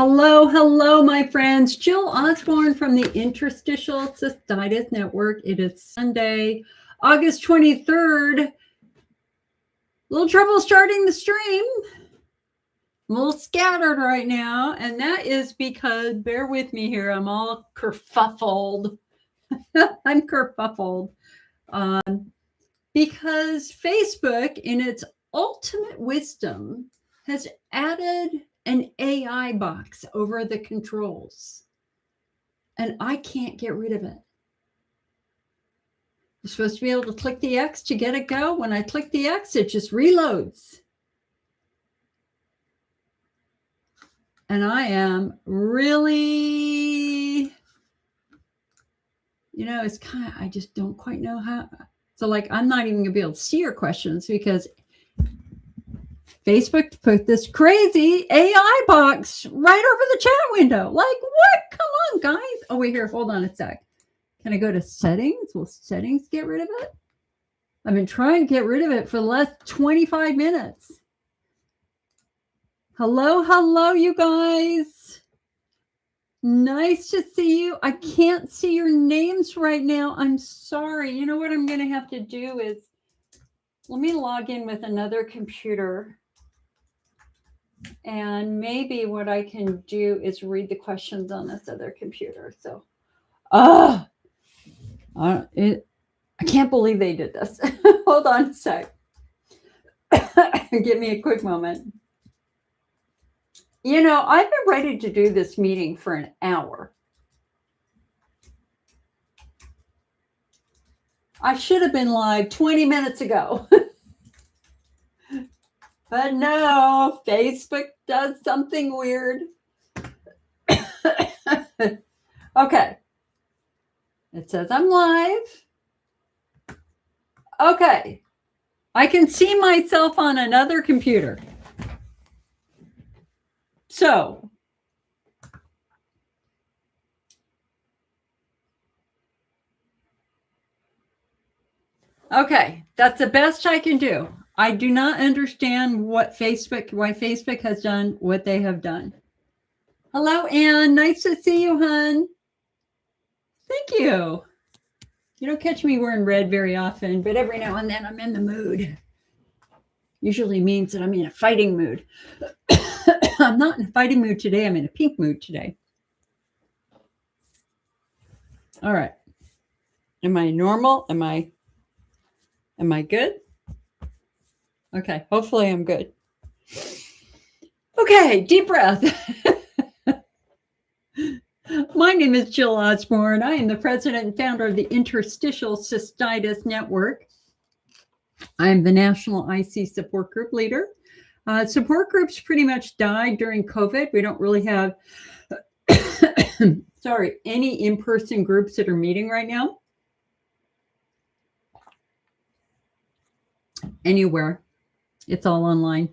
Hello, my friends. Jill Osborne from the Interstitial Cystitis Network. It is Sunday, August 23rd. Little trouble starting the stream. I'm a little scattered right now, and that is because, bear with me here, I'm all kerfuffled. I'm kerfuffled. Because Facebook, in its ultimate wisdom, has added an AI box over the controls, and I can't get rid of it. You're supposed to be able to click the X to get it go. When I click the X, it just reloads. And I am really, it's kind of, I just don't quite know how. So like, I'm not even gonna be able to see your questions because Facebook put this crazy AI box right over the chat window. Like, what? Come on, guys. Oh, wait, here. Hold on a sec. Can I go to settings? Will settings get rid of it? I've been trying to get rid of it for the last 25 minutes. Hello, you guys. Nice to see you. I can't see your names right now. I'm sorry. You know what I'm going to have to do is, let me log in with another computer. And maybe what I can do is read the questions on this other computer. So, I can't believe they did this. Hold on a sec. Give me a quick moment. I've been ready to do this meeting for an hour. I should have been live 20 minutes ago. But no, Facebook does something weird. Okay. It says I'm live. Okay. I can see myself on another computer. So, okay, that's the best I can do. I do not understand why Facebook has done what they have done. Hello, Anne. Nice to see you, hon. Thank you. You don't catch me wearing red very often, but every now and then I'm in the mood. Usually means that I'm in a fighting mood. I'm not in a fighting mood today. I'm in a pink mood today. All right. Am I normal? Am I good? Okay. Hopefully I'm good. Okay. Deep breath. My name is Jill Osborne. I am the president and founder of the Interstitial Cystitis Network. I am the National IC Support Group leader. Support groups pretty much died during COVID. We don't really have, any in-person groups that are meeting right now. Anywhere. It's all online.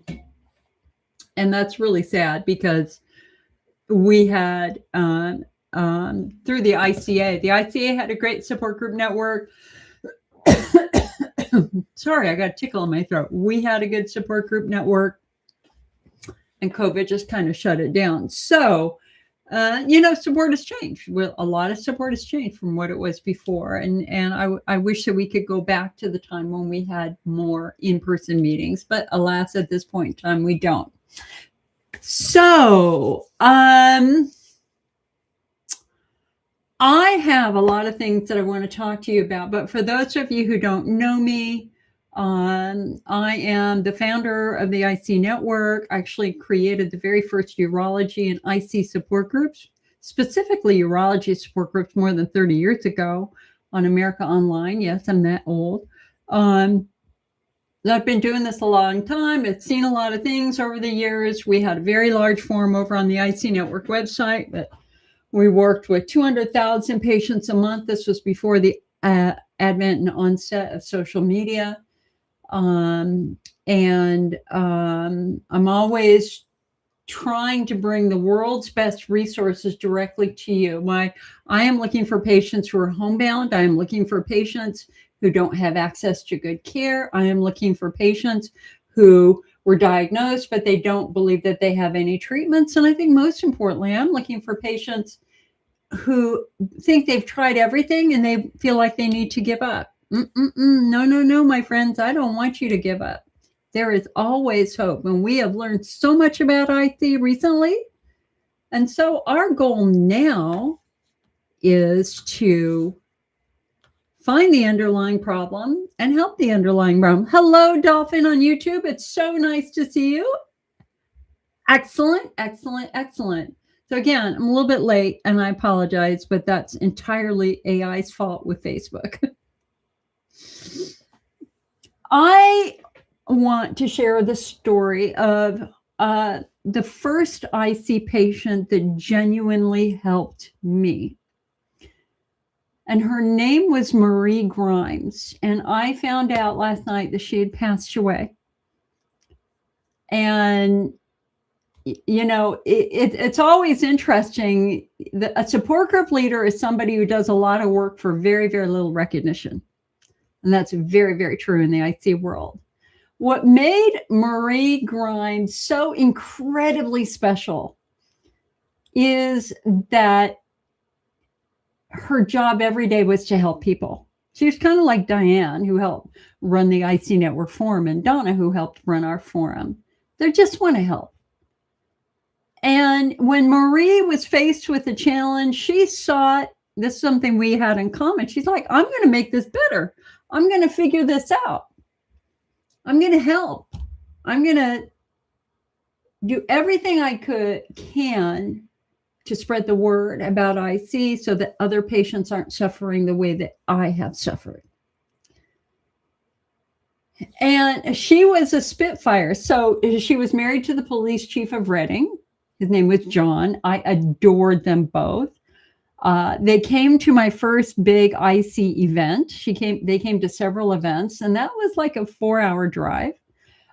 And that's really sad because we had, through the ICA had a great support group network. Sorry, I got a tickle in my throat. We had a good support group network, and COVID just kind of shut it down. So, support has changed. Well, a lot of support has changed from what it was before. And I wish that we could go back to the time when we had more in-person meetings, but alas, at this point in time, we don't. So, I have a lot of things that I want to talk to you about, but for those of you who don't know me, I am the founder of the IC Network. I actually created the very first urology and IC support groups, specifically urology support groups more than 30 years ago on America Online. Yes, I'm that old. I've been doing this a long time. I've seen a lot of things over the years. We had a very large forum over on the IC Network website, but we worked with 200,000 patients a month. This was before the advent and onset of social media. I'm always trying to bring the world's best resources directly to you. I am looking for patients who are homebound. I am looking for patients who don't have access to good care. I am looking for patients who were diagnosed, but they don't believe that they have any treatments. And I think most importantly, I'm looking for patients who think they've tried everything and they feel like they need to give up. No, my friends, I don't want you to give up. There is always hope. And we have learned so much about IC recently. And so our goal now is to find the underlying problem and help the underlying problem. Hello, Dolphin on YouTube. It's so nice to see you. Excellent. So again, I'm a little bit late and I apologize, but that's entirely AI's fault with Facebook. I want to share the story of the first IC patient that genuinely helped me. And her name was Marie Grimes. And I found out last night that she had passed away. And, you know, it's always interesting. A support group leader is somebody who does a lot of work for very, very little recognition. And that's very, very true in the IC world. What made Marie Grimes so incredibly special is that her job every day was to help people. She was kind of like Diane, who helped run the IC Network Forum, and Donna, who helped run our forum. They just want to help. And when Marie was faced with a challenge, she saw this is something we had in common. She's like, I'm going to make this better. I'm going to figure this out. I'm going to help. I'm going to do everything I can to spread the word about IC so that other patients aren't suffering the way that I have suffered. And she was a Spitfire. So she was married to the police chief of Reading. His name was John. I adored them both. They came to my first big IC event. They came to several events, and that was like a 4-hour drive.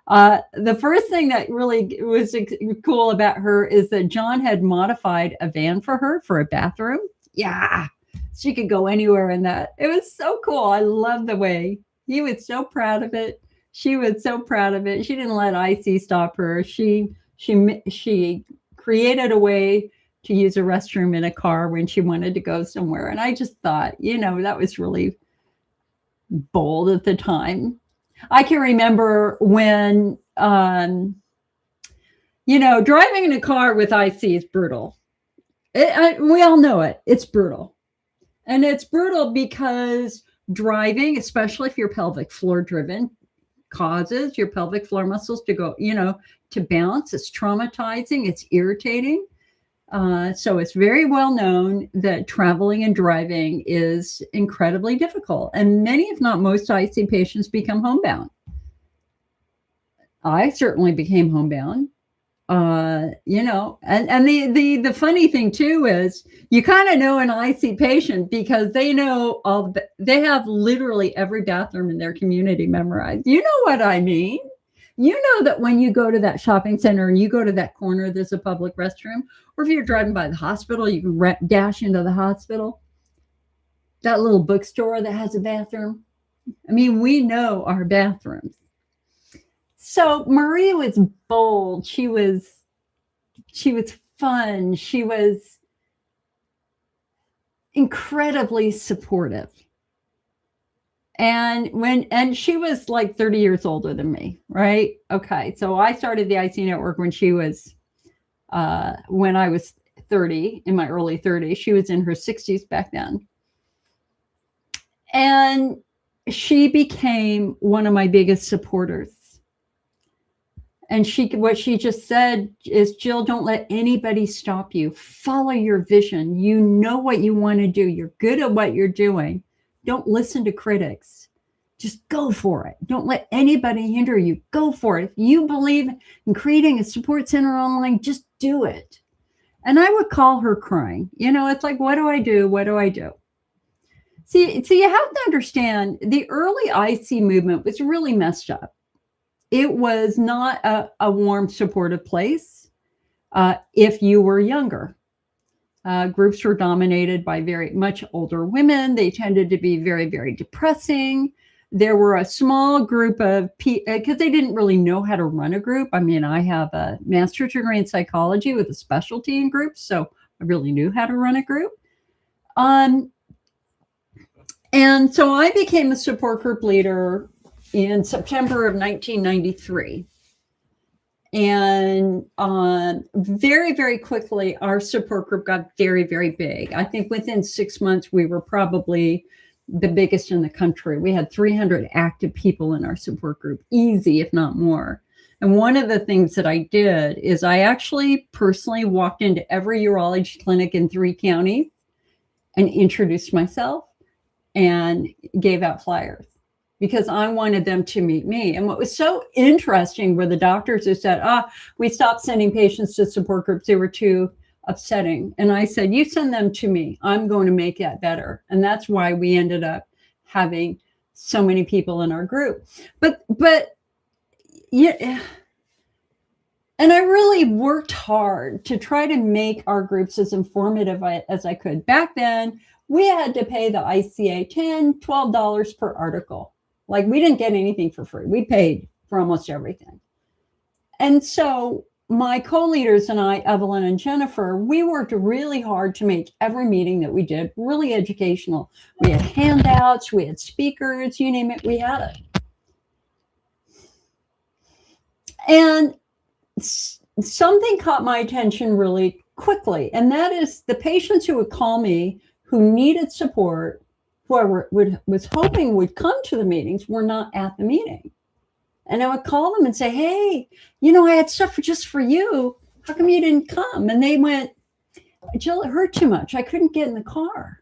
The first thing that really was cool about her is that John had modified a van for her for a bathroom. Yeah, she could go anywhere in that. It was so cool. I love the way he was so proud of it. She was so proud of it. She didn't let IC stop her. She created a way to use a restroom in a car when she wanted to go somewhere. And I just thought, you know, that was really bold at the time. I can remember when, you know, driving in a car with IC is brutal. We all know it. It's brutal. And it's brutal because driving, especially if you're pelvic floor driven, causes your pelvic floor muscles to go, you know, to bounce. It's traumatizing. It's irritating. So it's very well known that traveling and driving is incredibly difficult. And many, if not most, IC patients become homebound. I certainly became homebound. You know, and the funny thing too is you kind of know an IC patient because they know they have literally every bathroom in their community memorized. You know what I mean? You know that when you go to that shopping center and you go to that corner, there's a public restroom, or if you're driving by the hospital, you can dash into the hospital. That little bookstore that has a bathroom. I mean, we know our bathrooms. So Marie was bold. She was fun. She was incredibly supportive. And she was like 30 years older than me, right? Okay. So I started the IC Network when she was, when I was 30, in my early 30s. She was in her 60s back then. And she became one of my biggest supporters. And what she just said is, Jill, don't let anybody stop you. Follow your vision. You know what you want to do. You're good at what you're doing. Don't listen to critics. Just go for it. Don't let anybody hinder you. Go for it. If you believe in creating a support center online, just do it. And I would call her crying. You know, it's like, what do I do? What do I do? See, you have to understand the early IC movement was really messed up. It was not a warm, supportive place if you were younger. Groups were dominated by very much older women. They tended to be very, very depressing. there were a small group of people, because they didn't really know how to run a group. I mean, I have a master's degree in psychology with a specialty in groups, so I really knew how to run a group. And so I became a support group leader in September of 1993. And very, very quickly, our support group got very, very big. I think within 6 months, we were probably the biggest in the country. We had 300 active people in our support group, easy, if not more. And one of the things that I did is I actually personally walked into every urology clinic in 3 counties and introduced myself and gave out flyers because I wanted them to meet me. And what was so interesting were the doctors who said, we stopped sending patients to support groups. They were too upsetting. And I said, you send them to me. I'm going to make that better. And that's why we ended up having so many people in our group. But yeah. And I really worked hard to try to make our groups as informative as I could. Back then, we had to pay the ICA $10, $12 per article. Like, we didn't get anything for free. We paid for almost everything. And so my co-leaders and I, Evelyn and Jennifer, we worked really hard to make every meeting that we did really educational. We had handouts, we had speakers, you name it, we had it. And something caught my attention really quickly, and that is the patients who would call me who needed support, who I was hoping would come to the meetings, were not at the meeting. And I would call them and say, hey, I had stuff just for you. How come you didn't come? And they went, Jill, it hurt too much. I couldn't get in the car.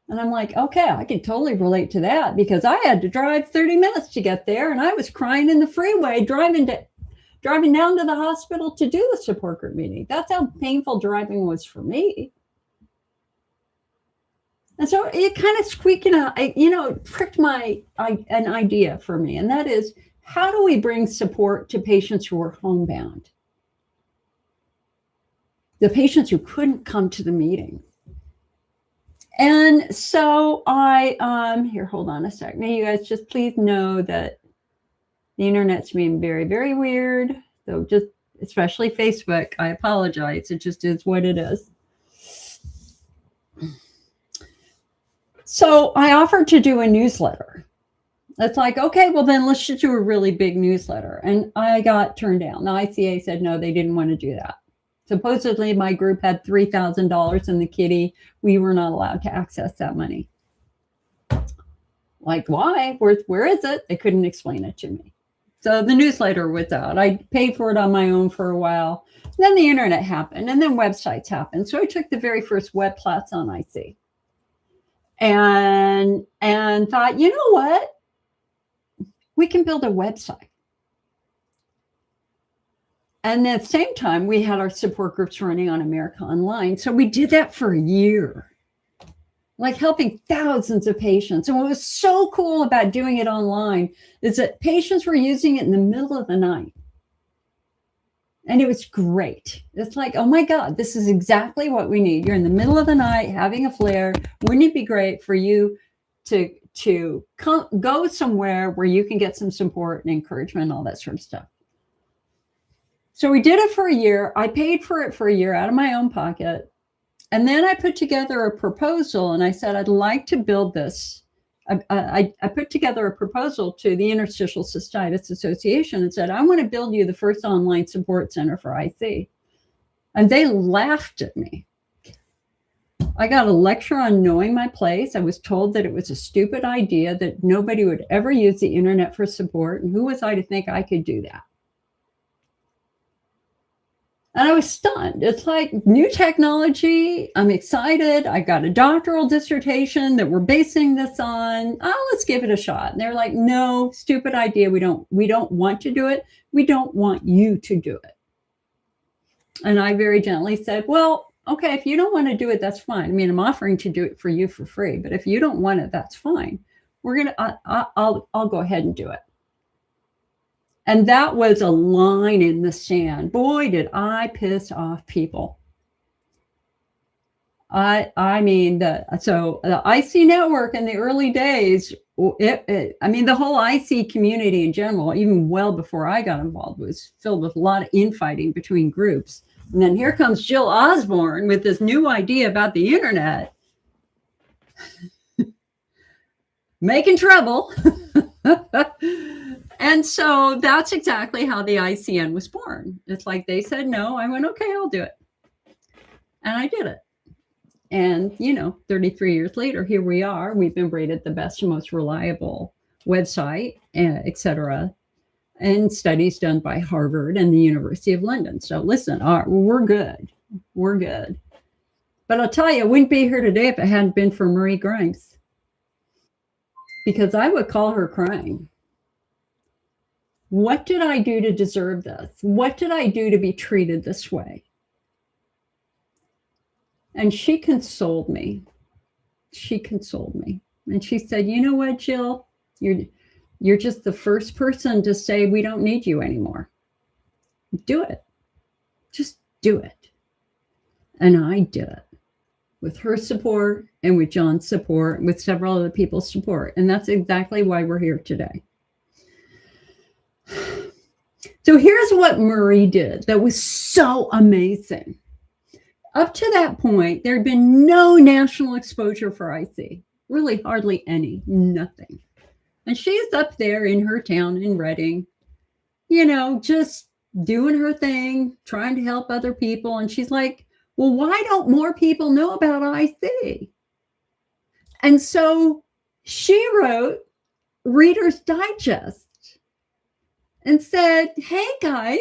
And I'm like, okay, I can totally relate to that because I had to drive 30 minutes to get there. And I was crying in the freeway, driving down to the hospital to do the support group meeting. That's how painful driving was for me. And so it kind of squeaked out, pricked an idea for me. And that is, how do we bring support to patients who are homebound? The patients who couldn't come to the meeting. And so here, hold on a sec. Now, you guys just please know that the internet's being very, very weird. So just, especially Facebook, I apologize. It just is what it is. So I offered to do a newsletter. It's like, okay, well then let's just do a really big newsletter. And I got turned down. The ICA said, no, they didn't want to do that. Supposedly my group had $3,000 in the kitty. We were not allowed to access that money. Like, why? Where is it? They couldn't explain it to me. So the newsletter was out. I paid for it on my own for a while. And then the internet happened, and then websites happened. So I took the very first web class on IC. And thought, you know what? We can build a website. And at the same time, we had our support groups running on America Online. So we did that for a year, like helping thousands of patients. And what was so cool about doing it online is that patients were using it in the middle of the night. And it was great. It's like, oh my God, this is exactly what we need. You're in the middle of the night having a flare. Wouldn't it be great for you to go somewhere where you can get some support and encouragement and all that sort of stuff? So we did it for a year. I paid for it for a year out of my own pocket. And then I put together a proposal and I said, I'd like to build this. I put together a proposal to the Interstitial Cystitis Association and said, I want to build you the first online support center for IC. And they laughed at me. I got a lecture on knowing my place. I was told that it was a stupid idea, that nobody would ever use the internet for support. And who was I to think I could do that? And I was stunned. It's like new technology. I'm excited. I got a doctoral dissertation that we're basing this on. Let's give it a shot. And they're like, no, stupid idea. We don't want to do it. We don't want you to do it. And I very gently said, well, okay, if you don't want to do it, that's fine. I mean, I'm offering to do it for you for free, but if you don't want it, that's fine. I'll go ahead and do it. And that was a line in the sand. Boy, did I piss off people. I mean, the IC network in the early days I mean, the whole IC community in general, even well before I got involved, was filled with a lot of infighting between groups. And then here comes Jill Osborne with this new idea about the internet, making trouble. And so that's exactly how the ICN was born. It's like they said no. I went, okay, I'll do it. And I did it. And, 33 years later, here we are. We've been rated the best and most reliable website, et cetera, and studies done by Harvard and the University of London. So listen, we're good. We're good. But I'll tell you, I wouldn't be here today if it hadn't been for Marie Grimes, because I would call her crying. What did I do to deserve this? What did I do to be treated this way? And she consoled me. She consoled me. And she said, you know what, Jill? You're just the first person to say we don't need you anymore. Do it. Just do it. And I did it with her support and with John's support, with several other people's support. And that's exactly why we're here today. So here's what Marie did that was so amazing. Up to that point, there had been no national exposure for IC, really hardly any, nothing. And she's up there in her town in Reading, just doing her thing, trying to help other people. And she's like, well, why don't more people know about IC? And so she wrote Reader's Digest and said, hey, guys,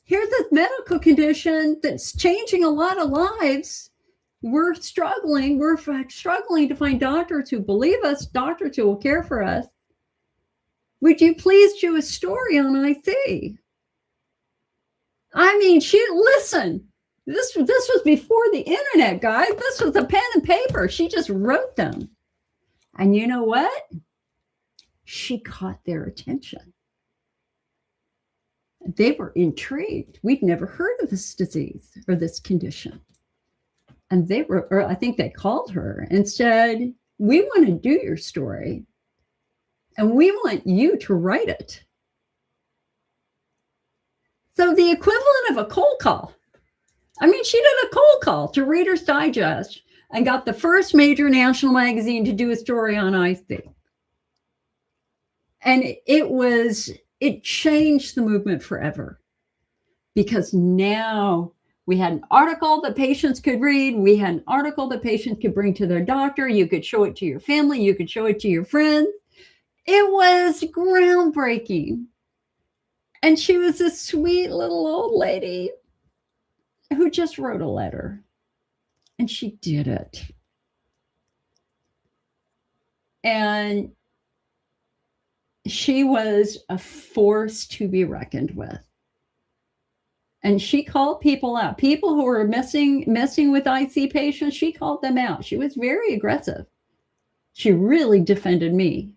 here's this medical condition that's changing a lot of lives. We're struggling. We're struggling to find doctors who believe us, doctors who will care for us. Would you please do a story on IC? I mean, listen, this was before the internet, guys. This was a pen and paper. She just wrote them. And you know what? She caught their attention. They were intrigued. We'd never heard of this disease or this condition. And I think they called her and said, we want to do your story and we want you to write it. So the equivalent of a cold call. I mean, she did a cold call to Reader's Digest and got the first major national magazine to do a story on IC. And it changed the movement forever, because now we had an article that patients could read. We had an article that patients could bring to their doctor. You could show it to your family. You could show it to your friends. It was groundbreaking. And she was a sweet little old lady who just wrote a letter, and she did it. And she was a force to be reckoned with. And she called people out. People who were messing with IC patients, she called them out. She was very aggressive. She really defended me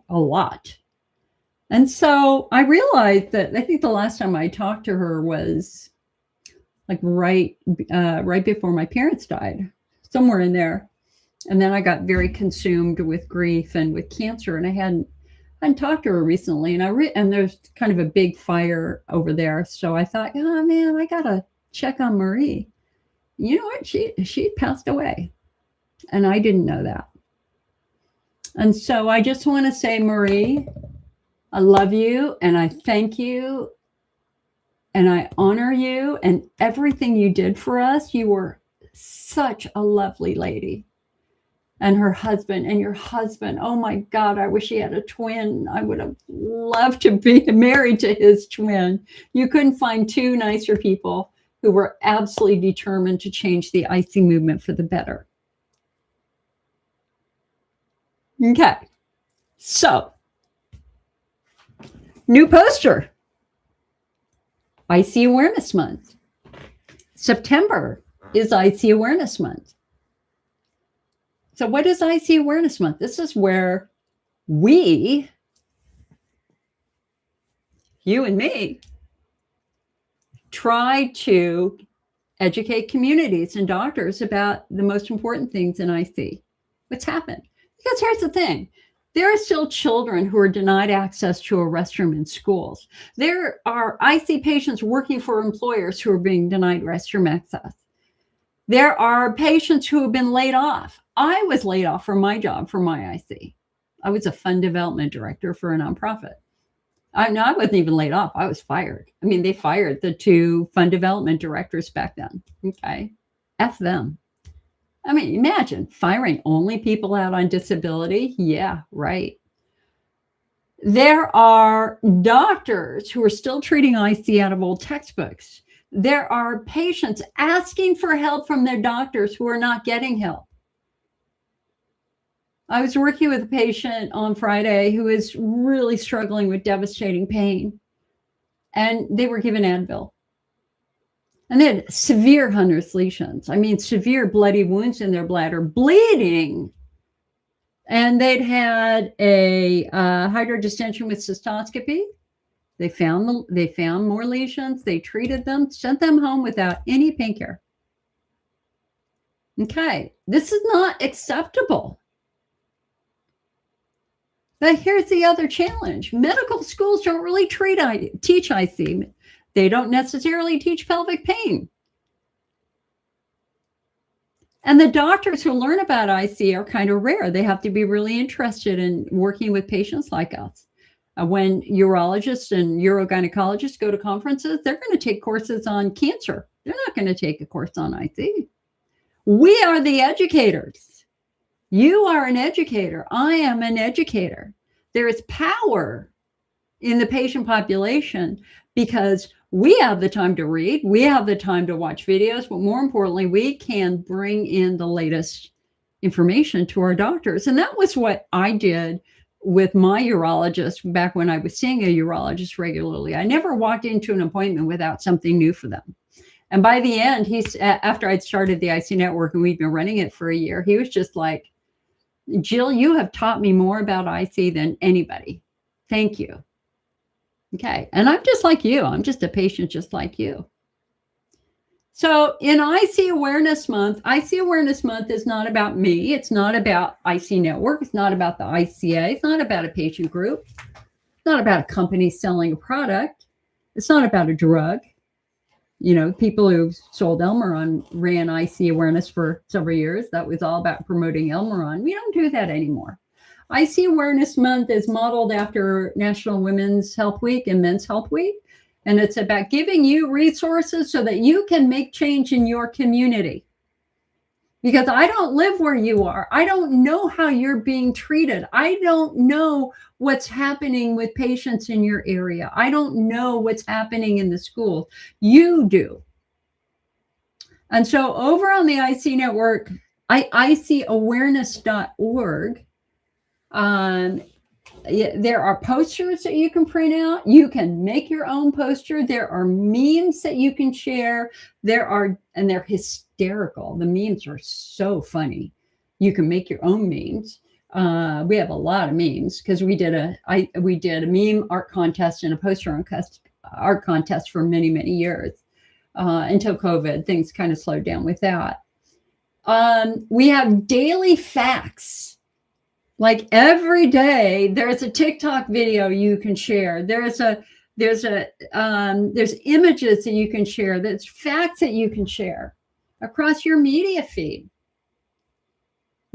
a lot. And so I realized that I think the last time I talked to her was like right before my parents died, somewhere in there. And then I got very consumed with grief and with cancer, and I hadn't talked to her recently, and there's kind of a big fire over there. So I thought, oh man, I gotta check on Marie. You know what? She passed away, and I didn't know that. And so I just want to say, Marie, I love you, and I thank you, and I honor you, and everything you did for us. You were such a lovely lady. And her husband, and your husband, oh my God, I wish he had a twin. I would have loved to be married to his twin. You couldn't find two nicer people who were absolutely determined to change the IC movement for the better. Okay, so new poster, IC Awareness Month. September is IC Awareness Month. So what is IC Awareness Month? This is where we, you and me, try to educate communities and doctors about the most important things in IC. What's happened? Because here's the thing. There are still children who are denied access to a restroom in schools. I see patients working for employers who are being denied restroom access. There are patients who have been laid off. I was laid off from my job for my IC. I was a fund development director for a nonprofit. I wasn't even laid off. I was fired. I mean, they fired the 2 fund development directors back then. Okay. F them. I mean, imagine firing only people out on disability. Yeah, right. There are doctors who are still treating IC out of old textbooks. There are patients asking for help from their doctors who are not getting help. I was working with a patient on Friday who is really struggling with devastating pain, and they were given Advil. And they had severe Hunner's lesions. I mean, severe bloody wounds in their bladder, bleeding. And they'd had a hydrodistension with cystoscopy. They found more lesions. They treated them, sent them home without any pain care. Okay, this is not acceptable. But here's the other challenge. Medical schools don't really teach IC. They don't necessarily teach pelvic pain. And the doctors who learn about IC are kind of rare. They have to be really interested in working with patients like us. When urologists and urogynecologists go to conferences, they're going to take courses on cancer. They're not going to take a course on IC. We are the educators. You are an educator. I am an educator. There is power in the patient population because we have the time to read, we have the time to watch videos, but more importantly, we can bring in the latest information to our doctors. And that was what I did with my urologist back when I was seeing a urologist regularly. I never walked into an appointment without something new for them. And by the end, after I'd started the IC Network and we'd been running it for a year, he was just like, Jill, you have taught me more about IC than anybody. Thank you. Okay. And I'm just like you. I'm just a patient just like you. So in IC Awareness Month is not about me. It's not about IC Network. It's not about the ICA. It's not about a patient group. It's not about a company selling a product. It's not about a drug. You know, people who sold Elmeron ran IC Awareness for several years. That was all about promoting Elmeron. We don't do that anymore. IC Awareness Month is modeled after National Women's Health Week and Men's Health Week. And it's about giving you resources so that you can make change in your community. Because I don't live where you are. I don't know how you're being treated. I don't know what's happening with patients in your area. I don't know what's happening in the schools. You do. And so over on the IC Network, ICAwareness.org, there are posters that you can print out. You can make your own poster. There are memes that you can share. And they're hysterical. The memes are so funny. You can make your own memes. We have a lot of memes because we did a meme art contest and a poster art contest for many, many years until COVID. Things kind of slowed down with that. We have daily facts. Like every day, there's a TikTok video you can share. There's images that you can share. There's facts that you can share across your media feed.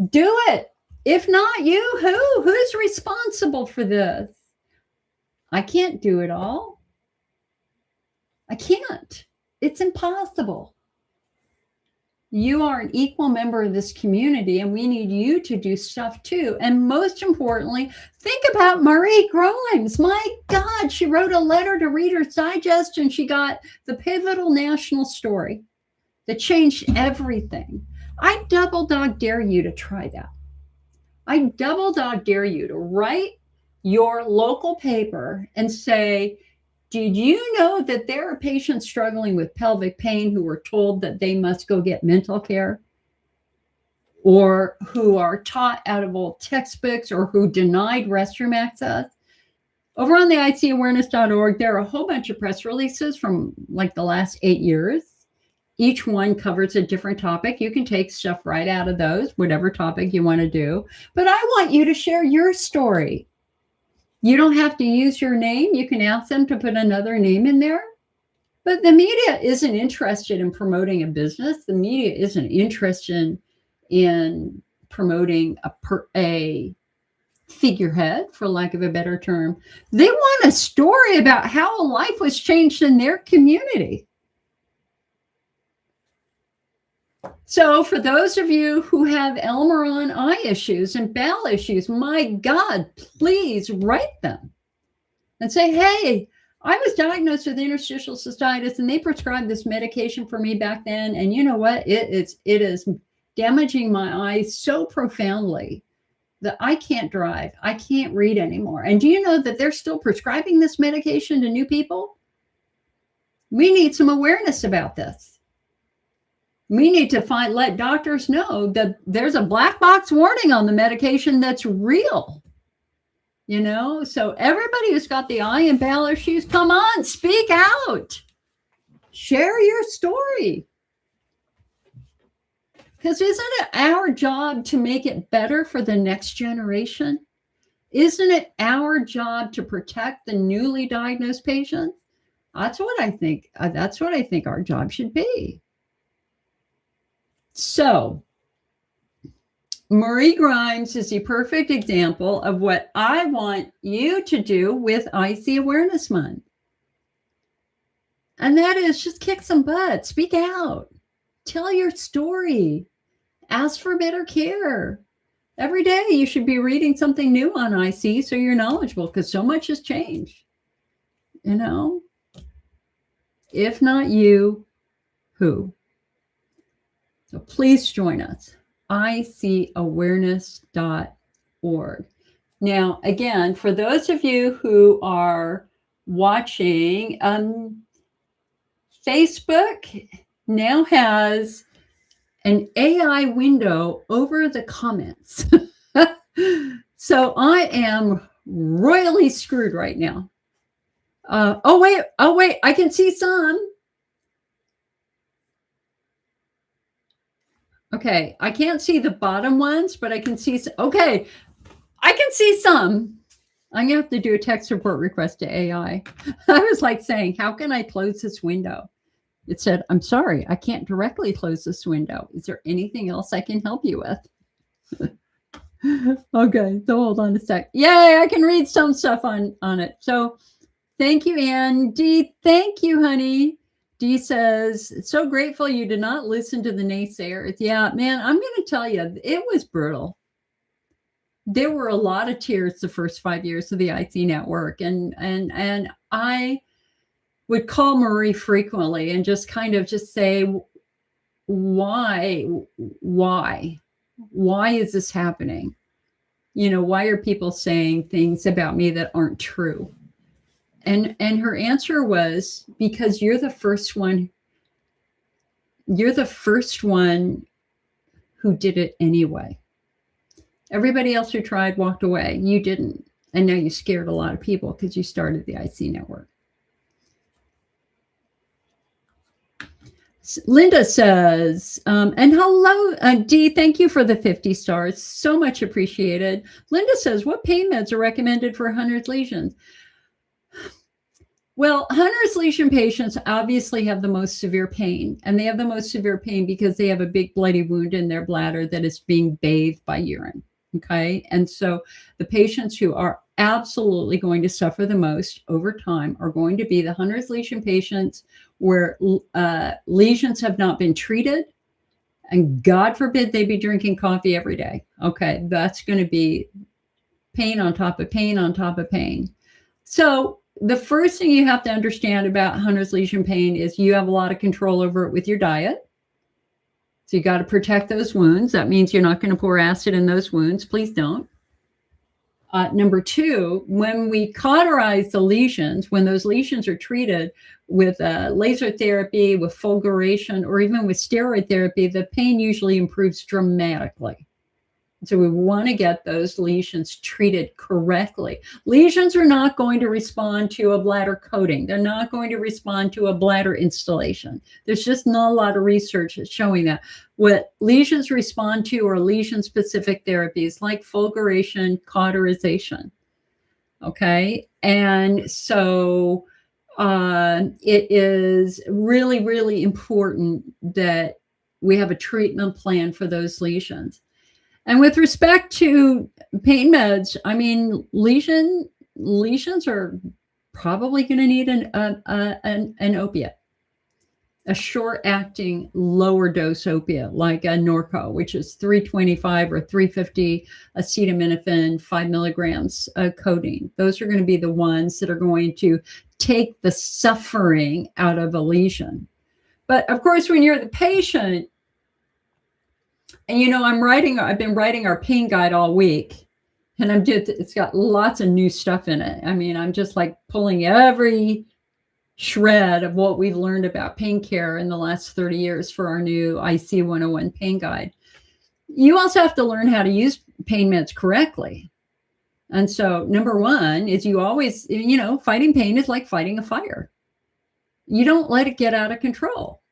Do it. If not you, who? Who's responsible for this? I can't do it all. I can't. It's impossible. You are an equal member of this community, and we need you to do stuff too. And most importantly, think about Marie Grimes. My God, she wrote a letter to Reader's Digest, and she got the pivotal national story that changed everything. I double dog dare you to try that. I double dog dare you to write your local paper and say, did you know that there are patients struggling with pelvic pain who were told that they must go get mental care, or who are taught out of old textbooks, or who denied restroom access? Over on the ICAwareness.org, there are a whole bunch of press releases from like the last 8 years. each one covers a different topic. You can take stuff right out of those, whatever topic you want to do. But I want you to share your story. You don't have to use your name. You can ask them to put another name in there. But the media isn't interested in promoting a business. The media isn't interested in promoting a figurehead, for lack of a better term. They want a story about how a life was changed in their community. So for those of you who have Elmeron eye issues and bowel issues, my God, please write them and say, hey, I was diagnosed with interstitial cystitis and they prescribed this medication for me back then. And you know what? It is damaging my eyes so profoundly that I can't drive. I can't read anymore. And do you know that they're still prescribing this medication to new people? We need some awareness about this. We need to let doctors know that there's a black box warning on the medication that's real. You know, so everybody who's got the eye and bowel issues, come on, speak out. Share your story. Because isn't it our job to make it better for the next generation? Isn't it our job to protect the newly diagnosed patients? That's what I think. That's what I think our job should be. So, Marie Grimes is the perfect example of what I want you to do with IC Awareness Month. And that is just kick some butt, speak out, tell your story, ask for better care. Every day you should be reading something new on IC so you're knowledgeable, because so much has changed. You know, if not you, who? So please join us, icawareness.org. Now, again, for those of you who are watching, Facebook now has an AI window over the comments. So I am royally screwed right now. Oh, wait, I can see some. Okay, I can't see the bottom ones, but I can see some. Okay, I can see some. I'm going to have to do a tech support request to AI. I was like saying, how can I close this window? It said, I'm sorry, I can't directly close this window. Is there anything else I can help you with? Okay, so hold on a sec. Yay, I can read some stuff on it. So thank you, Ann. Dee, thank you, honey. Dee says, so grateful you did not listen to the naysayers. Yeah, man, I'm going to tell you, it was brutal. There were a lot of tears the first 5 years of the IC network. And I would call Marie frequently and just kind of just say, why is this happening? You know, why are people saying things about me that aren't true? And her answer was, because you're the first one who did it anyway. Everybody else who tried walked away. You didn't. And now you scared a lot of people because you started the IC network. Linda says, and hello, Dee, thank you for the 50 stars. So much appreciated. Linda says, what pain meds are recommended for Hunner's lesions? Well, Hunner's lesion patients obviously have the most severe pain, and they have the most severe pain because they have a big bloody wound in their bladder that is being bathed by urine. Okay. And so the patients who are absolutely going to suffer the most over time are going to be the Hunner's lesion patients where lesions have not been treated. And God forbid they be drinking coffee every day. Okay. That's going to be pain on top of pain on top of pain. So the first thing you have to understand about Hunner's lesion pain is you have a lot of control over it with your diet. So you got to protect those wounds. That means you're not going to pour acid in those wounds. Please don't. Number two, when we cauterize the lesions, when those lesions are treated with laser therapy, with fulguration, or even with steroid therapy, the pain usually improves dramatically. So we want to get those lesions treated correctly. Lesions are not going to respond to a bladder coating. They're not going to respond to a bladder installation. There's just not a lot of research that's showing that. What lesions respond to are lesion-specific therapies like fulguration, cauterization. Okay. And so it is really, really important that we have a treatment plan for those lesions. And with respect to pain meds, I mean, lesions are probably going to need an opiate, a short-acting, lower-dose opiate like a Norco, which is 325 or 350 acetaminophen, 5 milligrams codeine. Those are going to be the ones that are going to take the suffering out of a lesion. But of course, when you're the patient, and I've been writing our pain guide all week, and it's got lots of new stuff in it. I mean, I'm just like pulling every shred of what we've learned about pain care in the last 30 years for our new IC 101 pain guide. You also have to learn how to use pain meds correctly. And so number one is you always, fighting pain is like fighting a fire. You don't let it get out of control.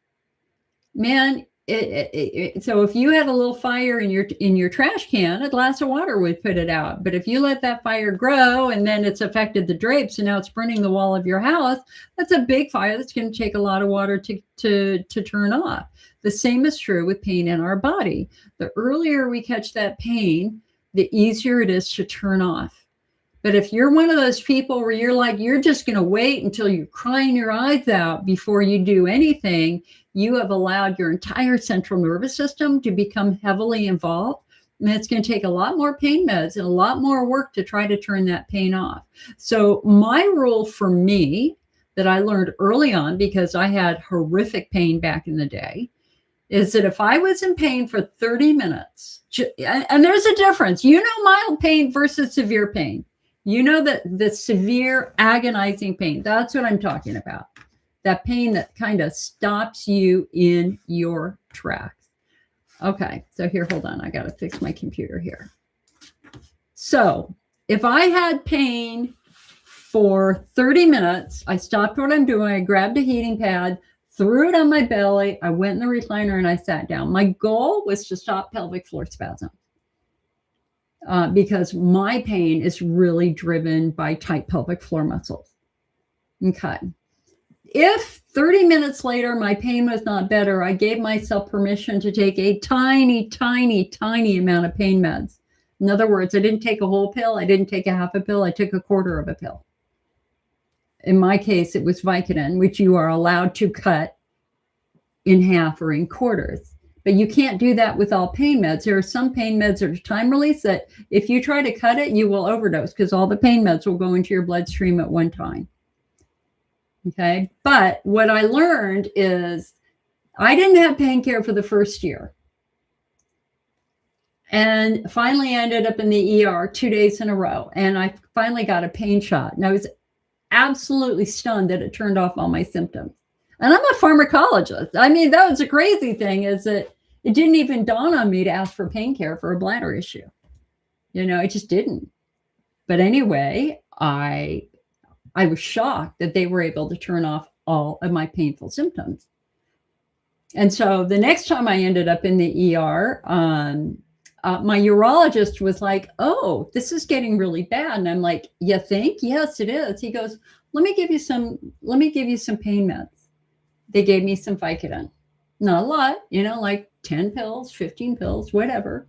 Man, so if you had a little fire in your trash can, a glass of water would put it out. But if you let that fire grow and then it's affected the drapes and now it's burning the wall of your house, that's a big fire that's going to take a lot of water to turn off. The same is true with pain in our body. The earlier we catch that pain, the easier it is to turn off. But if you're one of those people where you're just going to wait until you're crying your eyes out before you do anything, you have allowed your entire central nervous system to become heavily involved. And it's going to take a lot more pain meds and a lot more work to try to turn that pain off. So my rule for me that I learned early on, because I had horrific pain back in the day, is that if I was in pain for 30 minutes, and there's a difference, mild pain versus severe pain. That the severe agonizing pain, that's what I'm talking about. That pain that kind of stops you in your tracks. Okay, so here, hold on. I got to fix my computer here. So if I had pain for 30 minutes, I stopped what I'm doing. I grabbed a heating pad, threw it on my belly. I went in the recliner and I sat down. My goal was to stop pelvic floor spasm. Because my pain is really driven by tight pelvic floor muscles. Okay. If 30 minutes later my pain was not better, I gave myself permission to take a tiny, tiny, tiny amount of pain meds. In other words, I didn't take a whole pill. I didn't take a half a pill. I took a quarter of a pill. In my case, it was Vicodin, which you are allowed to cut in half or in quarters. But you can't do that with all pain meds. There are some pain meds that are time release that if you try to cut it, you will overdose because all the pain meds will go into your bloodstream at one time. Okay. But what I learned is I didn't have pain care for the first year. And finally I ended up in the ER 2 days in a row. And I finally got a pain shot. And I was absolutely stunned that it turned off all my symptoms. And I'm a pharmacologist. I mean, that was a crazy thing, is that it didn't even dawn on me to ask for pain care for a bladder issue. It just didn't. But anyway, I was shocked that they were able to turn off all of my painful symptoms. And so the next time I ended up in the ER, my urologist was like, "Oh, this is getting really bad." And I'm like, "You think?" "Yes, it is." He goes, let me give you some pain meds." They gave me some Vicodin. Not a lot, like 10 pills, 15 pills, whatever.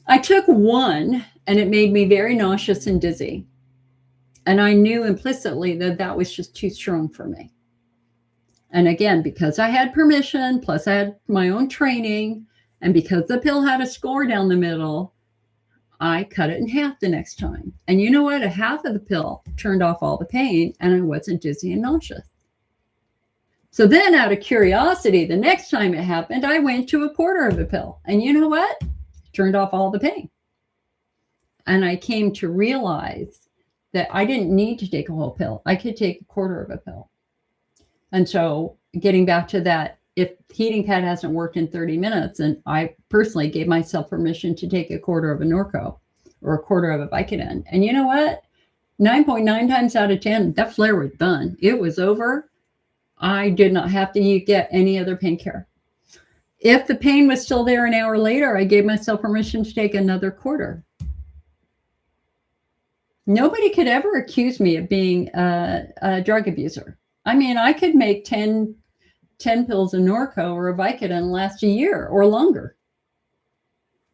I took one and it made me very nauseous and dizzy. And I knew implicitly that that was just too strong for me. And again, because I had permission, plus I had my own training, and because the pill had a score down the middle, I cut it in half the next time. And you know what? A half of the pill turned off all the pain and I wasn't dizzy and nauseous. So then out of curiosity, the next time it happened, I went to a quarter of a pill. And you know what? It turned off all the pain. And I came to realize that I didn't need to take a whole pill. I could take a quarter of a pill. And so getting back to that if heating pad hasn't worked in 30 minutes, and I personally gave myself permission to take a quarter of a Norco or a quarter of a Vicodin. And you know what? 9.9 times out of 10, that flare was done. It was over. I did not have to get any other pain care. If the pain was still there an hour later, I gave myself permission to take another quarter. Nobody could ever accuse me of being a drug abuser. I mean, I could make 10 pills of Norco or a Vicodin last a year or longer.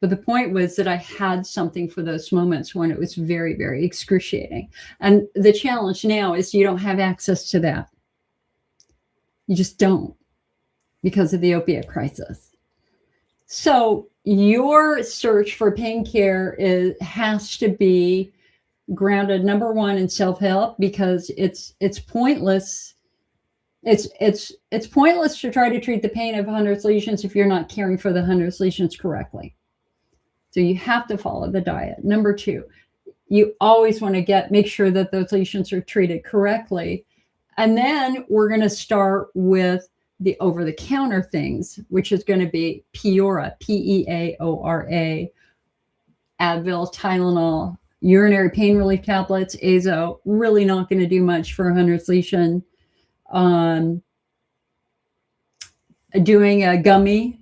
But the point was that I had something for those moments when it was very, very excruciating. And the challenge now is you don't have access to that. You just don't, because of the opiate crisis. So your search for pain care has to be grounded, number one, in self-help, because it's pointless. It's pointless to try to treat the pain of Hunner's lesions if you're not caring for the Hunner's lesions correctly. So you have to follow the diet. Number two, you always want to make sure that those lesions are treated correctly. And then we're going to start with the over-the-counter things, which is going to be Peora, Peaora, Advil, Tylenol, urinary pain relief tablets, azo. Really not going to do much for a Hunner's lesion. Doing a gummy,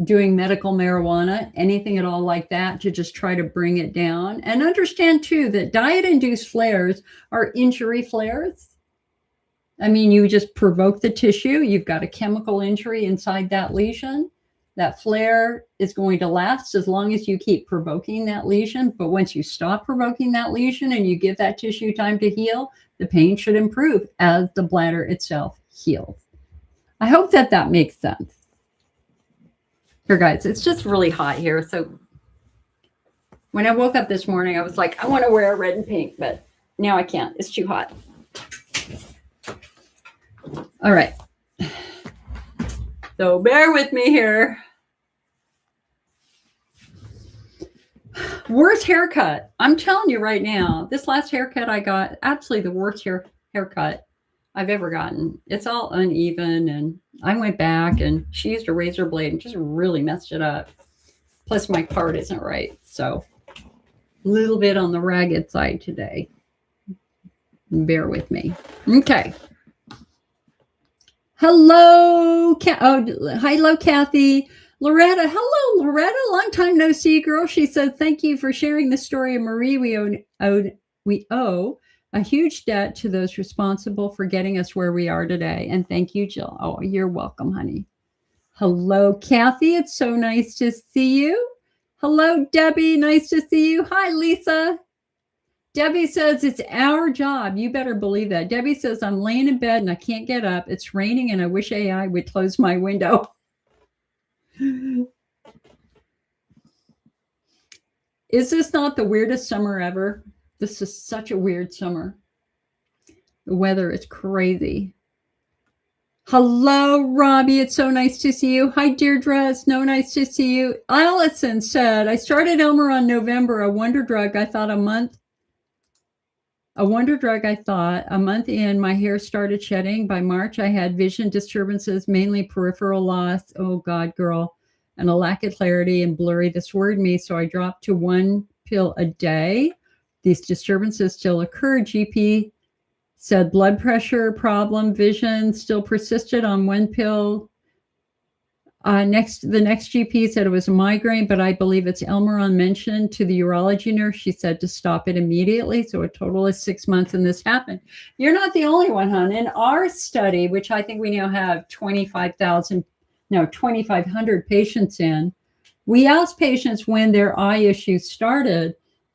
doing medical marijuana, anything at all like that to just try to bring it down. And understand too that diet-induced flares are injury flares. I mean, you just provoke the tissue. You've got a chemical injury inside that lesion. That flare is going to last as long as you keep provoking that lesion. But once you stop provoking that lesion and you give that tissue time to heal, the pain should improve as the bladder itself heals. I hope that makes sense. Here, guys, it's just really hot here. So when I woke up this morning, I was like, I want to wear red and pink, but now I can't. It's too hot. All right. So bear with me here. Worst haircut. I'm telling you right now, this last haircut I got, absolutely the worst haircut I've ever gotten. It's all uneven, and I went back and she used a razor blade and just really messed it up. Plus my card isn't right. So a little bit on the ragged side today. Bear with me. Okay. Hello. Hello, Kathy. Loretta. Hello, Loretta. Long time no see, girl. She said, thank you for sharing the story of Marie. We owe a huge debt to those responsible for getting us where we are today. And thank you, Jill. Oh, you're welcome, honey. Hello, Kathy. It's so nice to see you. Hello, Debbie. Nice to see you. Hi, Lisa. Debbie says it's our job. You better believe that. Debbie says, I'm laying in bed and I can't get up. It's raining and I wish AI would close my window. Is this not the weirdest summer ever? This is such a weird summer. The weather is crazy. Hello, Robbie. It's so nice to see you. Hi, Deirdre. It's so nice to see you. Allison said, I started Elmer on November, a wonder drug. I thought a month in, my hair started shedding. By March, I had vision disturbances, mainly peripheral loss. Oh, God, girl. And a lack of clarity and blurry. This worried me, so I dropped to 1 pill a day. These disturbances still occurred. GP said blood pressure problem, vision still persisted on 1 pill. The next GP said it was a migraine, but I believe it's Elmeron mentioned to the urology nurse. She said to stop it immediately. So a total of 6 months, and this happened. You're not the only one, hon. In our study, which I think we now have 2,500 patients in, we asked patients when their eye issues started.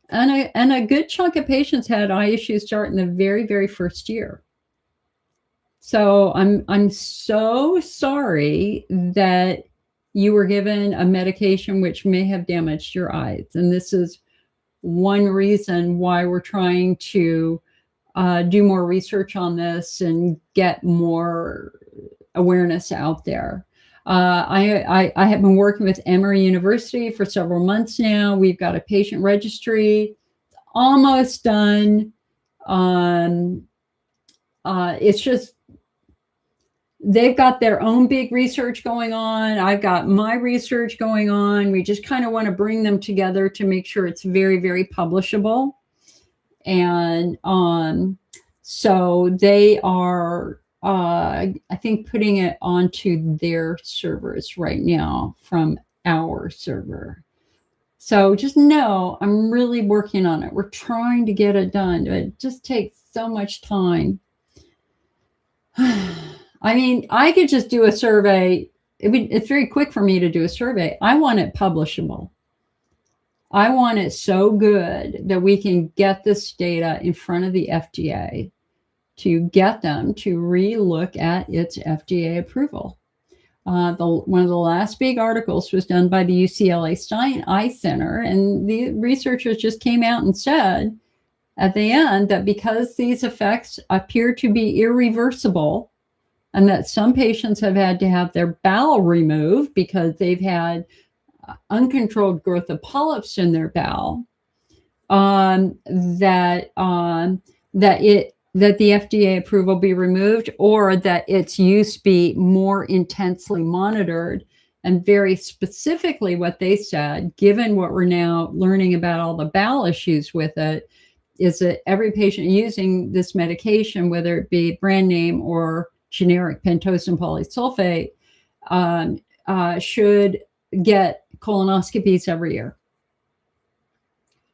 And a good chunk of patients had eye issues start in the very, very first year. So I'm so sorry that you were given a medication which may have damaged your eyes. And this is one reason why we're trying to do more research on this and get more awareness out there. I have been working with Emory University for several months now. We've got a patient registry, almost done. It's just, they've got their own big research going on. I've got my research going on. We just kind of want to bring them together to make sure it's very, very publishable. And so they are, I think, putting it onto their servers right now from our server. So just know I'm really working on it. We're trying to get it done. It just takes so much time. I mean, I could just do a survey. It's very quick for me to do a survey. I want it publishable. I want it so good that we can get this data in front of the FDA to get them to re-look at its FDA approval. One of the last big articles was done by the UCLA Stein Eye Center, and the researchers just came out and said at the end that because these effects appear to be irreversible, and that some patients have had to have their bowel removed because they've had uncontrolled growth of polyps in their bowel, that the FDA approval be removed, or that its use be more intensely monitored. And very specifically what they said, given what we're now learning about all the bowel issues with it, is that every patient using this medication, whether it be brand name or generic pentosan polysulfate, should get colonoscopies every year.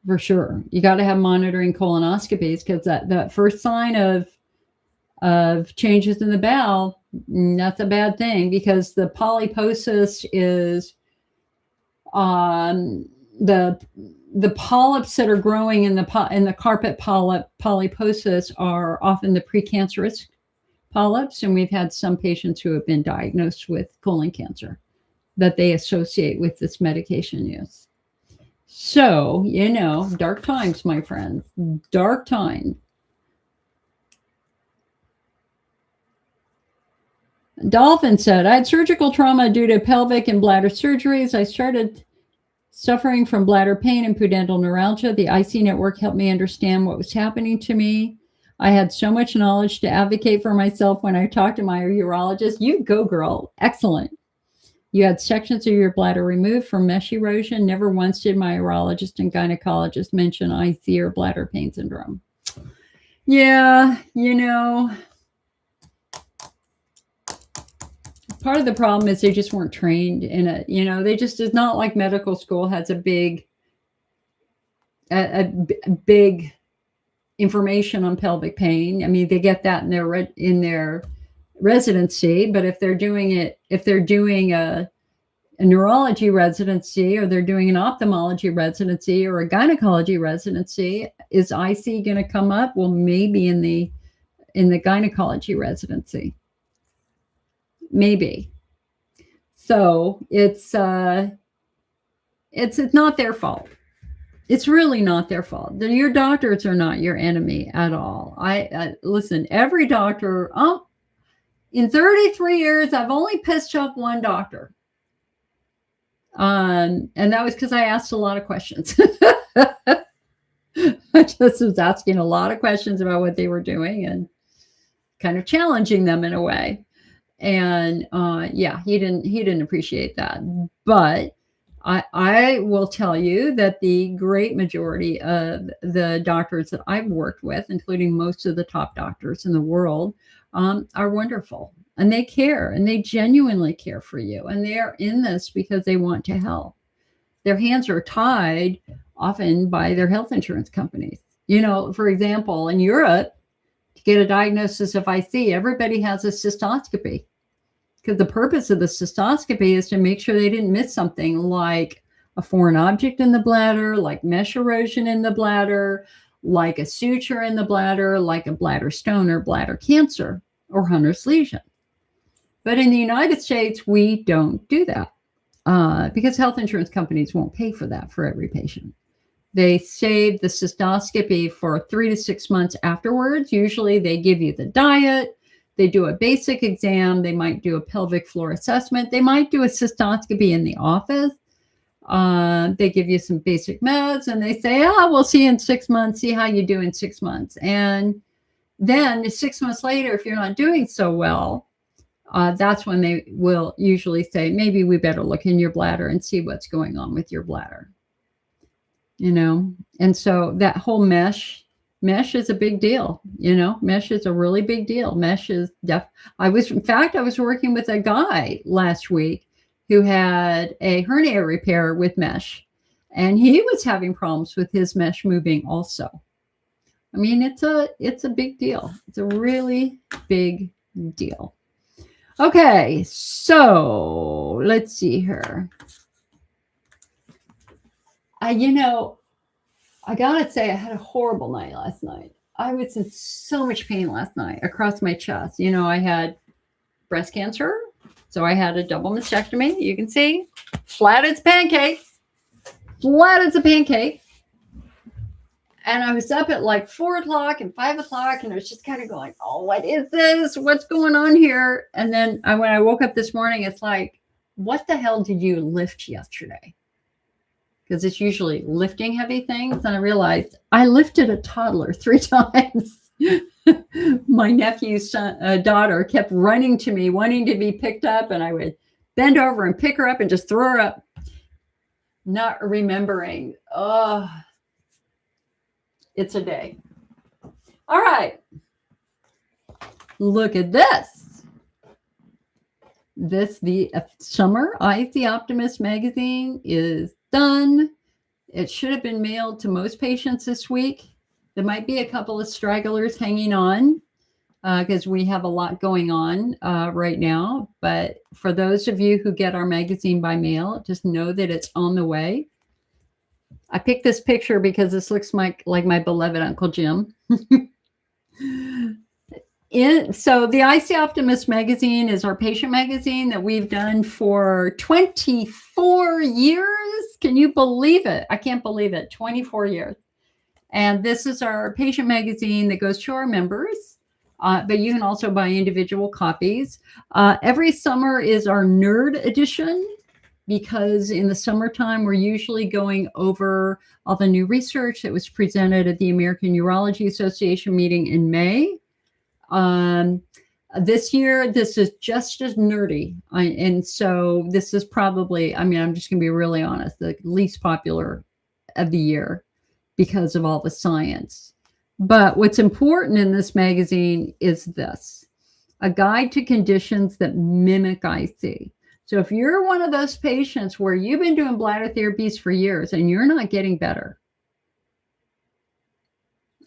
For sure. You got to have monitoring colonoscopies, because that first sign of changes in the bowel, that's a bad thing, because the polyposis is the polyps that are growing in the carpet polyposis are often the precancerous polyps, and we've had some patients who have been diagnosed with colon cancer that they associate with this medication use. So, dark times, my friends, dark times. Dolphin said, I had surgical trauma due to pelvic and bladder surgeries. I started suffering from bladder pain and pudendal neuralgia. The IC network helped me understand what was happening to me. I had so much knowledge to advocate for myself when I talked to my urologist. You go, girl. Excellent. You had sections of your bladder removed from mesh erosion. Never once did my urologist and gynecologist mention IC or bladder pain syndrome. Yeah, part of the problem is they just weren't trained in it. They just, it's not like medical school has a big information on pelvic pain. I mean, they get that in their residency, but if they're doing a neurology residency, or they're doing an ophthalmology residency or a gynecology residency, is IC going to come up? Well, maybe in the gynecology residency, maybe. So it's not their fault. It's really not their fault. Your doctors are not your enemy at all. I listen, every doctor, in 33 years, I've only pissed off one doctor. And that was because I asked a lot of questions. I just was asking a lot of questions about what they were doing and kind of challenging them in a way. And he didn't appreciate that. But I will tell you that the great majority of the doctors that I've worked with, including most of the top doctors in the world, are wonderful. And they care, and they genuinely care for you. And they are in this because they want to help. Their hands are tied often by their health insurance companies. For example, in Europe, to get a diagnosis of IC, everybody has a cystoscopy, because the purpose of the cystoscopy is to make sure they didn't miss something like a foreign object in the bladder, like mesh erosion in the bladder, like a suture in the bladder, like a bladder stone or bladder cancer or Hunner's lesion. But in the United States, we don't do that because health insurance companies won't pay for that for every patient. They save the cystoscopy for 3 to 6 months afterwards. Usually they give you the diet. They do a basic exam. They might do a pelvic floor assessment. They might do a cystoscopy in the office. They give you some basic meds, and they say, we'll see you in 6 months. See how you do in 6 months. And then 6 months later, if you're not doing so well, that's when they will usually say, maybe we better look in your bladder and see what's going on with your bladder. And so that whole mesh is a big deal. Mesh is a really big deal. Mesh is I was working with a guy last week who had a hernia repair with mesh, and he was having problems with his mesh moving also. I mean, it's a big deal. It's a really big deal. Okay, so let's see here. I gotta say, I had a horrible night last night. I was in so much pain last night across my chest. I had breast cancer, so I had a double mastectomy. You can see, flat as a pancake. And I was up at like 4 o'clock and 5 o'clock, and I was just kind of going, oh, what is this? What's going on here? And then when I woke up this morning, it's like, what the hell did you lift yesterday? Because it's usually lifting heavy things. And I realized I lifted a toddler 3 times. My nephew's daughter kept running to me, wanting to be picked up. And I would bend over and pick her up and just throw her up. Not remembering. Oh, it's a day. All right. Look at this. The summer IC Optimist magazine is done. It should have been mailed to most patients this week. There might be a couple of stragglers hanging on because we have a lot going on right now. But for those of you who get our magazine by mail, just know that it's on the way. I picked this picture because this looks like my beloved Uncle Jim. So the IC Optimist magazine is our patient magazine that we've done for 24 years. Can you believe it? I can't believe it. 24 years. And this is our patient magazine that goes to our members, but you can also buy individual copies. Every summer is our nerd edition, because in the summertime, we're usually going over all the new research that was presented at the American Urology Association meeting in May. This year, this is just as nerdy. And so this is probably, I'm just going to be really honest, the least popular of the year because of all the science. But what's important in this magazine is this: a guide to conditions that mimic IC. So if you're one of those patients where you've been doing bladder therapies for years and you're not getting better,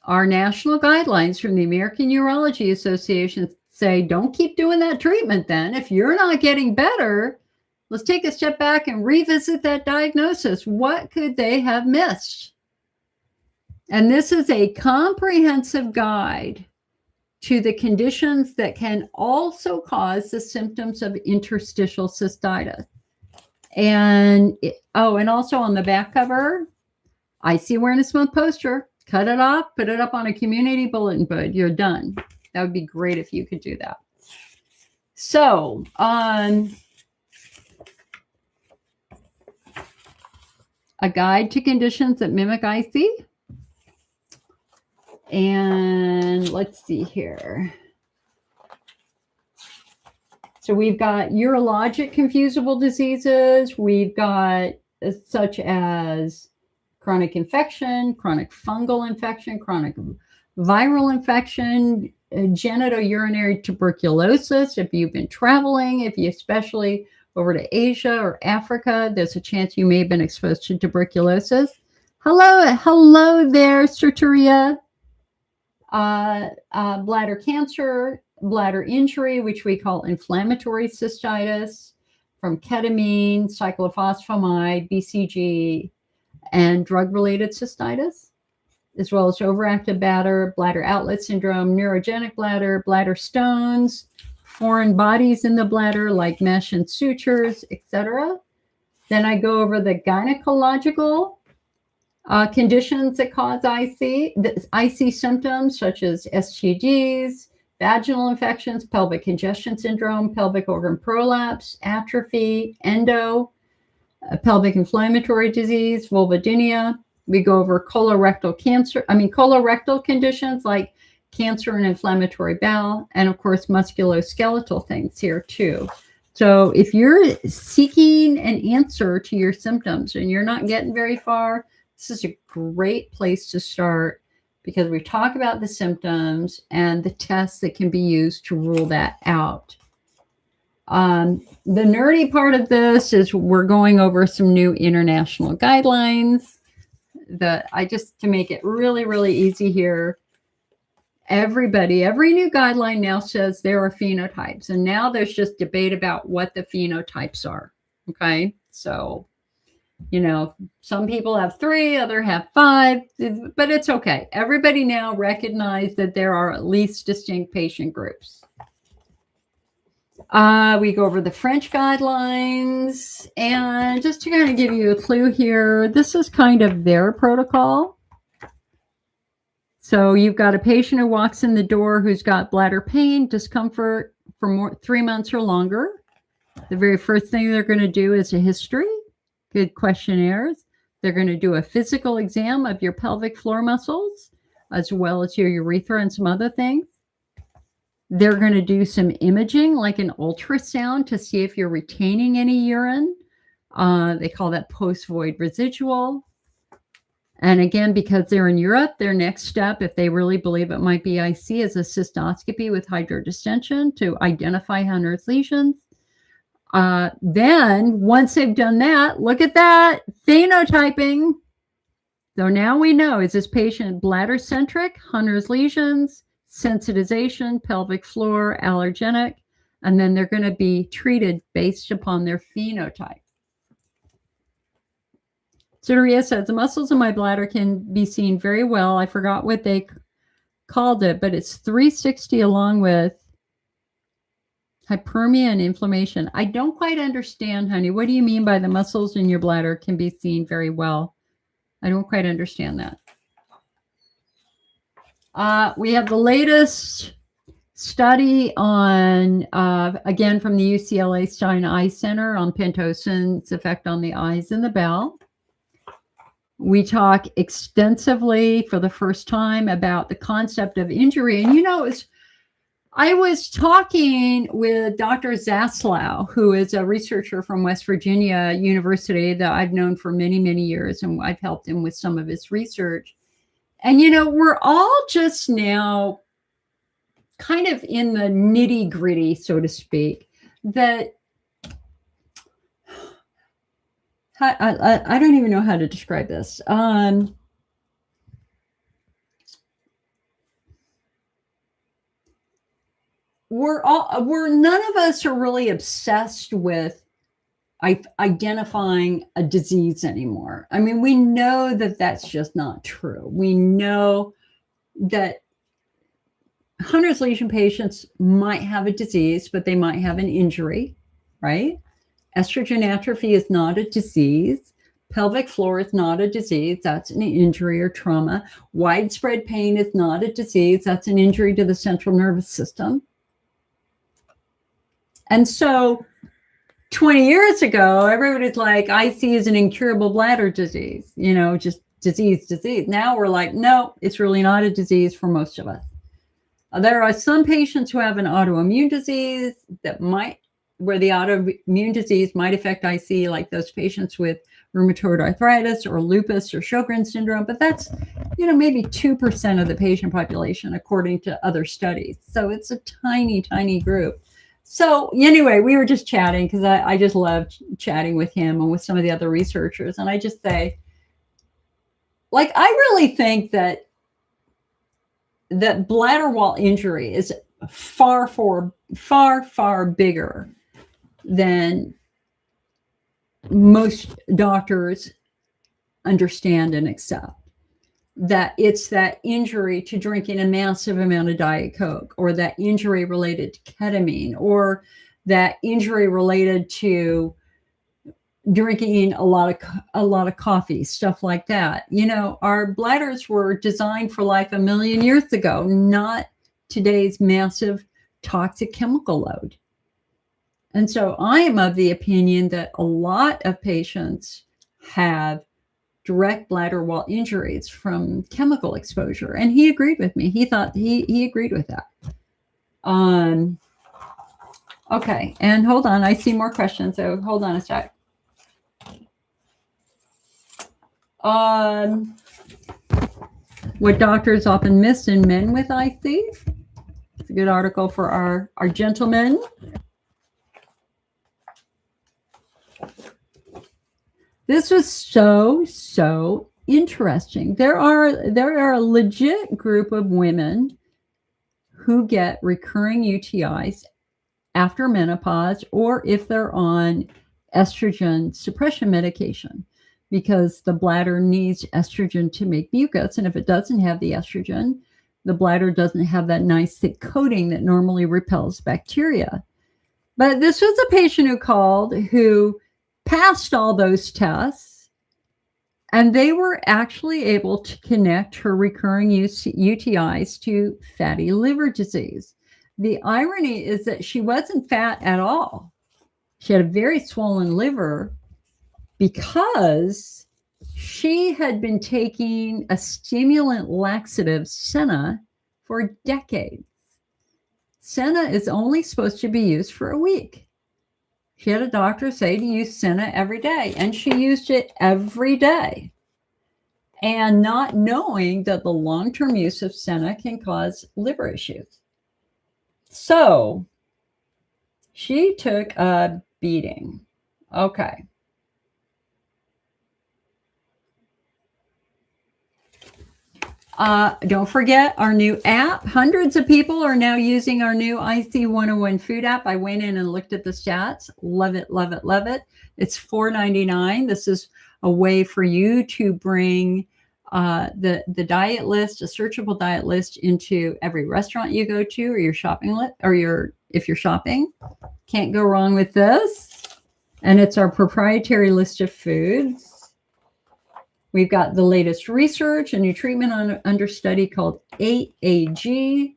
our national guidelines from the American Urology Association say, don't keep doing that treatment then. If you're not getting better, let's take a step back and revisit that diagnosis. What could they have missed? And this is a comprehensive guide to the conditions that can also cause the symptoms of interstitial cystitis. And also on the back cover, IC Awareness Month poster. Cut it off, put it up on a community bulletin board. You're done. That would be great if you could do that. So, a guide to conditions that mimic IC. And let's see here. So we've got urologic confusable diseases. We've got such as chronic infection, chronic fungal infection, chronic viral infection, genitourinary tuberculosis. If you've been traveling, if you especially over to Asia or Africa, there's a chance you may have been exposed to tuberculosis. Hello there, Serturia. Bladder cancer, bladder injury, which we call inflammatory cystitis, from ketamine, cyclophosphamide, BCG, and drug-related cystitis, as well as overactive bladder outlet syndrome, neurogenic bladder stones, foreign bodies in the bladder like mesh and sutures, etc. Then I go over the gynecological conditions that cause IC symptoms such as STDs, vaginal infections, pelvic congestion syndrome, pelvic organ prolapse, atrophy, pelvic inflammatory disease, vulvodynia. We go over colorectal conditions like cancer and inflammatory bowel, and of course, musculoskeletal things here too. So if you're seeking an answer to your symptoms and you're not getting very far, this is a great place to start, because we talk about the symptoms and the tests that can be used to rule that out. The nerdy part of this is we're going over some new international guidelines that to make it really, really easy here. Every new guideline now says there are phenotypes, and now there's just debate about what the phenotypes are. Okay. So, some people have 3, others have 5, but it's okay. Everybody now recognizes that there are at least distinct patient groups. We go over the French guidelines, and just to kind of give you a clue here, this is kind of their protocol. So you've got a patient who walks in the door who's got bladder pain, discomfort for 3 months or longer. The very first thing they're going to do is a history, good questionnaires. They're going to do a physical exam of your pelvic floor muscles, as well as your urethra and some other things. They're going to do some imaging, like an ultrasound, to see if you're retaining any urine. They call that post-void residual. And again, because they're in Europe, their next step, if they really believe it might be IC, is a cystoscopy with hydrodistension to identify Hunner's lesions. Then, once they've done that, look at that, phenotyping. So now we know, is this patient bladder-centric, Hunner's lesions, sensitization, pelvic floor, allergenic, and then they're going to be treated based upon their phenotype. Soteria says, the muscles in my bladder can be seen very well. I forgot what they called it, but it's 360 along with hyperemia and inflammation. I don't quite understand, honey. What do you mean by the muscles in your bladder can be seen very well? I don't quite understand that. We have the latest study on, again, from the UCLA Stein Eye Center on Pentosin's effect on the eyes and the bowel. We talk extensively for the first time about the concept of injury. And, I was talking with Dr. Zaslow, who is a researcher from West Virginia University that I've known for many, many years, and I've helped him with some of his research. And, we're all just now kind of in the nitty gritty, so to speak, that I don't even know how to describe this. None of us are really obsessed with identifying a disease anymore. I mean, we know that that's just not true. We know that Hunner's lesion patients might have a disease, but they might have an injury, right? Estrogen atrophy is not a disease. Pelvic floor is not a disease. That's an injury or trauma. Widespread pain is not a disease. That's an injury to the central nervous system. And so 20 years ago, everybody's like, IC is an incurable bladder disease, just disease. Now we're like, no, it's really not a disease for most of us. There are some patients who have an autoimmune disease where the autoimmune disease might affect IC, like those patients with rheumatoid arthritis or lupus or Sjogren's syndrome, but that's, maybe 2% of the patient population, according to other studies. So it's a tiny, tiny group. So anyway, we were just chatting because I just loved chatting with him and with some of the other researchers. And I just say, I really think that bladder wall injury is far, far bigger than most doctors understand and accept. That it's that injury to drinking a massive amount of Diet Coke, or that injury related to ketamine, or that injury related to drinking a lot of coffee, stuff like that. Our bladders were designed for life 1 million years ago, not today's massive toxic chemical load. And so I am of the opinion that a lot of patients have direct bladder wall injuries from chemical exposure. And he agreed with me. He thought he agreed with that. Okay, and hold on, I see more questions, so hold on a sec. What doctors often miss in men with IC. It's a good article for our gentlemen. This was so interesting. There are a legit group of women who get recurring UTIs after menopause, or if they're on estrogen suppression medication, because the bladder needs estrogen to make mucus. And if it doesn't have the estrogen, the bladder doesn't have that nice thick coating that normally repels bacteria. But this was a patient who called who passed all those tests, and they were actually able to connect her recurring UTIs to fatty liver disease. The irony is that she wasn't fat at all. She had a very swollen liver because she had been taking a stimulant laxative, Senna, for decades. Senna is only supposed to be used for a week. She had a doctor say to use Senna every day, and she used it every day, and not knowing that the long-term use of Senna can cause liver issues. So she took a beating. Okay. Don't forget our new app. Hundreds of people are now using our new IC 101 food app. I went in and looked at the stats. Love it, love it, love it. It's $4.99. This is a way for you to bring the diet list, a searchable diet list, into every restaurant you go to, or your shopping list, or if you're shopping. Can't go wrong with this. And it's our proprietary list of foods. We've got the latest research, a new treatment under study called 8AG.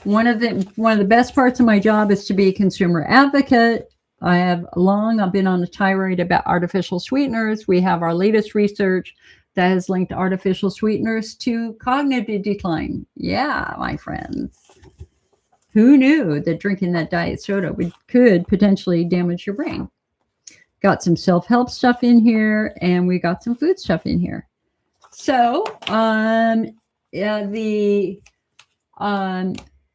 One of the best parts of my job is to be a consumer advocate. I've been on a tirade about artificial sweeteners. We have our latest research that has linked artificial sweeteners to cognitive decline. Yeah, my friends. Who knew that drinking that diet soda could potentially damage your brain? Got some self-help stuff in here, and we got some food stuff in here. So the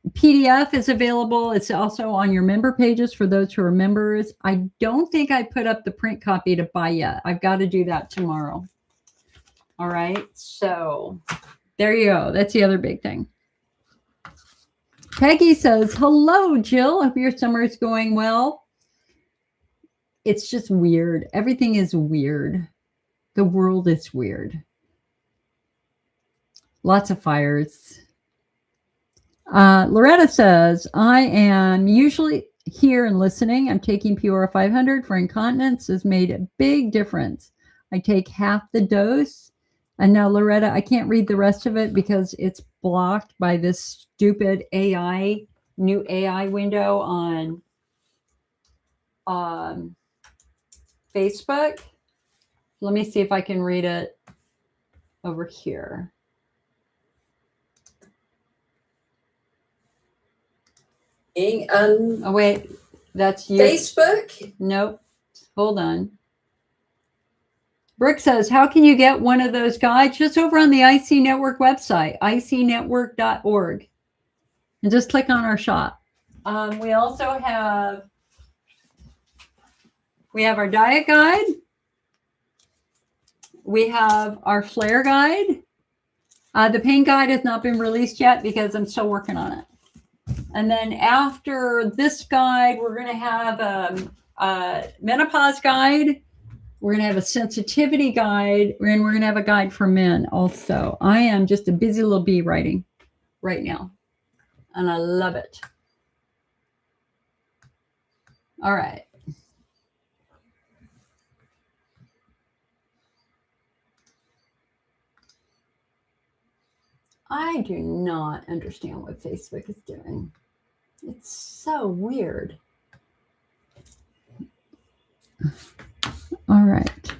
PDF is available. It's also on your member pages for those who are members. I don't think I put up the print copy to buy yet. I've got to do that tomorrow. All right, so there you go. That's the other big thing. Peggy says, hello, Jill. Hope your summer is going well. It's just weird. Everything is weird. The world is weird. Lots of fires. Loretta says, I am usually here and listening. I'm taking Pura 500 for incontinence. Has made a big difference. I take half the dose. And now, Loretta, I can't read the rest of it because it's blocked by this stupid new AI window on Facebook. Let me see if I can read it over here. Oh, wait, that's you. Facebook? Nope. Hold on. Brooke says, how can you get one of those guides? Just over on the IC Network website, icnetwork.org. And just click on our shop. We also have our diet guide. We have our flare guide. The pain guide has not been released yet because I'm still working on it. And then after this guide, we're going to have a menopause guide. We're going to have a sensitivity guide, and we're going to have a guide for men also. I am just a busy little bee writing right now, and I love it. All right. I do not understand what Facebook is doing. It's so weird. All right.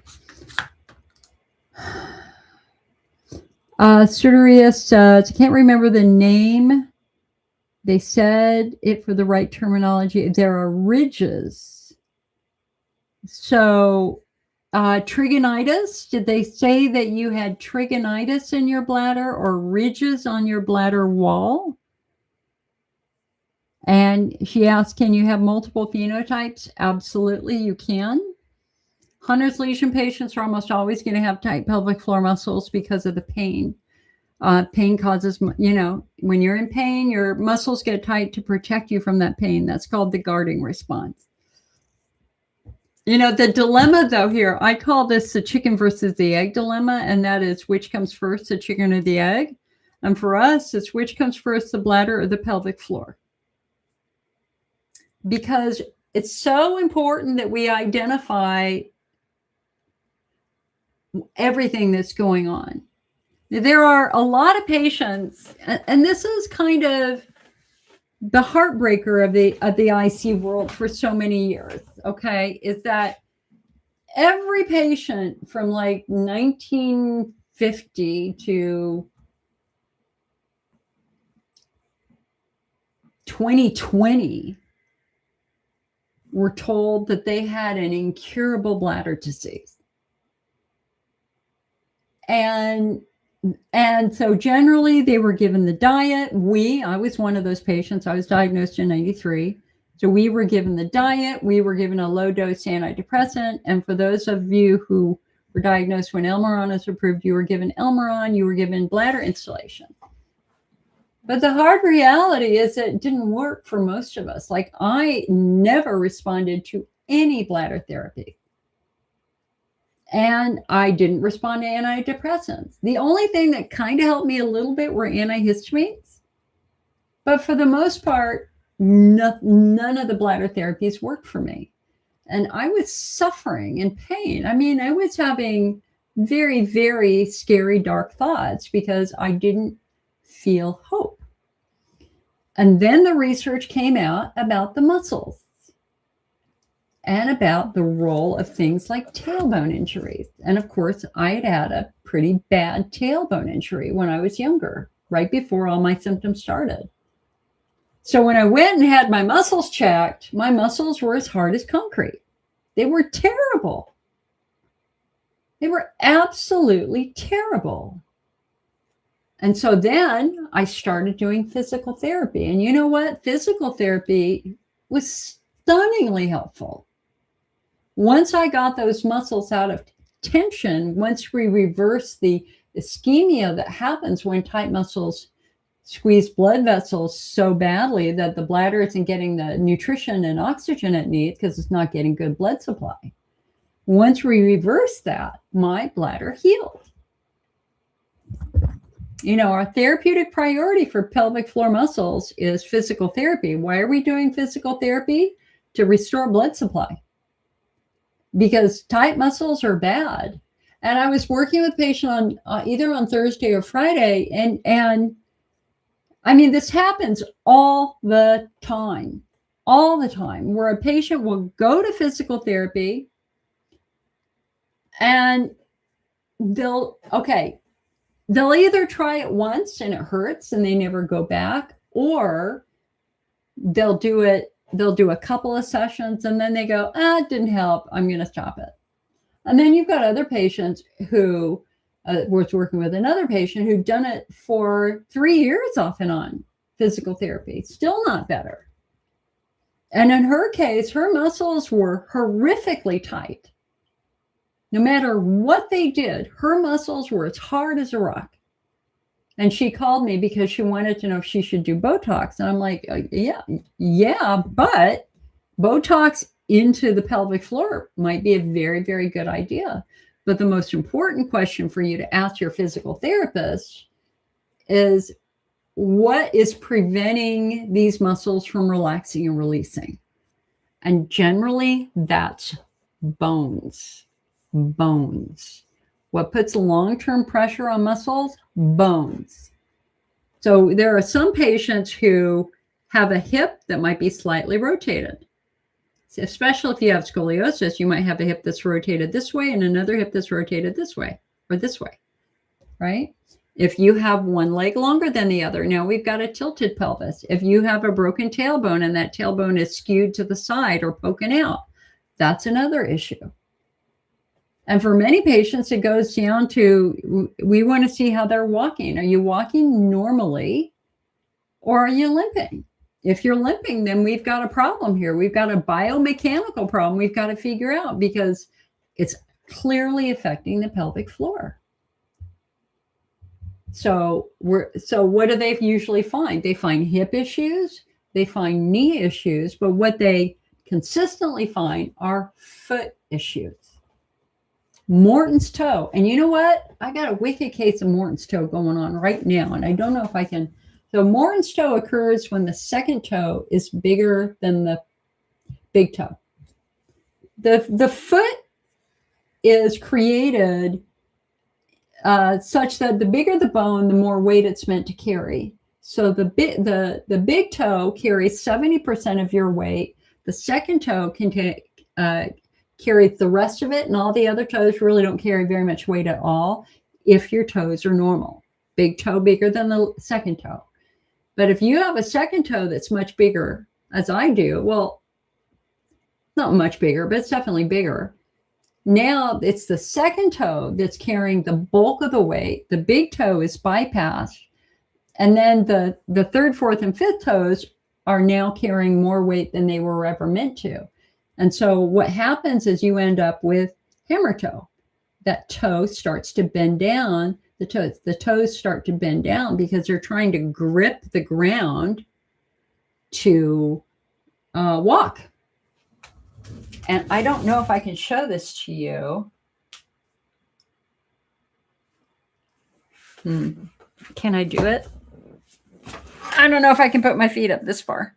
Suterius says, I can't remember the name. They said it for the right terminology. There are ridges. So, trigonitis, did they say that you had trigonitis in your bladder or ridges on your bladder wall? And she asked, can you have multiple phenotypes? Absolutely, you can. Hunner's lesion patients are almost always going to have tight pelvic floor muscles because of the pain. Pain causes, when you're in pain, your muscles get tight to protect you from that pain. That's called the guarding response. The dilemma, though, here, I call this the chicken versus the egg dilemma, and that is which comes first, the chicken or the egg? And for us, it's which comes first, the bladder or the pelvic floor? Because it's so important that we identify everything that's going on. There are a lot of patients, and this is kind of the heartbreaker of the IC world for so many years, okay, is that every patient from like 1950 to 2020 were told that they had an incurable bladder disease. And so generally they were given the diet. I was one of those patients. I was diagnosed in 93. So we were given the diet. We were given a low dose antidepressant. And for those of you who were diagnosed when Elmeron was approved, you were given Elmeron, you were given bladder instillation. But the hard reality is that it didn't work for most of us. Like, I never responded to any bladder therapy. And I didn't respond to antidepressants. The only thing that kind of helped me a little bit were antihistamines. But for the most part, none of the bladder therapies worked for me. And I was suffering in pain. I mean, I was having very, very scary, dark thoughts because I didn't feel hope. And then the research came out about the muscles and about the role of things like tailbone injuries. And of course, I had had a pretty bad tailbone injury when I was younger, right before all my symptoms started. So when I went and had my muscles checked, my muscles were as hard as concrete. They were terrible. They were absolutely terrible. And so then I started doing physical therapy. And you know what? Physical therapy was stunningly helpful. Once I got those muscles out of tension, once we reverse the ischemia that happens when tight muscles squeeze blood vessels so badly that the bladder isn't getting the nutrition and oxygen it needs because it's not getting good blood supply. Once we reverse that, my bladder healed. Our therapeutic priority for pelvic floor muscles is physical therapy. Why are we doing physical therapy? To restore blood supply. Because tight muscles are bad. And I was working with a patient on either on Thursday or Friday, and I mean, this happens all the time, where a patient will go to physical therapy and they'll either try it once and it hurts and they never go back, or they'll do a couple of sessions and then they go, it didn't help, I'm going to stop it. And then you've got other patients who was working with another patient who'd done it for 3 years off and on, physical therapy, still not better. And in her case, her muscles were horrifically tight. No matter what they did, her muscles were as hard as a rock. And she called me because she wanted to know if she should do Botox. And I'm like, yeah, but Botox into the pelvic floor might be a very, very good idea. But the most important question for you to ask your physical therapist is, what is preventing these muscles from relaxing and releasing? And generally, that's bones. What puts long-term pressure on muscles? Bones. So there are some patients who have a hip that might be slightly rotated. Especially if you have scoliosis, you might have a hip that's rotated this way and another hip that's rotated this way or this way, right? If you have one leg longer than the other, now we've got a tilted pelvis. If you have a broken tailbone and that tailbone is skewed to the side or poking out, that's another issue. And for many patients, it goes down to, we want to see how they're walking. Are you walking normally or are you limping? If you're limping, then we've got a problem here. We've got a biomechanical problem we've got to figure out, because it's clearly affecting the pelvic floor. So what do they usually find? They find hip issues, they find knee issues, but what they consistently find are foot issues. Morton's toe. And you know what? I got a wicked case of Morton's toe going on right now, and I don't know if I can. So Morton's toe occurs when the second toe is bigger than the big toe. The foot is created such that the bigger the bone, the more weight it's meant to carry. So the big toe carries 70% of your weight. The second toe can carry the rest of it, and all the other toes really don't carry very much weight at all if your toes are normal. Big toe bigger than the second toe. But if you have a second toe that's much bigger, as I do, well, not much bigger, but it's definitely bigger. Now it's the second toe that's carrying the bulk of the weight. The big toe is bypassed. And then the third, fourth, and fifth toes are now carrying more weight than they were ever meant to. And so what happens is you end up with hammer toe. That toe starts to bend down. The toes start to bend down because they're trying to grip the ground to walk. And I don't know if I can show this to you. Can I do it? I don't know if I can put my feet up this far.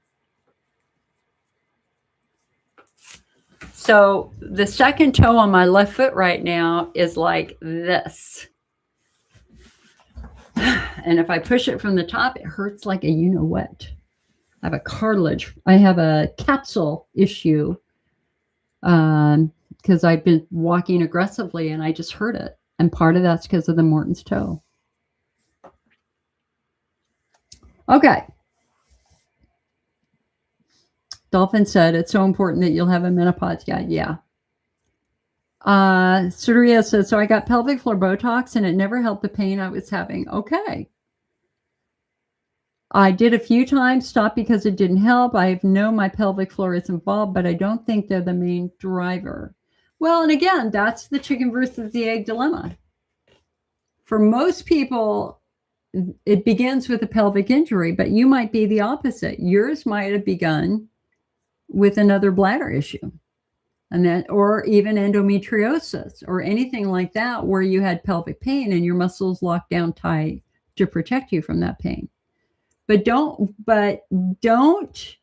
So the second toe on my left foot right now is like this. And if I push it from the top, it hurts like a you-know-what. I have a cartilage. I have a capsule issue because I've been walking aggressively and I just hurt it. And part of that's because of the Morton's toe. Okay. Dolphin said, it's so important that you'll have a menopause guide. Yeah. Surya says, so I got pelvic floor Botox and it never helped the pain I was having. Okay. I did a few times, stopped because it didn't help. I know my pelvic floor is involved, but I don't think they're the main driver. Well, and again, that's the chicken versus the egg dilemma. For most people, it begins with a pelvic injury, but you might be the opposite. Yours might have begun with another bladder issue, and that, or even endometriosis or anything like that, where you had pelvic pain and your muscles locked down tight to protect you from that pain. But don't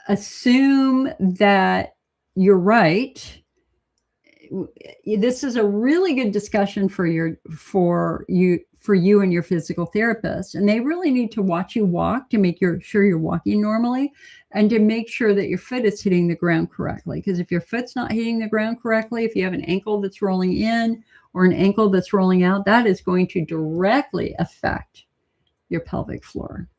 assume that you're right. This is a really good discussion for you and your physical therapist. And they really need to watch you walk to make sure you're walking normally, and to make sure that your foot is hitting the ground correctly. Because if your foot's not hitting the ground correctly, if you have an ankle that's rolling in or an ankle that's rolling out, that is going to directly affect your pelvic floor.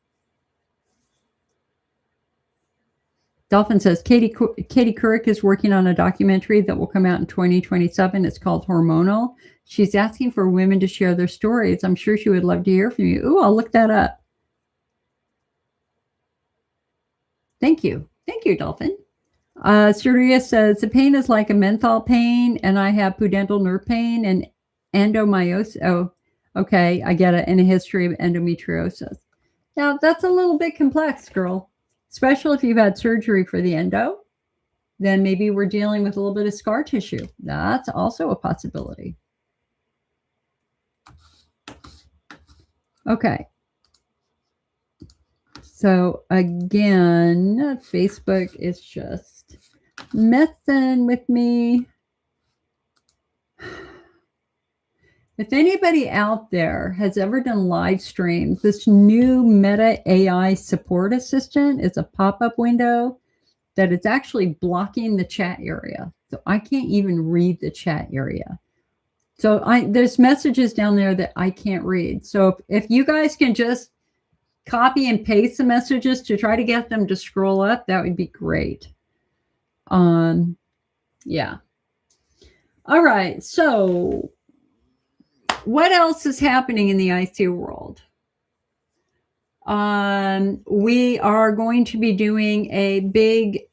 Dolphin says, Katie Couric is working on a documentary that will come out in 2027. It's called Hormonal. She's asking for women to share their stories. I'm sure she would love to hear from you. Ooh, I'll look that up. Thank you. Thank you, Dolphin. Surya says, the pain is like a menthol pain, and I have pudendal nerve pain and endomyosis. Oh, okay, I get it. And a history of endometriosis. Now, that's a little bit complex, girl. Especially if you've had surgery for the endo, then maybe we're dealing with a little bit of scar tissue. That's also a possibility. Okay. So again, Facebook is just messing with me. If anybody out there has ever done live streams, this new Meta AI support assistant is a pop-up window that is actually blocking the chat area. So I can't even read the chat area. So there's messages down there that I can't read. So if you guys can just copy and paste the messages to try to get them to scroll up, that would be great. Yeah. All right. So what else is happening in the ICU world? We are going to be doing a big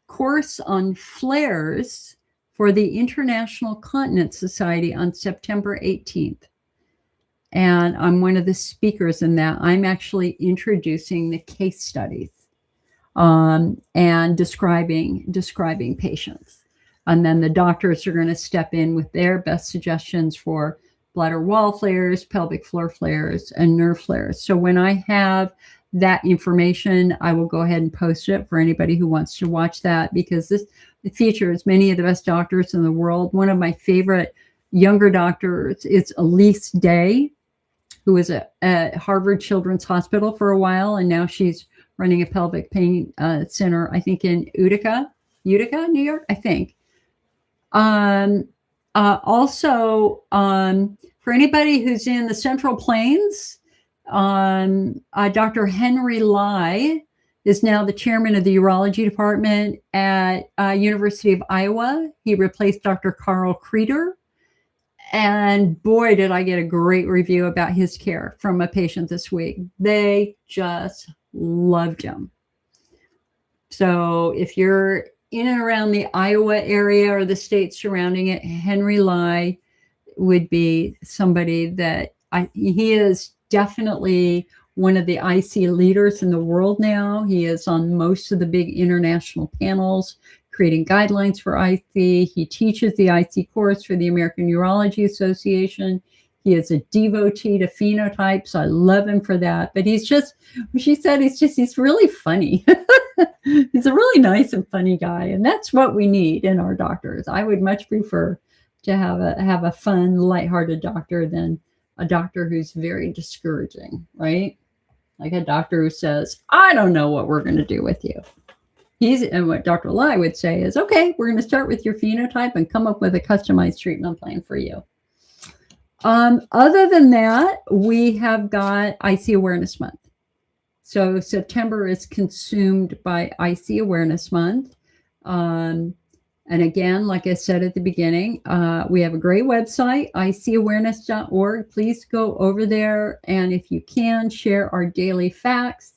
course on flares for the International Continence Society on September 18th. And I'm one of the speakers in that. I'm actually introducing the case studies and describing patients. And then the doctors are going to step in with their best suggestions for bladder wall flares, pelvic floor flares, and nerve flares. So when I have that information, I will go ahead and post it for anybody who wants to watch that, because it features many of the best doctors in the world. One of my favorite younger doctors is Elise Day, who was at Harvard Children's Hospital for a while, and now she's running a pelvic pain center, I think in Utica, New York, I think. Also, for anybody who's in the Central Plains, Dr. Henry Lai is now the chairman of the urology department at University of Iowa. He replaced Dr. Carl Kreeder. And boy, did I get a great review about his care from a patient this week. They just loved him. So if you're in and around the Iowa area or the states surrounding it, Henry Lai would be somebody that he is definitely one of the IC leaders in the world now. He is on most of the big international panels, creating guidelines for IC. He teaches the IC course for the American Urology Association. He is a devotee to phenotypes. I love him for that. But he's just, she said, he's really funny. He's a really nice and funny guy. And that's what we need in our doctors. I would much prefer to have a fun, lighthearted doctor than a doctor who's very discouraging, right? Like a doctor who says, I don't know what we're going to do with you. And what Dr. Lai would say is, okay, we're going to start with your phenotype and come up with a customized treatment plan for you. Other than that, we have got IC Awareness Month. So September is consumed by IC Awareness Month. And again, like I said at the beginning, we have a great website, icawareness.org. Please go over there. And if you can, share our daily facts.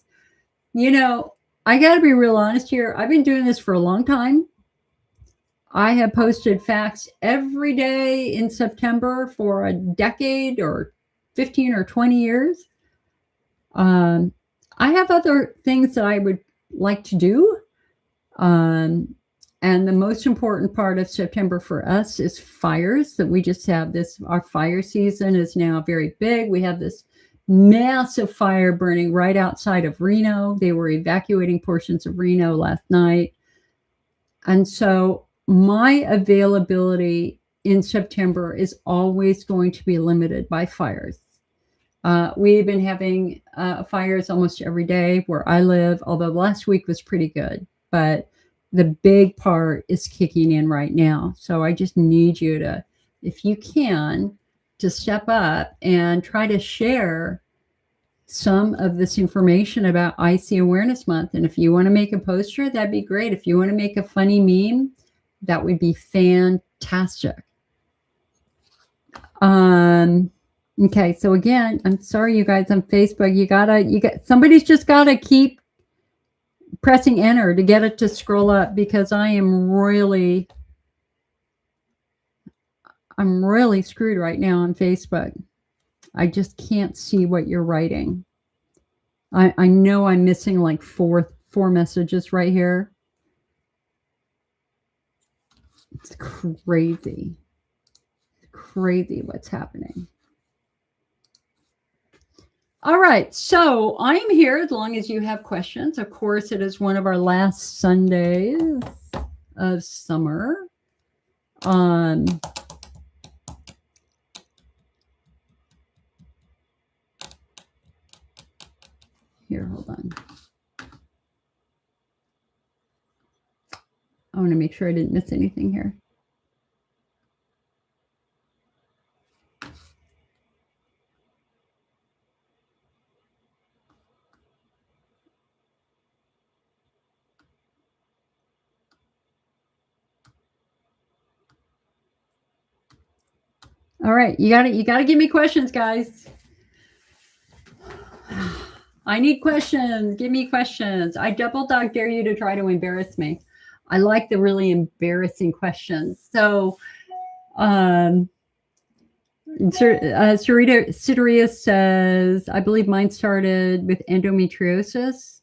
You know, I got to be real honest here. I've been doing this for a long time. I have posted facts every day in September for a decade or 15 or 20 years. I have other things that I would like to do. And the most important part of September for us is fires, that we just have this. Our fire season is now very big. We have this massive fire burning right outside of Reno. They were evacuating portions of Reno last night. And so my availability in September is always going to be limited by fires. We've been having fires almost every day where I live, although last week was pretty good. But the big part is kicking in right now. So I just need you to, if you can, to step up and try to share some of this information about IC Awareness Month. And if you want to make a poster, that'd be great. If you want to make a funny meme, that would be fantastic. Okay, so again, I'm sorry, you guys on Facebook, somebody's just gotta keep pressing enter to get it to scroll up, because I'm really screwed right now on Facebook. I just can't see what you're writing. I know I'm missing like four messages right here. It's crazy. Crazy what's happening. All right, so I'm here as long as you have questions. Of course, it is one of our last Sundays of summer. Here, hold on. I want to make sure I didn't miss anything here. All right, you got to give me questions, guys. I need questions. Give me questions. I double dog dare you to try to embarrass me. I like the really embarrassing questions. So, Sarita says, I believe mine started with endometriosis,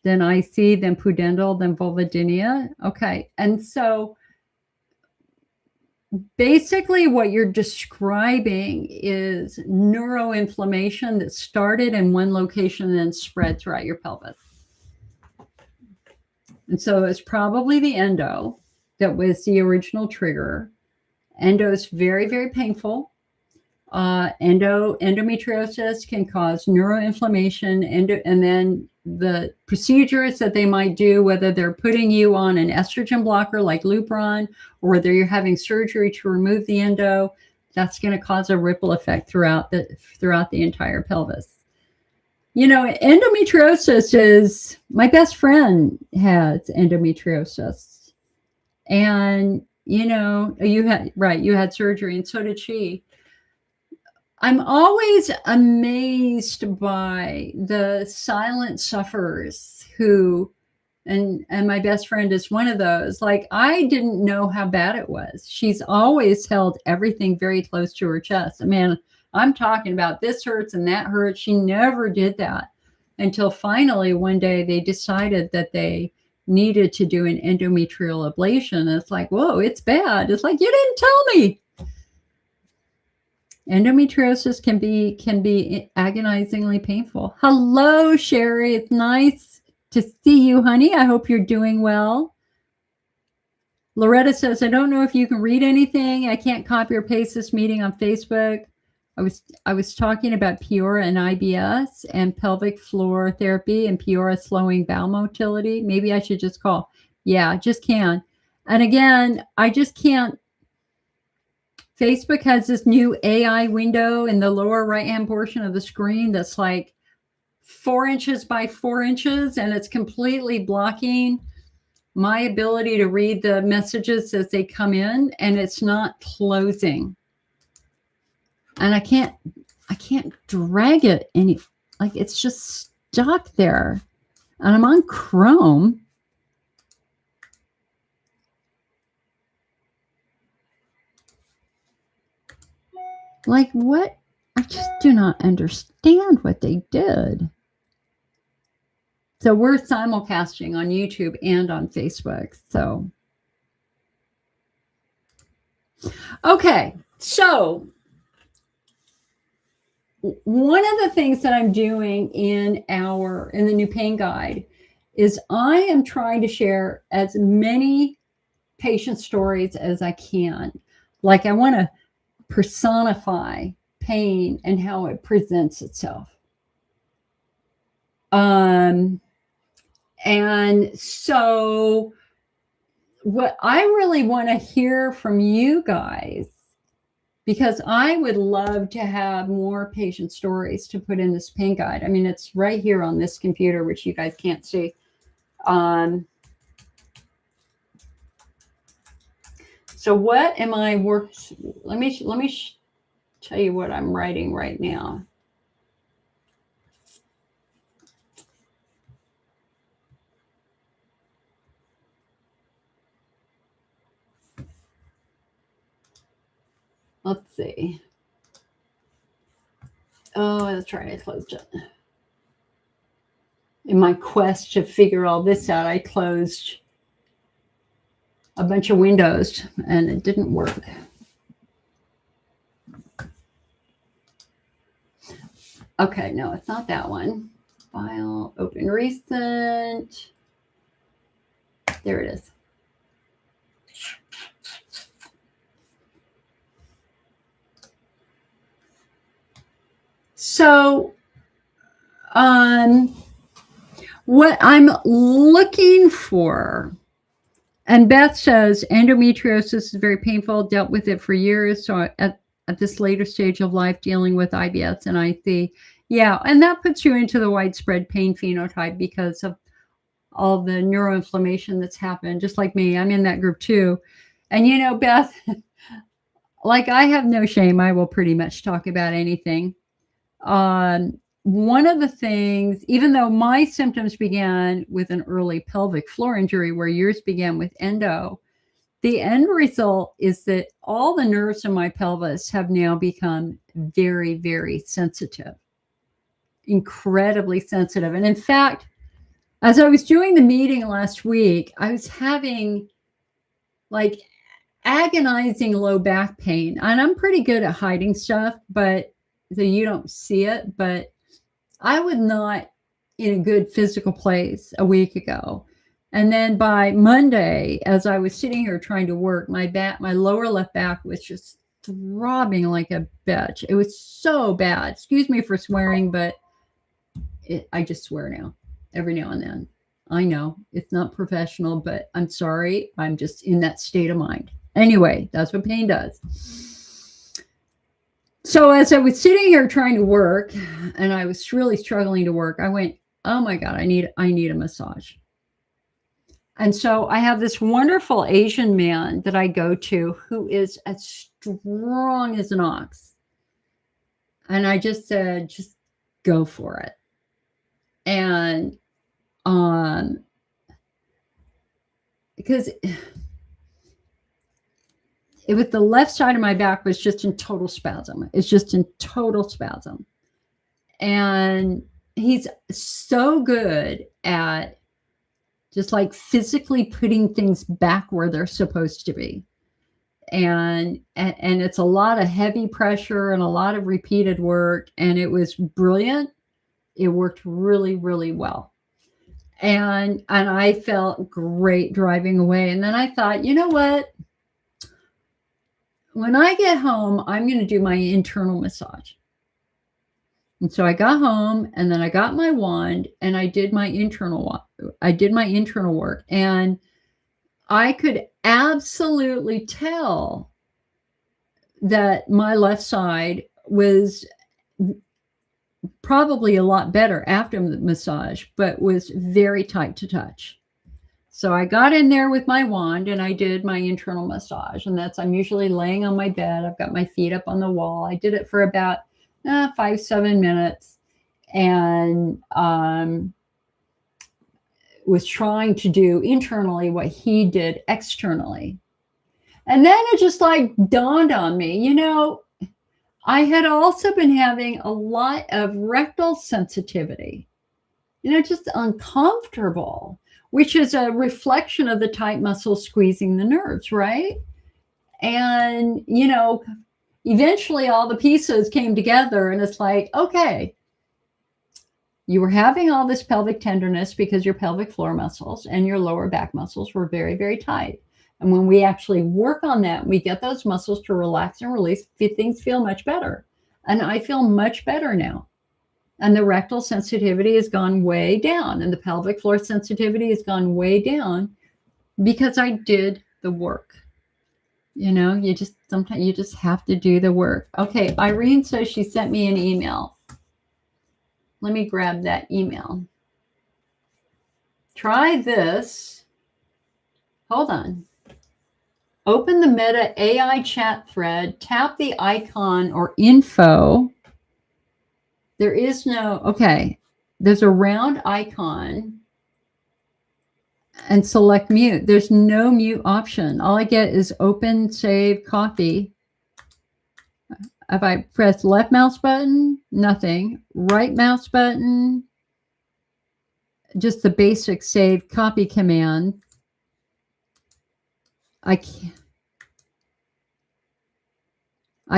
then IC, then pudendal, then vulvodynia. Okay. And so basically what you're describing is neuroinflammation that started in one location and then spread throughout your pelvis. And so it's probably the endo that was the original trigger. Endo is very, very painful. Endometriosis can cause neuroinflammation, and then the procedures that they might do, whether they're putting you on an estrogen blocker like Lupron, or whether you're having surgery to remove the endo, that's going to cause a ripple effect throughout the entire pelvis. You know, endometriosis is, my best friend has endometriosis, and you know, you had surgery, and so did she. I'm always amazed by the silent sufferers who, and my best friend is one of those. Like, I didn't know how bad it was. She's always held everything very close to her chest. I mean, I'm talking about this hurts and that hurts. She never did that until finally one day they decided that they needed to do an endometrial ablation. And it's like, whoa, it's bad. It's like, you didn't tell me. Endometriosis can be agonizingly painful. Hello, Sherry. It's nice to see you, honey. I hope you're doing well. Loretta says, I don't know if you can read anything. I can't copy or paste this meeting on Facebook. I was talking about Peora and IBS and pelvic floor therapy and Peora slowing bowel motility. Maybe I should just call. Yeah, I just can. And again, I just can't. Facebook has this new AI window in the lower right-hand portion of the screen that's like 4 inches by 4 inches, and it's completely blocking my ability to read the messages as they come in, and it's not closing. And I can't drag it any, like it's just stuck there. And I'm on Chrome. Like, what? I just do not understand what they did. So we're simulcasting on YouTube and on Facebook. So, okay. So one of the things that I'm doing in the new pain guide is I am trying to share as many patient stories as I can. Like, I want to personify pain and how it presents itself. And so what I really want to hear from you guys, because I would love to have more patient stories to put in this pain guide. I mean, it's right here on this computer, which you guys can't see. So what am I let me tell you what I'm writing right now. Let's see. Oh, that's right. I closed it. In my quest to figure all this out, I closed a bunch of windows and it didn't work. Okay, no, it's not that one. File, open recent. There it is. So, what I'm looking for, and Beth says endometriosis is very painful, dealt with it for years. So at this later stage of life, dealing with IBS and IC. Yeah, and that puts you into the widespread pain phenotype because of all the neuroinflammation that's happened. Just like me, I'm in that group too. And you know, Beth, like I have no shame. I will pretty much talk about anything. One of the things, even though my symptoms began with an early pelvic floor injury, where yours began with endo, the end result is that all the nerves in my pelvis have now become very, very sensitive, incredibly sensitive. And in fact, as I was doing the meeting last week, I was having like agonizing low back pain. And I'm pretty good at hiding stuff, but so you don't see it. But I was not in a good physical place a week ago. And then by Monday, as I was sitting here trying to work, my lower left back was just throbbing like a bitch. It was so bad. Excuse me for swearing, but I just swear now, every now and then. I know it's not professional, but I'm sorry. I'm just in that state of mind. Anyway, that's what pain does. So as I was sitting here trying to work, and I was really struggling to work, I went, oh my God, I need a massage. And so I have this wonderful Asian man that I go to who is as strong as an ox. And I just said, just go for it. And because it was the left side of my back was just in total spasm. It's just in total spasm. And he's so good at just like physically putting things back where they're supposed to be. And it's a lot of heavy pressure and a lot of repeated work. And it was brilliant. It worked really, really well. And I felt great driving away. And then I thought, you know what? When I get home, I'm going to do my internal massage. And so I got home and then I got my wand and I did my internal work. And I could absolutely tell that my left side was probably a lot better after the massage, but was very tight to touch. So I got in there with my wand and I did my internal massage. And I'm usually laying on my bed. I've got my feet up on the wall. I did it for about 5-7 minutes and was trying to do internally what he did externally. And then it just like dawned on me, you know, I had also been having a lot of rectal sensitivity, you know, just uncomfortable, which is a reflection of the tight muscles squeezing the nerves, right? And, you know, eventually all the pieces came together and it's like, okay, you were having all this pelvic tenderness because your pelvic floor muscles and your lower back muscles were very, very tight. And when we actually work on that, we get those muscles to relax and release, things feel much better. And I feel much better now. And the rectal sensitivity has gone way down and the pelvic floor sensitivity has gone way down because I did the work. You know, sometimes you just have to do the work. Okay, Irene says she sent me an email. Let me grab that email. Try this. Hold on. Open the Meta AI chat thread, tap the icon or info. There is no, okay, there's a round icon and select mute. There's no mute option. All I get is open, save, copy. If I press left mouse button, nothing. Right mouse button, just the basic save copy command. I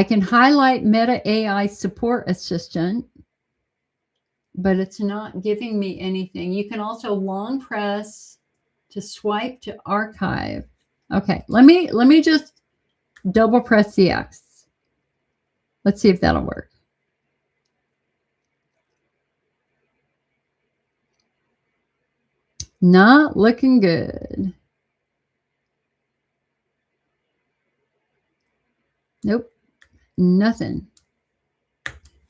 can highlight Meta AI Support Assistant, but it's not giving me anything. You can also long press to swipe to archive. Okay, let me just double press the X. Let's see if that'll work. Not looking good. Nope, nothing.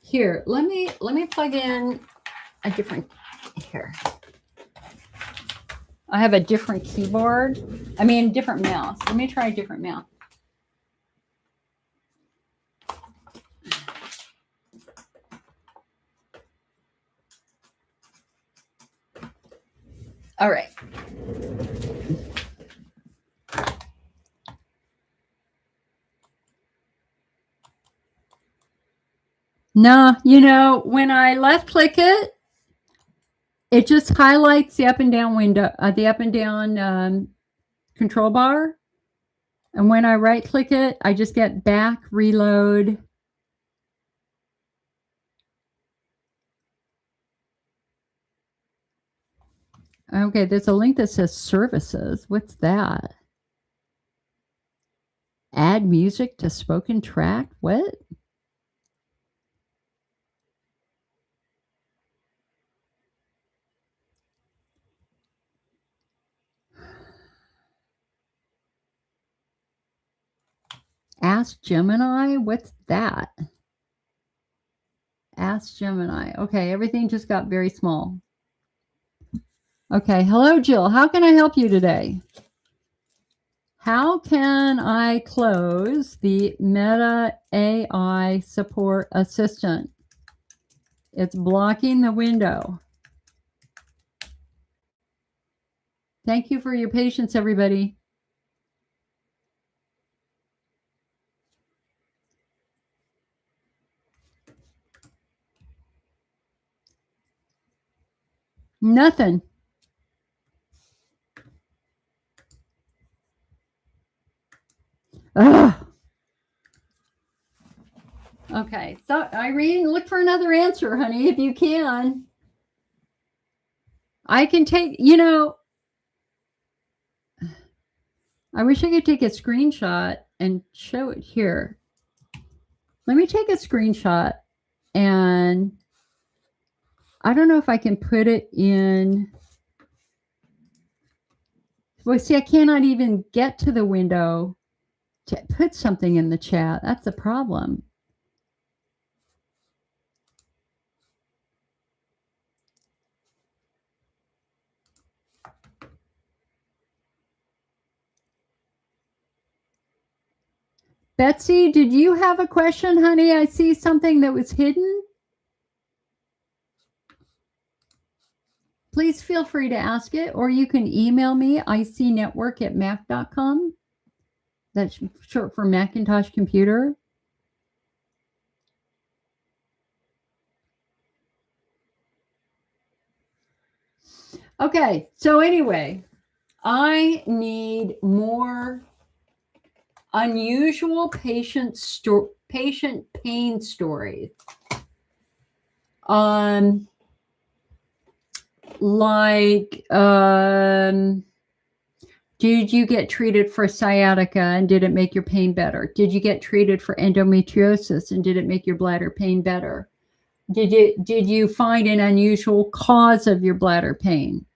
Here, let me plug in a different here. I have a different keyboard. I mean, different mouse. Let me try a different mouse. All right. No, when I left click it, it just highlights the up and down window, the up and down control bar. And when I right click it, I just get back, reload. Okay, there's a link that says services. What's that? Add music to spoken track? What? Ask Gemini? What's that? Ask Gemini. Okay, everything just got very small. Okay, hello, Jill. How can I help you today? How can I close the Meta AI Support Assistant? It's blocking the window. Thank you for your patience, everybody. Nothing. Ugh. Okay, so Irene, look for another answer, honey, if you can. I can take, I wish I could take a screenshot and show it here. Let me take a screenshot, and I don't know if I can put it in. Well, see, I cannot even get to the window to put something in the chat. That's the problem. Betsy, did you have a question, honey? I see something that was hidden. Please feel free to ask it, or you can email me, icnetwork@mac.com. That's short for Macintosh Computer. Okay, so anyway, I need more unusual patient pain stories. Did you get treated for sciatica and did it make your pain better? Did you get treated for endometriosis and did it make your bladder pain better? Did you find an unusual cause of your bladder pain?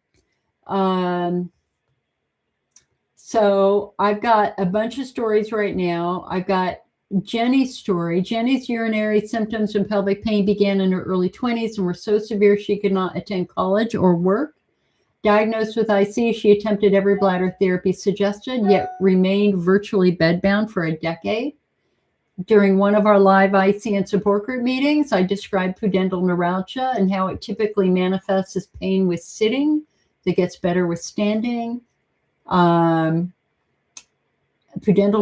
So I've got a bunch of stories right now. I've got Jenny's story. Jenny's urinary symptoms and pelvic pain began in her early 20s and were so severe she could not attend college or work. Diagnosed with IC, she attempted every bladder therapy suggested, yet remained virtually bedbound for a decade. During one of our live IC and support group meetings, I described pudendal neuralgia and how it typically manifests as pain with sitting that gets better with standing. Pudendal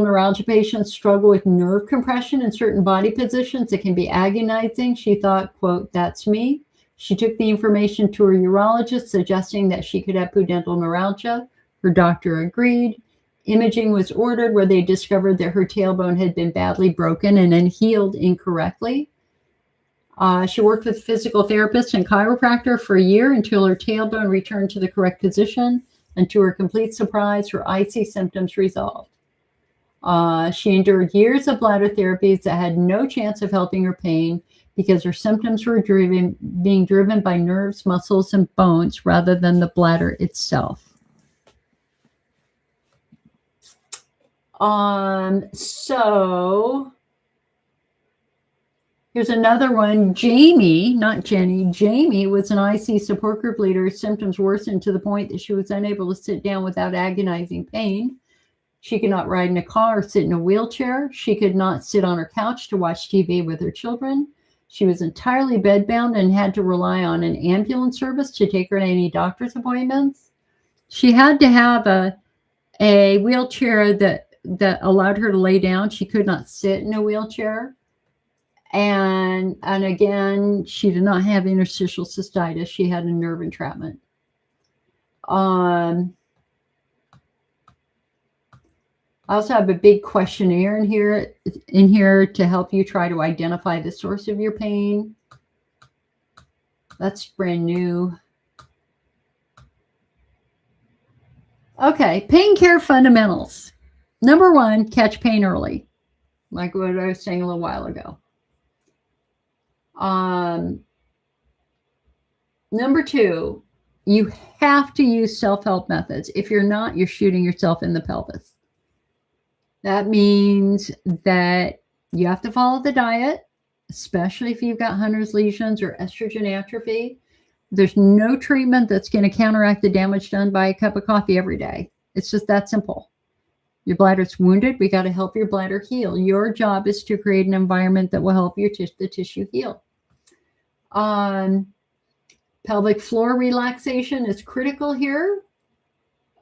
neuralgia patients struggle with nerve compression in certain body positions that can be agonizing. She thought, quote, "That's me." She took the information to her urologist, suggesting that she could have pudendal neuralgia. Her doctor agreed. Imaging was ordered where they discovered that her tailbone had been badly broken and then healed incorrectly. She worked with a physical therapist and chiropractor for a year until her tailbone returned to the correct position. And to her complete surprise, her IC symptoms resolved. She endured years of bladder therapies that had no chance of helping her pain because her symptoms were being driven by nerves, muscles, and bones rather than the bladder itself. So here's another one. Jamie, not Jenny, Jamie was an IC support group leader. Her symptoms worsened to the point that she was unable to sit down without agonizing pain. She could not ride in a car or sit in a wheelchair. She could not sit on her couch to watch TV with her children. She was entirely bedbound and had to rely on an ambulance service to take her to any doctor's appointments. She had to have a wheelchair that allowed her to lay down. She could not sit in a wheelchair. And again, she did not have interstitial cystitis. She had a nerve entrapment. I also have a big questionnaire in here to help you try to identify the source of your pain. That's brand new. Okay, pain care fundamentals. Number one, catch pain early, like what I was saying a little while ago. Number two, you have to use self-help methods. If you're not, you're shooting yourself in the pelvis. That means that you have to follow the diet, especially if you've got Hunner's lesions or estrogen atrophy. There's no treatment that's going to counteract the damage done by a cup of coffee every day. It's just that simple. Your bladder's wounded. We got to help your bladder heal. Your job is to create an environment that will help the tissue heal. Pelvic floor relaxation is critical here.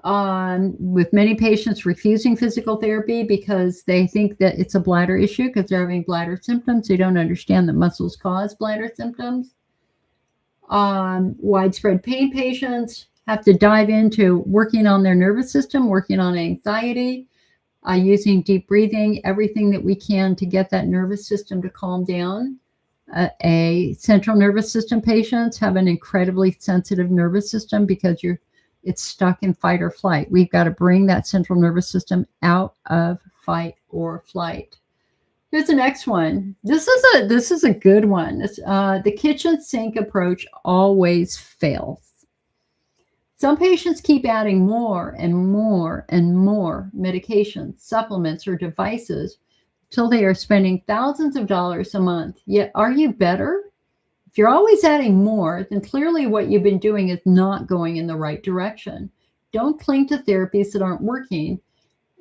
With many patients refusing physical therapy because they think that it's a bladder issue because they're having bladder symptoms. They don't understand that muscles cause bladder symptoms. Widespread pain patients have to dive into working on their nervous system, working on anxiety, using deep breathing, everything that we can to get that nervous system to calm down. A central nervous system patients have an incredibly sensitive nervous system because it's stuck in fight or flight. We've got to bring that central nervous system out of fight or flight. Here's the next one. This is a good one. The kitchen sink approach always fails. Some patients keep adding more and more and more medications, supplements, or devices till they are spending thousands of dollars a month. Yet, are you better? If you're always adding more, then clearly what you've been doing is not going in the right direction. Don't cling to therapies that aren't working.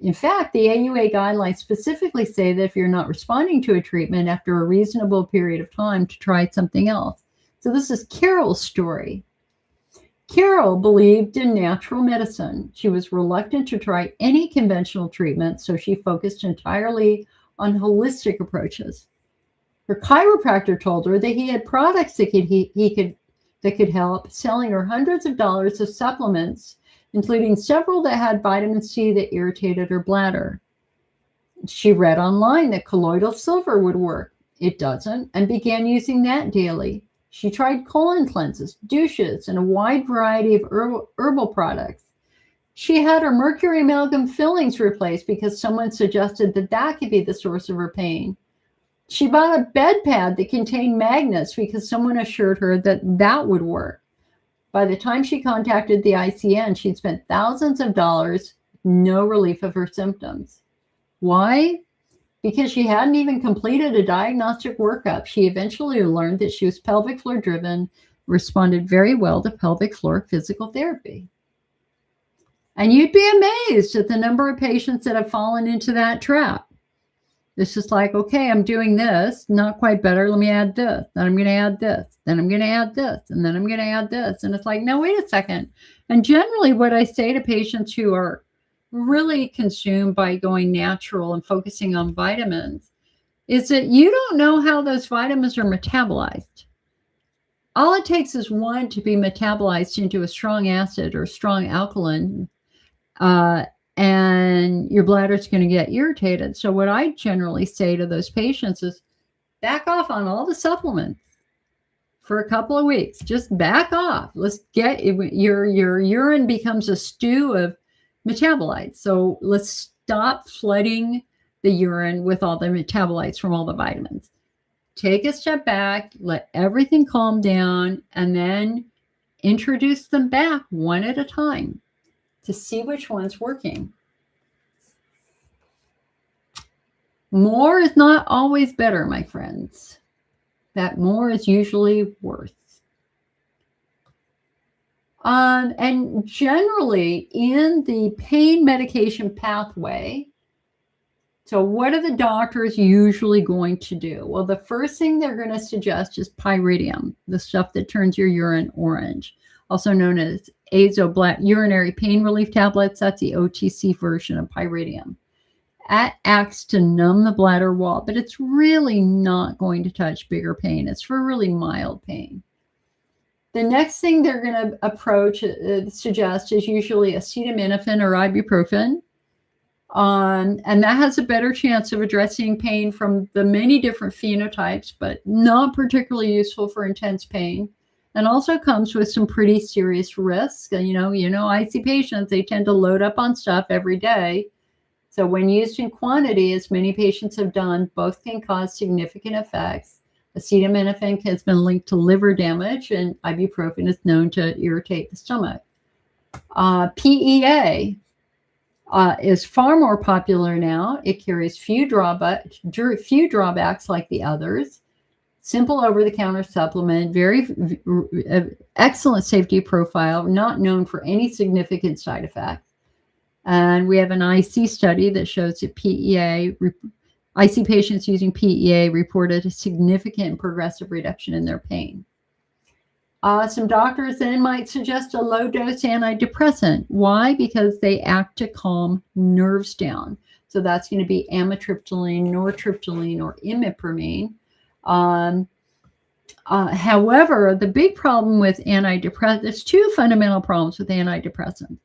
In fact, the AUA guidelines specifically say that if you're not responding to a treatment after a reasonable period of time, to try something else. So this is Carol's story. Carol believed in natural medicine. She was reluctant to try any conventional treatment, so she focused entirely on holistic approaches. Her chiropractor told her that he had products that could help, selling her hundreds of dollars of supplements, including several that had vitamin C that irritated her bladder. She read online that colloidal silver would work. It doesn't, and began using that daily. She tried colon cleanses, douches, and a wide variety of herbal products. She had her mercury amalgam fillings replaced because someone suggested that could be the source of her pain. She bought a bed pad that contained magnets because someone assured her that would work. By the time she contacted the ICN, she'd spent thousands of dollars, no relief of her symptoms. Why? Because she hadn't even completed a diagnostic workup. She eventually learned that she was pelvic floor driven, responded very well to pelvic floor physical therapy. And you'd be amazed at the number of patients that have fallen into that trap. It's just like, okay, I'm doing this, not quite better. Let me add this. Then I'm going to add this. Then I'm going to add this. And then I'm going to add this. And it's like, no, wait a second. And generally what I say to patients who are really consumed by going natural and focusing on vitamins is that you don't know how those vitamins are metabolized. All it takes is one to be metabolized into a strong acid or strong alkaline, and your bladder's going to get irritated. So what I generally say to those patients is back off on all the supplements for a couple of weeks. Just back off. Let's get your urine becomes a stew of metabolites. So let's stop flooding the urine with all the metabolites from all the vitamins. Take a step back, let everything calm down, and then introduce them back one at a time to see which one's working. More is not always better, my friends. That more is usually worse. And generally in the pain medication pathway, so what are the doctors usually going to do? Well, the first thing they're going to suggest is pyridium, the stuff that turns your urine orange, also known as urinary pain relief tablets. That's the OTC version of pyridium. That acts to numb the bladder wall, but it's really not going to touch bigger pain. It's for really mild pain. The next thing they're going to suggest is usually acetaminophen or ibuprofen. And that has a better chance of addressing pain from the many different phenotypes, but not particularly useful for intense pain. And also comes with some pretty serious risks. And, I see patients, they tend to load up on stuff every day. So when used in quantity, as many patients have done, both can cause significant effects. Acetaminophen has been linked to liver damage, and ibuprofen is known to irritate the stomach. PEA is far more popular now. It carries few drawbacks like the others. Simple over-the-counter supplement, very excellent safety profile, not known for any significant side effects. And we have an IC study that shows that IC patients using PEA reported a significant progressive reduction in their pain. Some doctors then might suggest a low-dose antidepressant. Why? Because they act to calm nerves down. So that's going to be amitriptyline, nortriptyline, or imipramine. However, the big problem with antidepressants, there's two fundamental problems with antidepressants.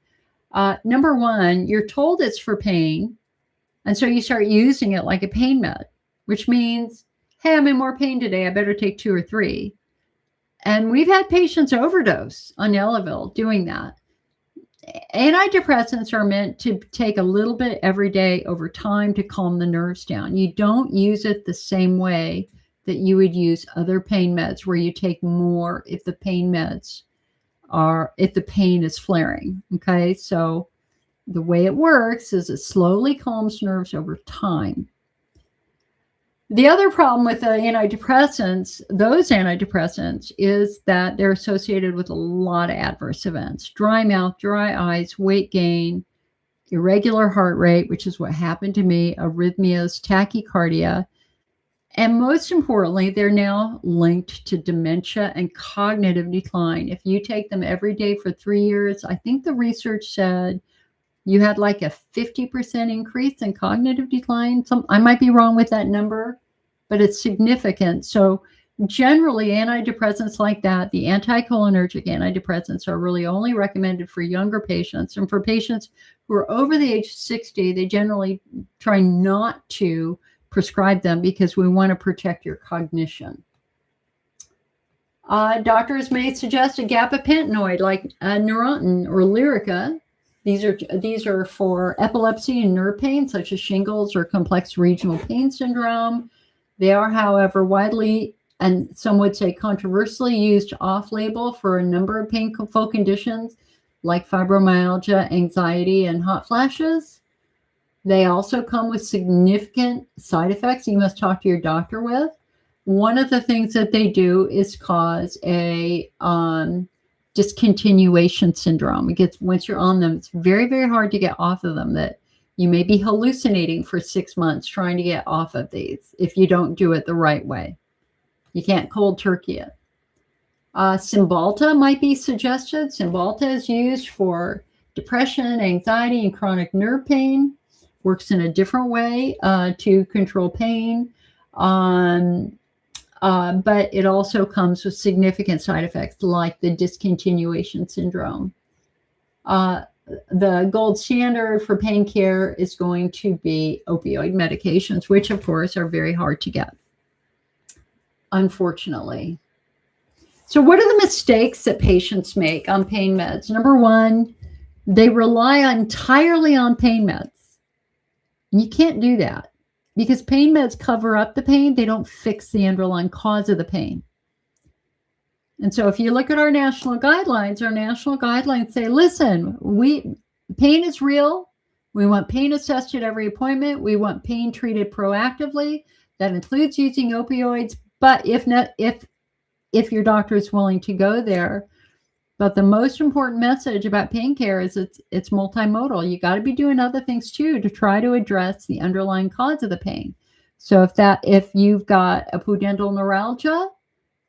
Number one, you're told it's for pain, and so you start using it like a pain med, which means, hey, I'm in more pain today, I better take 2 or 3. And we've had patients overdose on Elavil doing that. Antidepressants are meant to take a little bit every day over time to calm the nerves down. You don't use it the same way that you would use other pain meds, where you take more if the pain is flaring. Okay, so the way it works is it slowly calms nerves over time. The other problem with those antidepressants, is that they're associated with a lot of adverse events: dry mouth, dry eyes, weight gain, irregular heart rate, which is what happened to me, arrhythmias, tachycardia. And most importantly, they're now linked to dementia and cognitive decline. If you take them every day for 3 years, I think the research said you had like a 50% increase in cognitive decline. I might be wrong with that number, but it's significant. So generally, antidepressants like that, the anticholinergic antidepressants, are really only recommended for younger patients. And for patients who are over the age of 60, they generally try not to prescribe them because we want to protect your cognition. Doctors may suggest a gabapentinoid like Neurontin or Lyrica. These are for epilepsy and nerve pain, such as shingles or complex regional pain syndrome. They are, however, widely, and some would say controversially, used off-label for a number of painful conditions like fibromyalgia, anxiety, and hot flashes. They also come with significant side effects you must talk to your doctor with. One of the things that they do is cause a discontinuation syndrome. Once you're on them, it's very, very hard to get off of them. That you may be hallucinating for 6 months trying to get off of these if you don't do it the right way. You can't cold turkey it. Cymbalta might be suggested. Cymbalta is used for depression, anxiety, and chronic nerve pain. Works in a different way to control pain. But it also comes with significant side effects like the discontinuation syndrome. The gold standard for pain care is going to be opioid medications, which of course are very hard to get, unfortunately. So what are the mistakes that patients make on pain meds? Number one, they rely entirely on pain meds. You can't do that because pain meds cover up the pain. They don't fix the underlying cause of the pain. And so if you look at our national guidelines say, listen, pain is real. We want pain assessed at every appointment. We want pain treated proactively. That includes using opioids, but if your doctor is willing to go there. But the most important message about pain care is it's multimodal. You got to be doing other things too to try to address the underlying cause of the pain. So if you've got pudendal neuralgia,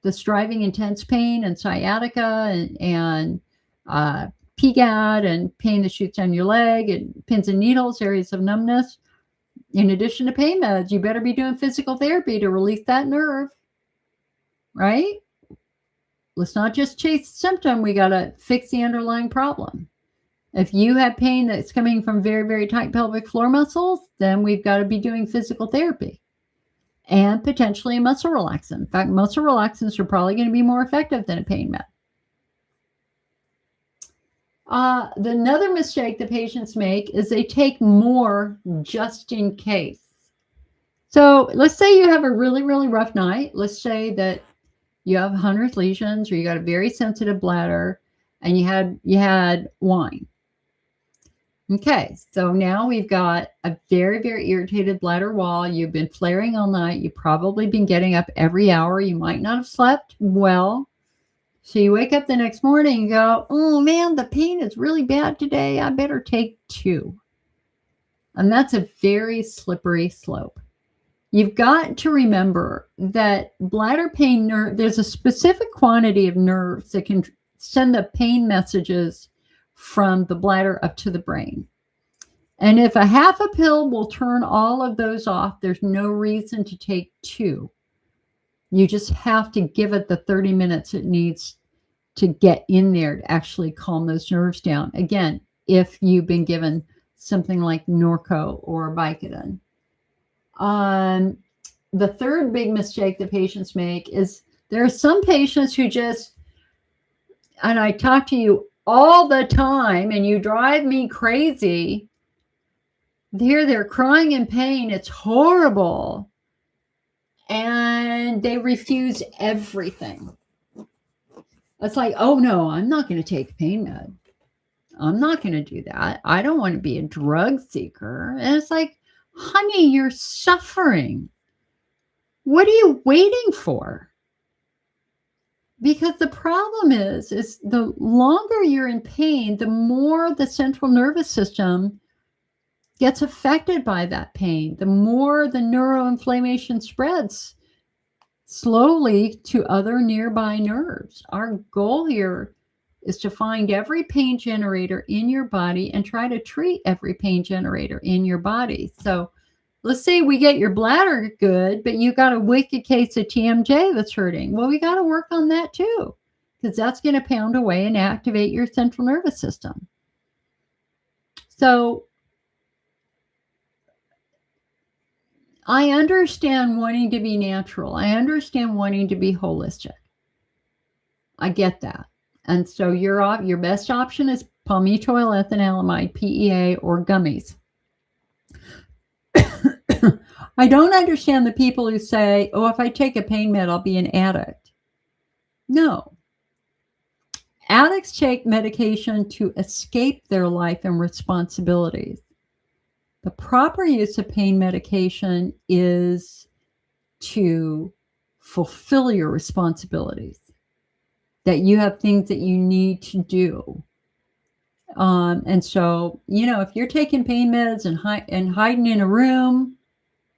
that's driving intense pain, and sciatica and PGAD and pain that shoots down your leg and pins and needles, areas of numbness. In addition to pain meds, you better be doing physical therapy to release that nerve, right? Let's not just chase the symptom. We got to fix the underlying problem. If you have pain that's coming from very, very tight pelvic floor muscles, then we've got to be doing physical therapy and potentially a muscle relaxant. In fact, muscle relaxants are probably going to be more effective than a pain med. Another mistake the patients make is they take more just in case. So let's say you have a really, really rough night. Let's say that you have Hunner's lesions or you got a very sensitive bladder and you had wine. Okay, so now we've got a very, very irritated bladder wall. You've been flaring all night. You've probably been getting up every hour. You might not have slept well. So you wake up the next morning and go, oh man, the pain is really bad today. I better take 2. And that's a very slippery slope. You've got to remember that bladder pain nerve, there's a specific quantity of nerves that can send the pain messages from the bladder up to the brain. And if a half a pill will turn all of those off, there's no reason to take 2. You just have to give it the 30 minutes it needs to get in there to actually calm those nerves down. Again, if you've been given something like Norco or Vicodin. The third big mistake that patients make is there are some patients who just, and I talk to you all the time and you drive me crazy. They're crying in pain. It's horrible. And they refuse everything. It's like, oh no, I'm not going to take a pain med. I'm not going to do that. I don't want to be a drug seeker. And it's like, honey, you're suffering. What are you waiting for? Because the problem is the longer you're in pain, the more the central nervous system gets affected by that pain, the more the neuroinflammation spreads slowly to other nearby nerves. Our goal here is to find every pain generator in your body and try to treat every pain generator in your body. So let's say we get your bladder good, but you got a wicked case of TMJ that's hurting. Well, we got to work on that too, because that's going to pound away and activate your central nervous system. So I understand wanting to be natural. I understand wanting to be holistic. I get that. And so your best option is palmitoyl-ethanolamide, PEA, or gummies. I don't understand the people who say, oh, if I take a pain med, I'll be an addict. No. Addicts take medication to escape their life and responsibilities. The proper use of pain medication is to fulfill your responsibilities, that you have things that you need to do. And so, if you're taking pain meds and hiding in a room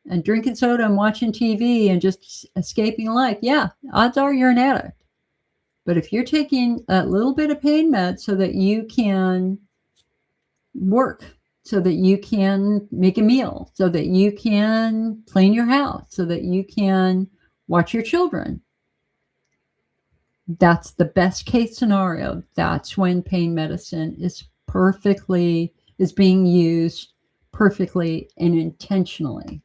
and drinking soda and watching TV and just escaping life, yeah, odds are you're an addict. But if you're taking a little bit of pain med so that you can work, so that you can make a meal, so that you can clean your house, so that you can watch your children, that's the best case scenario. That's when pain medicine is being used perfectly and intentionally.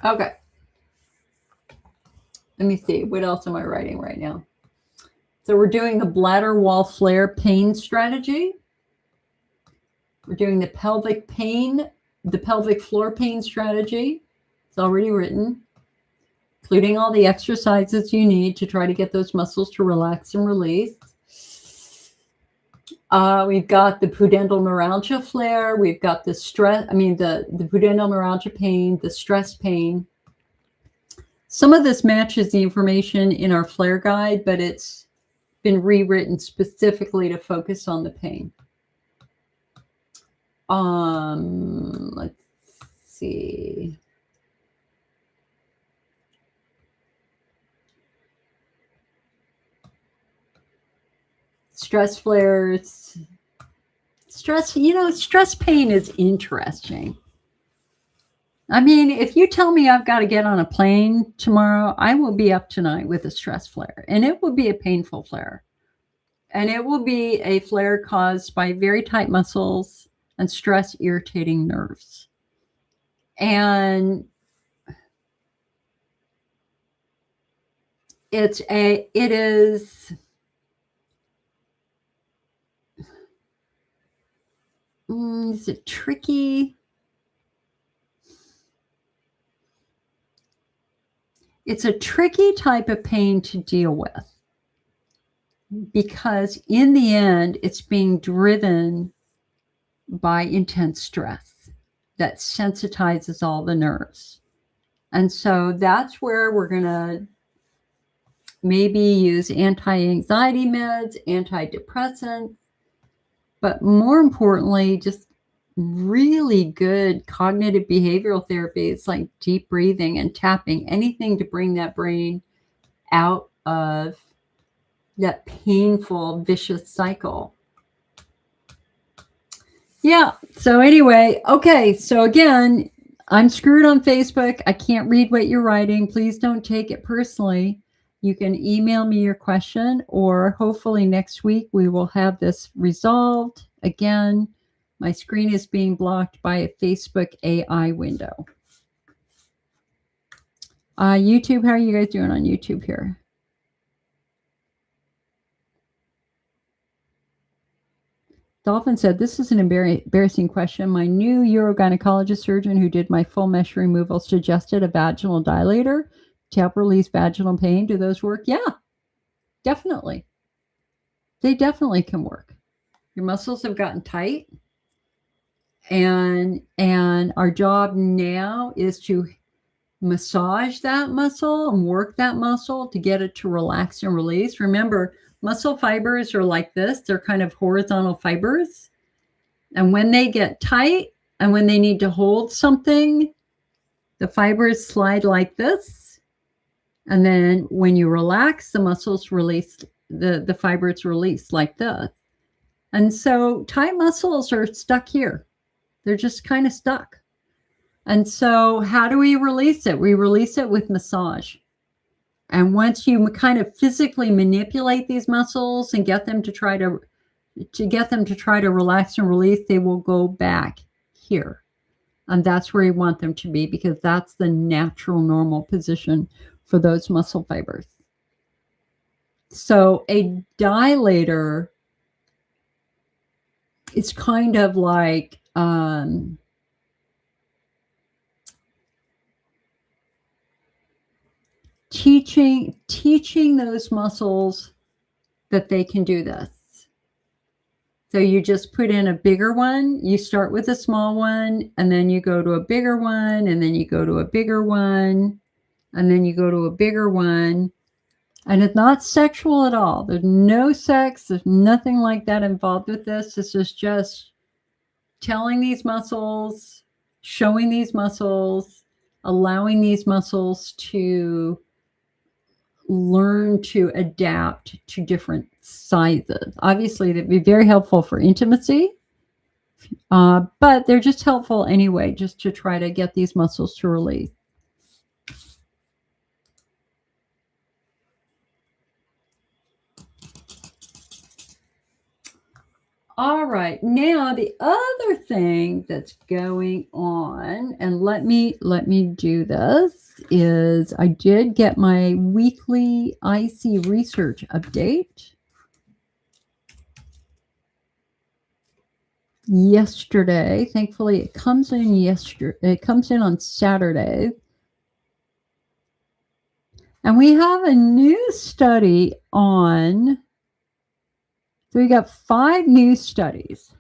Okay. Let me see. What else am I writing right now? So we're doing the bladder wall flare pain strategy. We're doing the pelvic floor pain strategy. It's already written, including all the exercises you need to try to get those muscles to relax and release. We've got the pudendal neuralgia flare. We've got the pudendal neuralgia pain, the stress pain. Some of this matches the information in our flare guide, but it's been rewritten specifically to focus on the pain. Let's see. stress flares. Stress, stress pain is interesting. I mean, if you tell me I've got to get on a plane tomorrow, I will be up tonight with a stress flare, and it will be a painful flare. And it will be a flare caused by very tight muscles and stress irritating nerves. And it's a tricky? It's a tricky type of pain to deal with because in the end, it's being driven by intense stress that sensitizes all the nerves. And so that's where we're going to maybe use anti-anxiety meds, antidepressants, but more importantly, just really good cognitive behavioral therapies like deep breathing and tapping, anything to bring that brain out of that painful, vicious cycle. Yeah. So anyway, okay. So again, I'm screwed on Facebook. I can't read what you're writing. Please don't take it personally. You can email me your question, or hopefully next week we will have this resolved. Again, my screen is being blocked by a Facebook AI window. YouTube, how are you guys doing on YouTube here? Dolphin said, this is an embarrassing question. My new urogynecologist surgeon who did my full mesh removal suggested a vaginal dilator to help release vaginal pain. Do those work? Yeah, definitely. They definitely can work. Your muscles have gotten tight. And our job now is to massage that muscle and work that muscle to get it to relax and release. Remember, muscle fibers are like this. They're kind of horizontal fibers. And when they get tight and when they need to hold something, the fibers slide like this. And then when you relax, the muscles release, the fibers release like this. And so tight muscles are stuck here. They're just kind of stuck. And so how do we release it? We release it with massage. And once you kind of physically manipulate these muscles and get them to try to relax and release, they will go back here. And that's where you want them to be, because that's the natural, normal position for those muscle fibers. So a dilator is kind of like teaching those muscles that they can do this. So you just put in a bigger one. You start with a small one, and then you go to a bigger one, and then you go to a bigger one, and then you go to a bigger one. And it's not sexual at all. There's no sex. There's nothing like that involved with this. This is just telling these muscles, showing these muscles, allowing these muscles to learn to adapt to different sizes. Obviously, they'd be very helpful for intimacy, but they're just helpful anyway, just to try to get these muscles to release. All right, now the other thing that's going on, and let me do this, is I did get my weekly IC research update yesterday. Thankfully, it comes in It comes in on Saturday. And we have a new study on. So we got 5 new studies.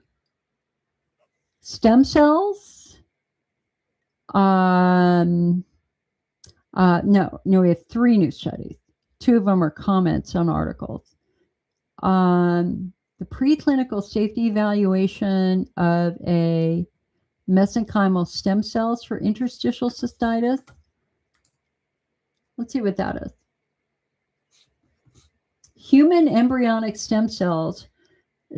Stem cells. No, we have 3 new studies. 2 of them are comments on articles. The preclinical safety evaluation of a mesenchymal stem cells for interstitial cystitis. Let's see what that is. Human embryonic stem cells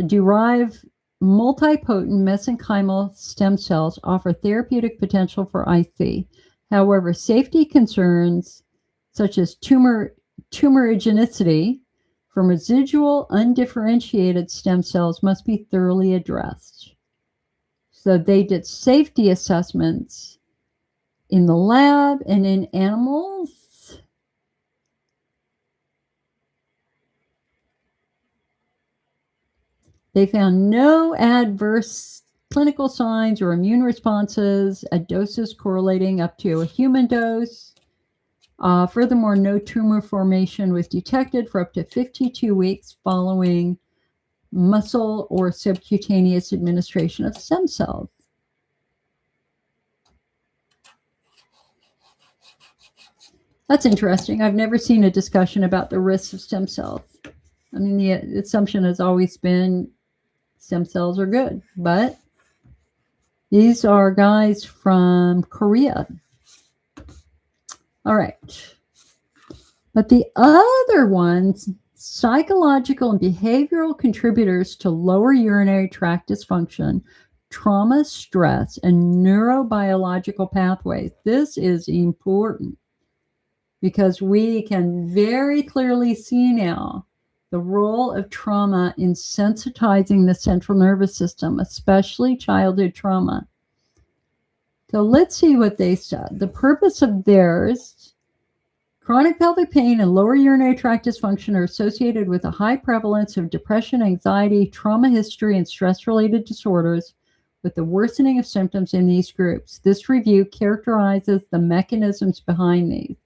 derived multipotent mesenchymal stem cells offer therapeutic potential for IC. However, safety concerns such as tumorigenicity from residual undifferentiated stem cells must be thoroughly addressed. So they did safety assessments in the lab and in animals. They found no adverse clinical signs or immune responses at doses correlating up to a human dose. Furthermore, no tumor formation was detected for up to 52 weeks following muscle or subcutaneous administration of stem cells. That's interesting. I've never seen a discussion about the risks of stem cells. I mean, the assumption has always been stem cells are good, but these are guys from Korea. All right. But the other ones, psychological and behavioral contributors to lower urinary tract dysfunction, trauma, stress, and neurobiological pathways. This is important because we can very clearly see now the role of trauma in sensitizing the central nervous system, especially childhood trauma. So let's see what they said. The purpose of theirs, chronic pelvic pain and lower urinary tract dysfunction are associated with a high prevalence of depression, anxiety, trauma history, and stress-related disorders, with the worsening of symptoms in these groups. This review characterizes the mechanisms behind these.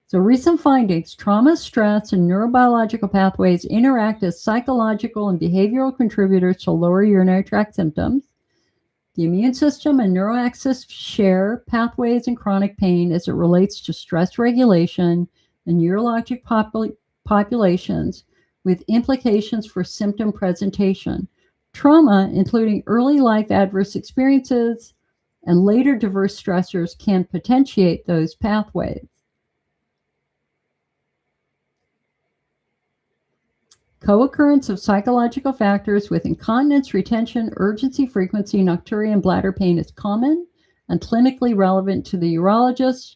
So recent findings, trauma, stress, and neurobiological pathways interact as psychological and behavioral contributors to lower urinary tract symptoms. The immune system and neuroaxis share pathways in chronic pain as it relates to stress regulation and neurologic populations, with implications for symptom presentation. Trauma, including early life adverse experiences and later diverse stressors, can potentiate those pathways. Co-occurrence of psychological factors with incontinence, retention, urgency, frequency, nocturia, and bladder pain is common and clinically relevant to the urologist.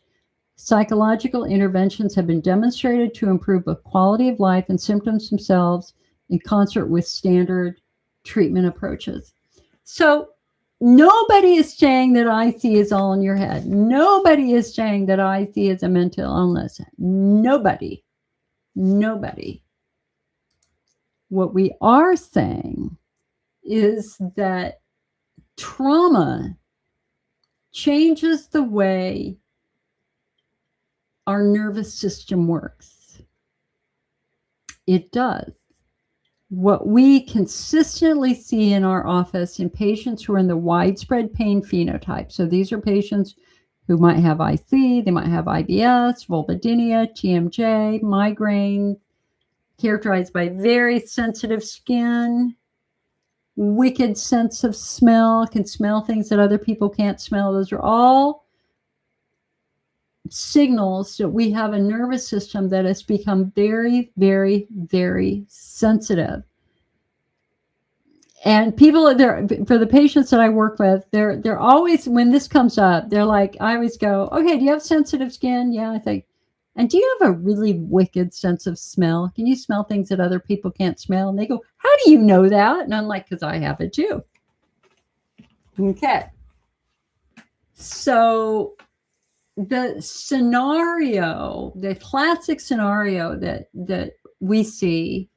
Psychological interventions have been demonstrated to improve both quality of life and symptoms themselves in concert with standard treatment approaches. So nobody is saying that IC is all in your head. Nobody is saying that IC is a mental illness. Nobody. What we are saying is that trauma changes the way our nervous system works. It does. What we consistently see in our office in patients who are in the widespread pain phenotype. So these are patients who might have IC, they might have IBS, vulvodynia, TMJ, migraine, characterized by very sensitive skin, wicked sense of smell, can smell things that other people can't smell. Those are all signals that we have a nervous system that has become very, very, very sensitive. And people, for the patients that I work with, they're always, when this comes up, they're like, I always go, okay, do you have sensitive skin? Yeah, I think. And do you have a really wicked sense of smell? Can you smell things that other people can't smell? And they go, how do you know that? And I'm like, because I have it too. Okay. So the scenario, the classic scenario that we see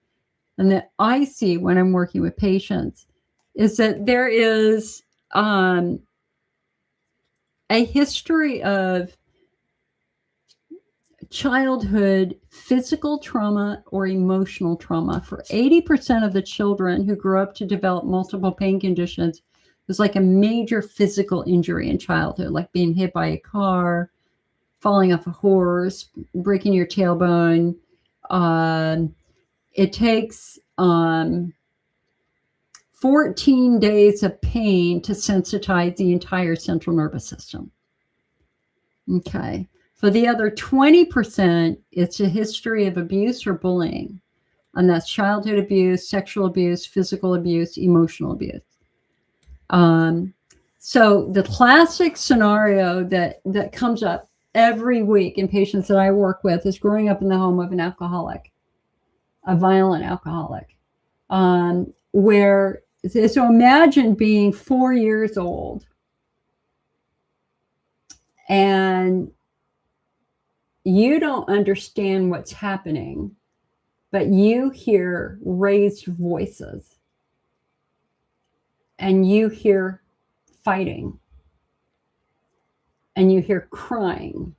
and that I see when I'm working with patients is that there is a history of childhood physical trauma or emotional trauma. For 80% of the children who grow up to develop multiple pain conditions, there's like a major physical injury in childhood, like being hit by a car, falling off a horse, breaking your tailbone. It takes 14 days of pain to sensitize the entire central nervous system. Okay. For the other 20%, it's a history of abuse or bullying. And that's childhood abuse, sexual abuse, physical abuse, emotional abuse. So the classic scenario that comes up every week in patients that I work with is growing up in the home of an alcoholic, a violent alcoholic. Where, so imagine being 4 years old and you don't understand what's happening, but you hear raised voices and you hear fighting and you hear crying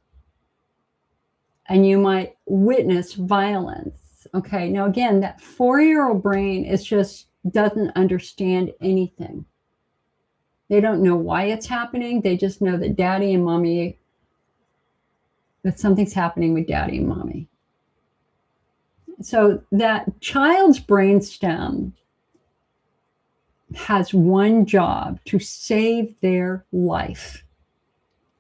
and you might witness violence. Okay, now again, that 4-year-old brain is just doesn't understand anything. They don't know why it's happening. They just know that daddy and mommy, that something's happening with daddy and mommy. So that child's brainstem has one job: to save their life.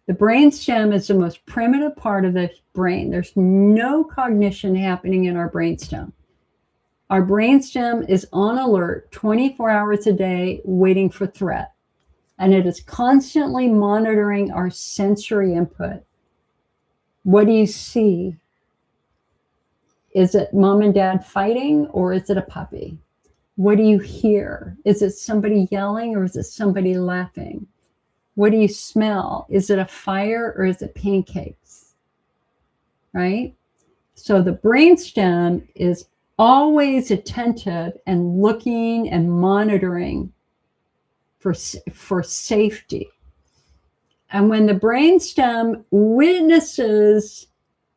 The brainstem is the most primitive part of the brain. There's no cognition happening in our brainstem. Our brainstem is on alert 24 hours a day, waiting for threat. And it is constantly monitoring our sensory input. What do you see? Is it mom and dad fighting, or is it a puppy? What do you hear? Is it somebody yelling, or is it somebody laughing? What do you smell? Is it a fire, or is it pancakes? Right? So the brainstem is always attentive and looking and monitoring for safety. And when the brainstem witnesses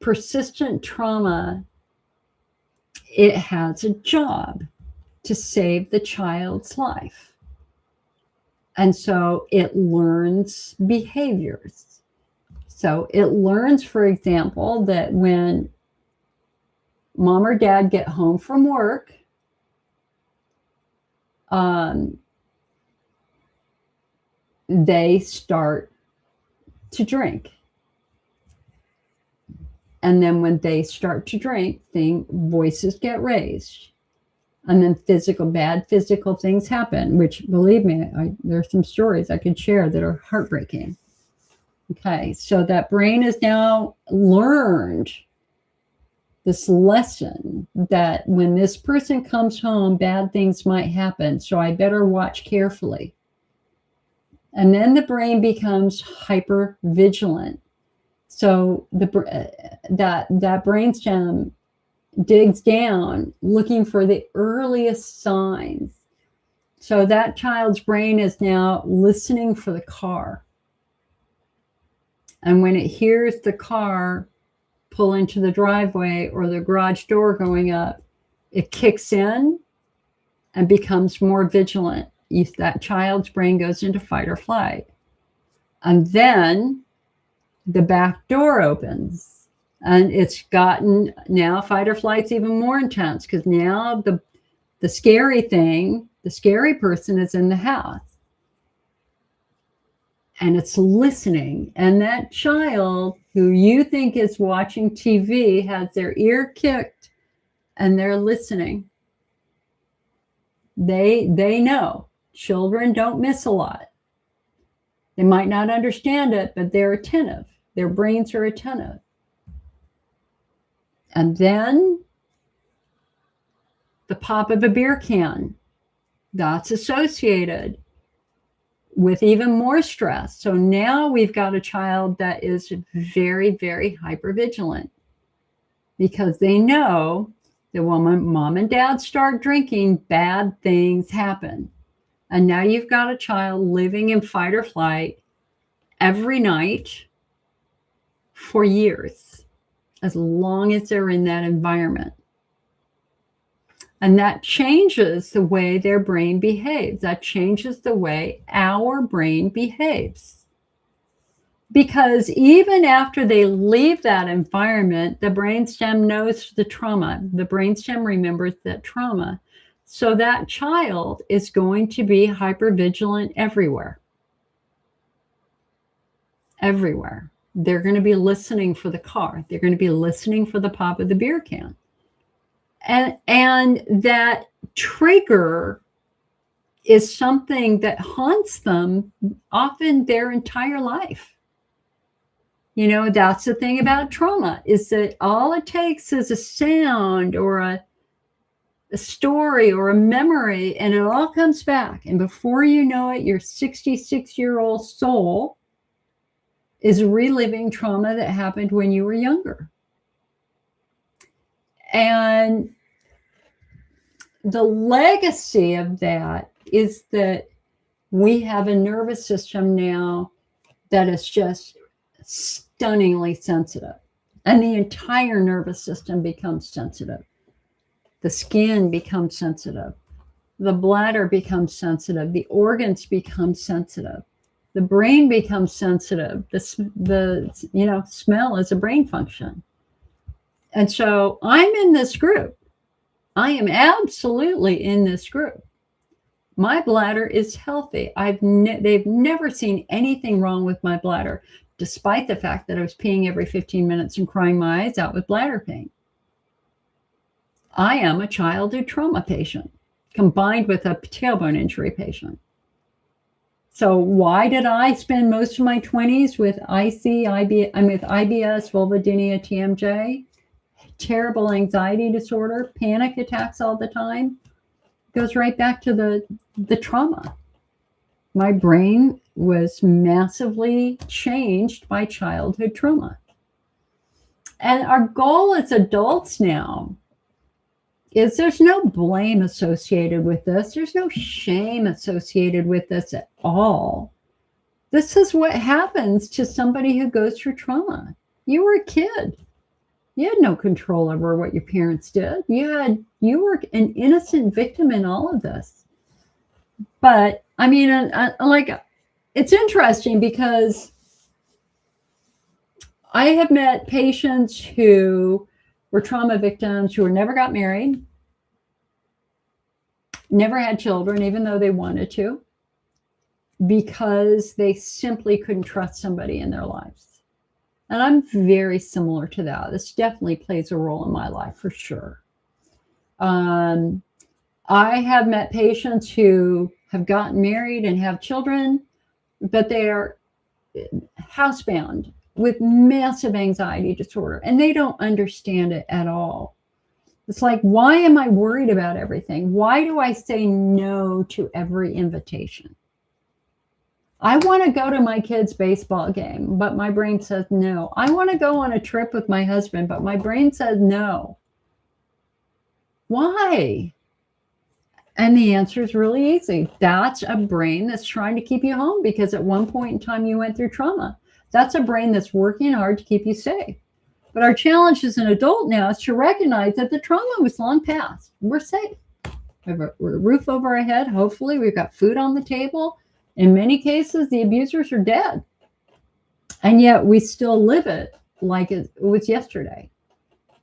persistent trauma, it has a job: to save the child's life. And so it learns behaviors. So it learns, for example, that when mom or dad get home from work, they start to drink. And then when they start to drink, voices get raised. And then bad physical things happen, which, believe me, there's some stories I could share that are heartbreaking. Okay, so that brain has now learned this lesson that when this person comes home, bad things might happen, so I better watch carefully. And then the brain becomes hyper vigilant. So that brainstem digs down looking for the earliest signs. So that child's brain is now listening for the car. And when it hears the car pull into the driveway or the garage door going up, it kicks in and becomes more vigilant. That child's brain goes into fight or flight. And then the back door opens, and it's gotten, now fight or flight's even more intense, because now the scary thing, the scary person is in the house. And it's listening. And that child who you think is watching TV has their ear kicked and they're listening. They know. Children don't miss a lot. They might not understand it, but they're attentive. Their brains are attentive. And then the pop of a beer can, that's associated with even more stress. So now we've got a child that is very, very hypervigilant, because they know that when mom and dad start drinking, bad things happen. And now you've got a child living in fight or flight every night for years, as long as they're in that environment. And that changes the way their brain behaves. That changes the way our brain behaves. Because even after they leave that environment, the brainstem knows the trauma. The brainstem remembers that trauma. So that child is going to be hypervigilant everywhere. Everywhere. They're going to be listening for the car. They're going to be listening for the pop of the beer can. And that trigger is something that haunts them often their entire life. You know, that's the thing about trauma, is that all it takes is a sound or a story or a memory, and it all comes back. And before you know it, your 66-year-old soul is reliving trauma that happened when you were younger. And the legacy of that is that we have a nervous system now that is just stunningly sensitive. And the entire nervous system becomes sensitive. The skin becomes sensitive. The bladder becomes sensitive. The organs become sensitive. The brain becomes sensitive. The smell is a brain function. And so I'm in this group. I am absolutely in this group. My bladder is healthy. They've never seen anything wrong with my bladder, despite the fact that I was peeing every 15 minutes and crying my eyes out with bladder pain. I am a childhood trauma patient combined with a tailbone injury patient. So why did I spend most of my 20s with with IBS, vulvodynia, TMJ, terrible anxiety disorder, panic attacks all the time? It goes right back to the trauma. My brain was massively changed by childhood trauma. And our goal as adults now is there's no blame associated with this. There's no shame associated with this at all. This is what happens to somebody who goes through trauma. You were a kid. You had no control over what your parents did. You were an innocent victim in all of this. But I mean, it's interesting because I have met patients who were trauma victims who never got married, never had children, even though they wanted to, because they simply couldn't trust somebody in their lives. And I'm very similar to that. This definitely plays a role in my life for sure. I have met patients who have gotten married and have children, but they are housebound with massive anxiety disorder, and they don't understand it at all. It's like, why am I worried about everything? Why do I say no to every invitation? I want to go to my kid's baseball game, but my brain says no. I want to go on a trip with my husband, but my brain says no. Why? And the answer is really easy. That's a brain that's trying to keep you home because at one point in time you went through trauma. That's a brain that's working hard to keep you safe. But our challenge as an adult now is to recognize that the trauma was long past. We're safe. We have a roof over our head. Hopefully, we've got food on the table. In many cases, the abusers are dead. And yet we still live it like it was yesterday.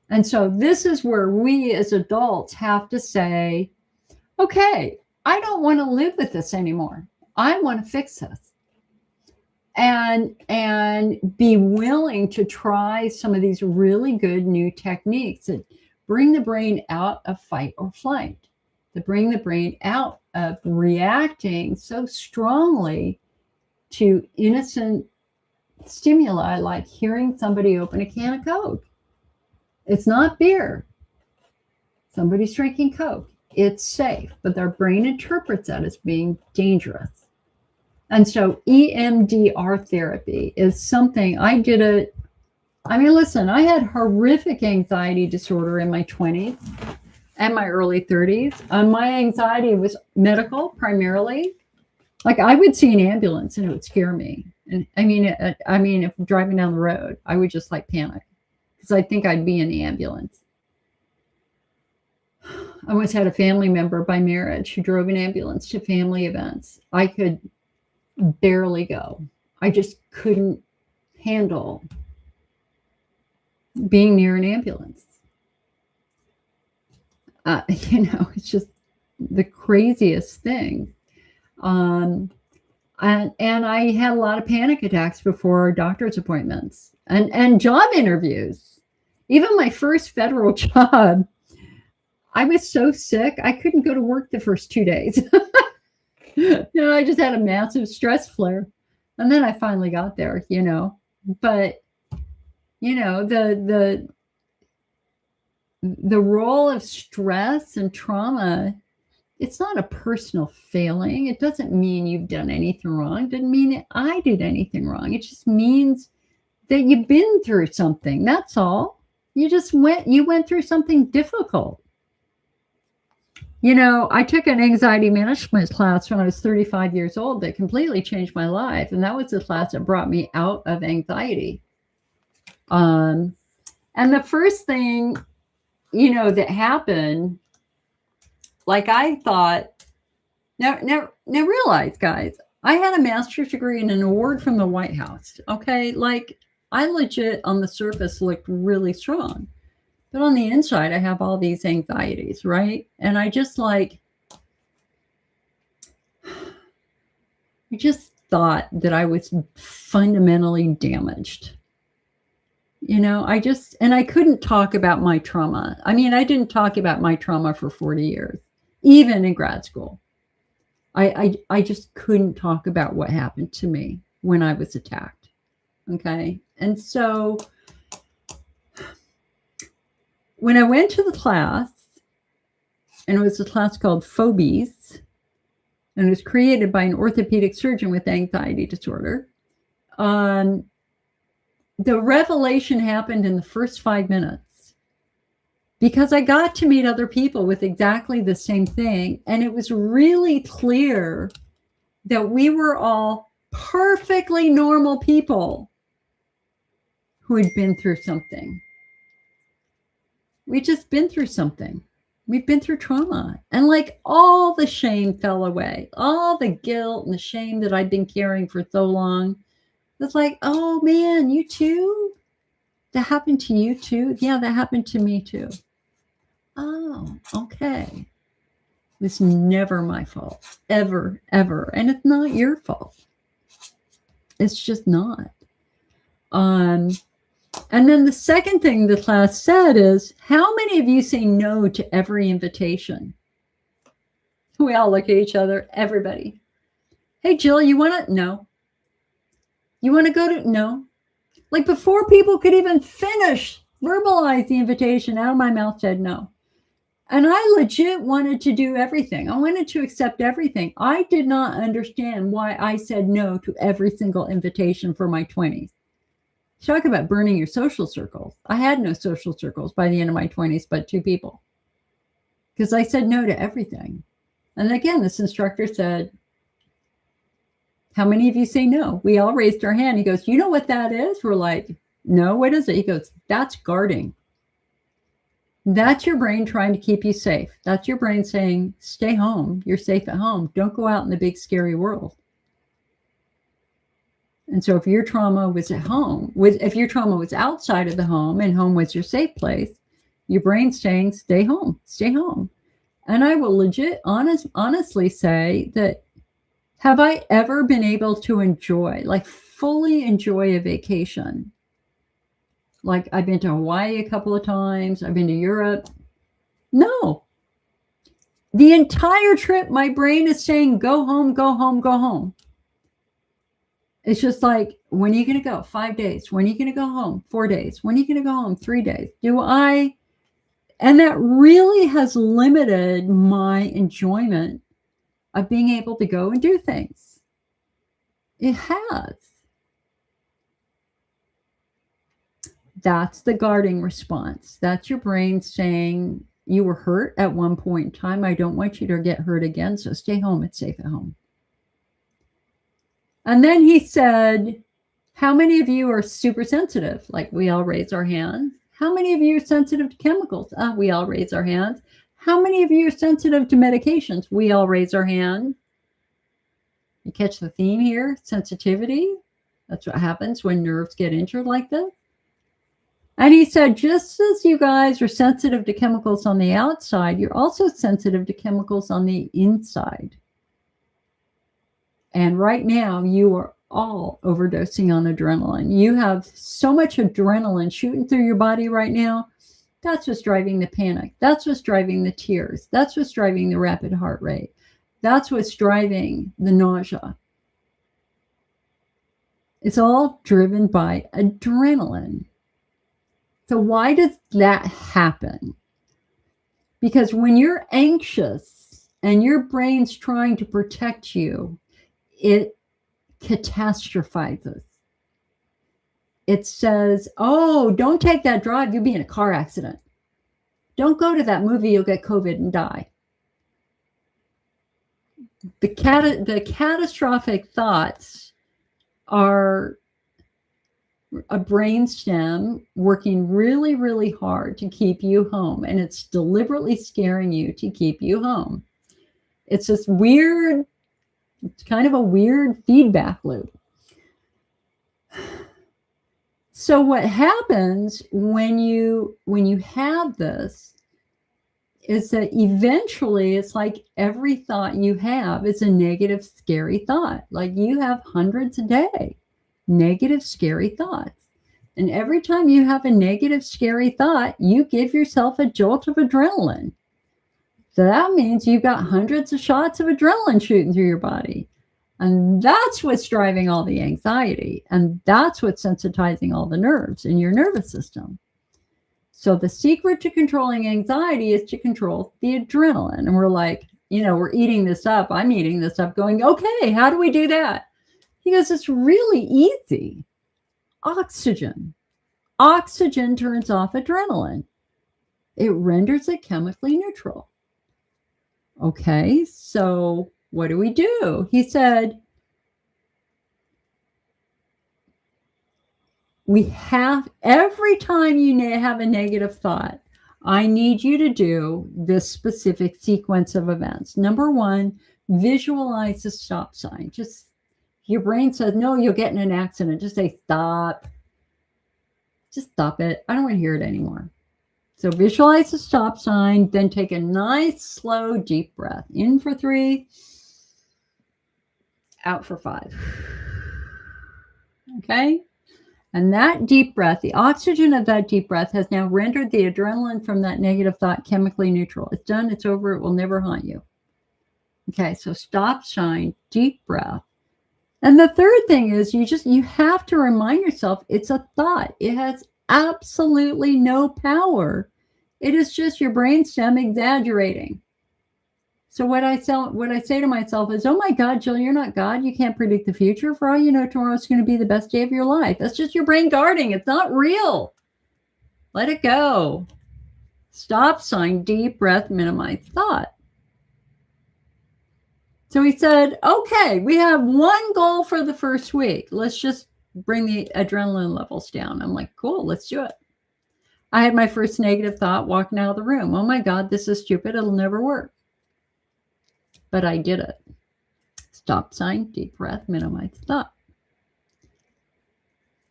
And so this is where we as adults have to say, okay, I don't want to live with this anymore. I want to fix this. And be willing to try some of these really good new techniques that bring the brain out of fight or flight, that bring the brain out of reacting so strongly to innocent stimuli like hearing somebody open a can of Coke. It's not beer. Somebody's drinking Coke. It's safe, but their brain interprets that as being dangerous. And so EMDR therapy is something I had horrific anxiety disorder in my 20s and my early 30s. My anxiety was medical primarily. Like I would see an ambulance and it would scare me. And I mean, if I'm driving down the road, I would just like panic because I think I'd be in the ambulance. I once had a family member by marriage who drove an ambulance to family events. I could barely go. I just couldn't handle being near an ambulance. It's just the craziest thing. And I had a lot of panic attacks before doctor's appointments and job interviews. Even my first federal job, I was so sick, I couldn't go to work the first 2 days. I just had a massive stress flare. And then I finally got there, But, the role of stress and trauma, it's not a personal failing. It doesn't mean you've done anything wrong. It doesn't mean that I did anything wrong. It just means that you've been through something. That's all. You went through something difficult. I took an anxiety management class when I was 35 years old that completely changed my life. And that was the class that brought me out of anxiety. And the first thing, that happened, like I thought, now realize, guys, I had a master's degree and an award from the White House. Okay. Like I legit on the surface looked really strong. But on the inside, I have all these anxieties, right? And I just thought that I was fundamentally damaged. I couldn't talk about my trauma. I mean, I didn't talk about my trauma for 40 years, even in grad school. I just couldn't talk about what happened to me when I was attacked. Okay. And so when I went to the class, and it was a class called Phobies, and it was created by an orthopedic surgeon with anxiety disorder, the revelation happened in the first 5 minutes because I got to meet other people with exactly the same thing. And it was really clear that we were all perfectly normal people who had been through something. We'd just been through something. We've been through trauma. And like all the shame fell away, all the guilt and the shame that I'd been carrying for so long. It's like, oh man, you too? That happened to you too? Yeah, that happened to me too. Oh, okay. It was never my fault, ever, ever. And it's not your fault. It's just not. And then the second thing the class said is, how many of you say no to every invitation? We all look at each other, everybody. Hey, Jill, you want to? No. You want to go to? No. Like before people could even verbalize the invitation, out of my mouth said no. And I legit wanted to do everything. I wanted to accept everything. I did not understand why I said no to every single invitation for my 20s. Talk about burning your social circles. I had no social circles by the end of my 20s, but 2 people. Because I said no to everything. And again, this instructor said, how many of you say no? We all raised our hand. He goes, you know what that is? We're like, no, what is it? He goes, that's guarding. That's your brain trying to keep you safe. That's your brain saying, stay home. You're safe at home. Don't go out in the big, scary world. And so if your trauma was at home, if your trauma was outside of the home and home was your safe place, your brain's saying, stay home, stay home. And I will legit honestly say that, have I ever been able to enjoy, like fully enjoy a vacation? Like I've been to Hawaii a couple of times. I've been to Europe. No. The entire trip, my brain is saying, go home, go home, go home. It's just like, when are you going to go? 5 days. When are you going to go home? 4 days. When are you going to go home? 3 days. And that really has limited my enjoyment of being able to go and do things. It has. That's the guarding response. That's your brain saying, you were hurt at one point in time. I don't want you to get hurt again. So stay home. It's safe at home. And then he said, how many of you are super sensitive? Like we all raise our hands. How many of you are sensitive to chemicals? We all raise our hands. How many of you are sensitive to medications? We all raise our hand. You catch the theme here? Sensitivity. That's what happens when nerves get injured like this. And he said, just as you guys are sensitive to chemicals on the outside, you're also sensitive to chemicals on the inside. And right now, you are all overdosing on adrenaline. You have so much adrenaline shooting through your body right now. That's what's driving the panic. That's what's driving the tears. That's what's driving the rapid heart rate. That's what's driving the nausea. It's all driven by adrenaline. So why does that happen? Because when you're anxious and your brain's trying to protect you, it catastrophizes. It says, oh, don't take that drive. You'll be in a car accident. Don't go to that movie. You'll get COVID and die. The catastrophic thoughts are a brainstem working really, really hard to keep you home. And it's deliberately scaring you to keep you home. It's this weird, it's kind of a weird feedback loop. So what happens when you have this is that eventually it's like every thought you have is a negative, scary thought. Like you have hundreds a day, negative, scary thoughts. And every time you have a negative, scary thought, you give yourself a jolt of adrenaline. So that means you've got hundreds of shots of adrenaline shooting through your body. And that's what's driving all the anxiety. And that's what's sensitizing all the nerves in your nervous system. So the secret to controlling anxiety is to control the adrenaline. And we're like, we're eating this up. I'm eating this up going, okay, how do we do that? He goes, it's really easy. Oxygen. Oxygen turns off adrenaline. It renders it chemically neutral. Okay, so what do we do? He said, every time you have a negative thought, I need you to do this specific sequence of events. Number one, visualize the stop sign. Just, your brain says, no, you'll get in an accident. Just say, stop. Just stop it. I don't want to hear it anymore. So visualize the stop sign, then take a nice, slow, deep breath. In for 3, out for 5. Okay? And that deep breath, the oxygen of that deep breath has now rendered the adrenaline from that negative thought chemically neutral. It's done. It's over. It will never haunt you. Okay, so stop sign, deep breath. And the third thing is you have to remind yourself it's a thought. It has absolutely no power. It is just your brainstem exaggerating. So what I say to myself is, oh my God, Jill, you're not God. You can't predict the future. For all you know, tomorrow's going to be the best day of your life. That's just your brain guarding. It's not real. Let it go. Stop sign, deep breath, minimize thought. So he said, okay, we have one goal for the first week. Let's just bring the adrenaline levels down. I'm like, cool, let's do it. I had my first negative thought walking out of the room. Oh my God, this is stupid. It'll never work. But I did it. Stop sign, deep breath, minimize thought.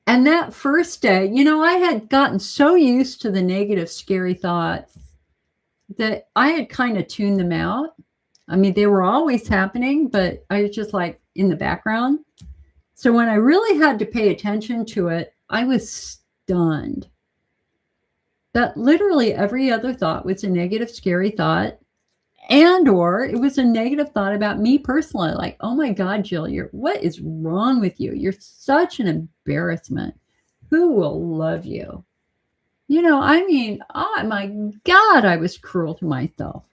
And that first day, I had gotten so used to the negative, scary thoughts that I had kind of tuned them out. I mean, they were always happening, but I was just like in the background. So when I really had to pay attention to it, I was stunned that literally every other thought was a negative, scary thought, or it was a negative thought about me personally. Like, oh my God, Jill, what is wrong with you? You're such an embarrassment. Who will love you? Oh my God, I was cruel to myself.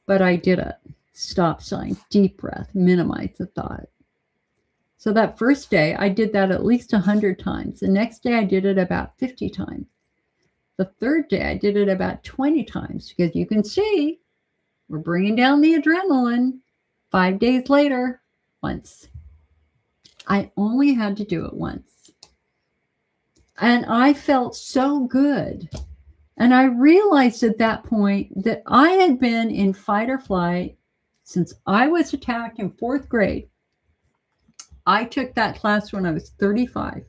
But I did it. Stop sign, deep breath, minimize the thought. So that first day, I did that at least 100 times. The next day, I did it about 50 times. The third day, I did it about 20 times because you can see we're bringing down the adrenaline. 5 days later, once. I only had to do it once. And I felt so good. And I realized at that point that I had been in fight or flight since I was attacked in 4th grade. I took that class when I was 35.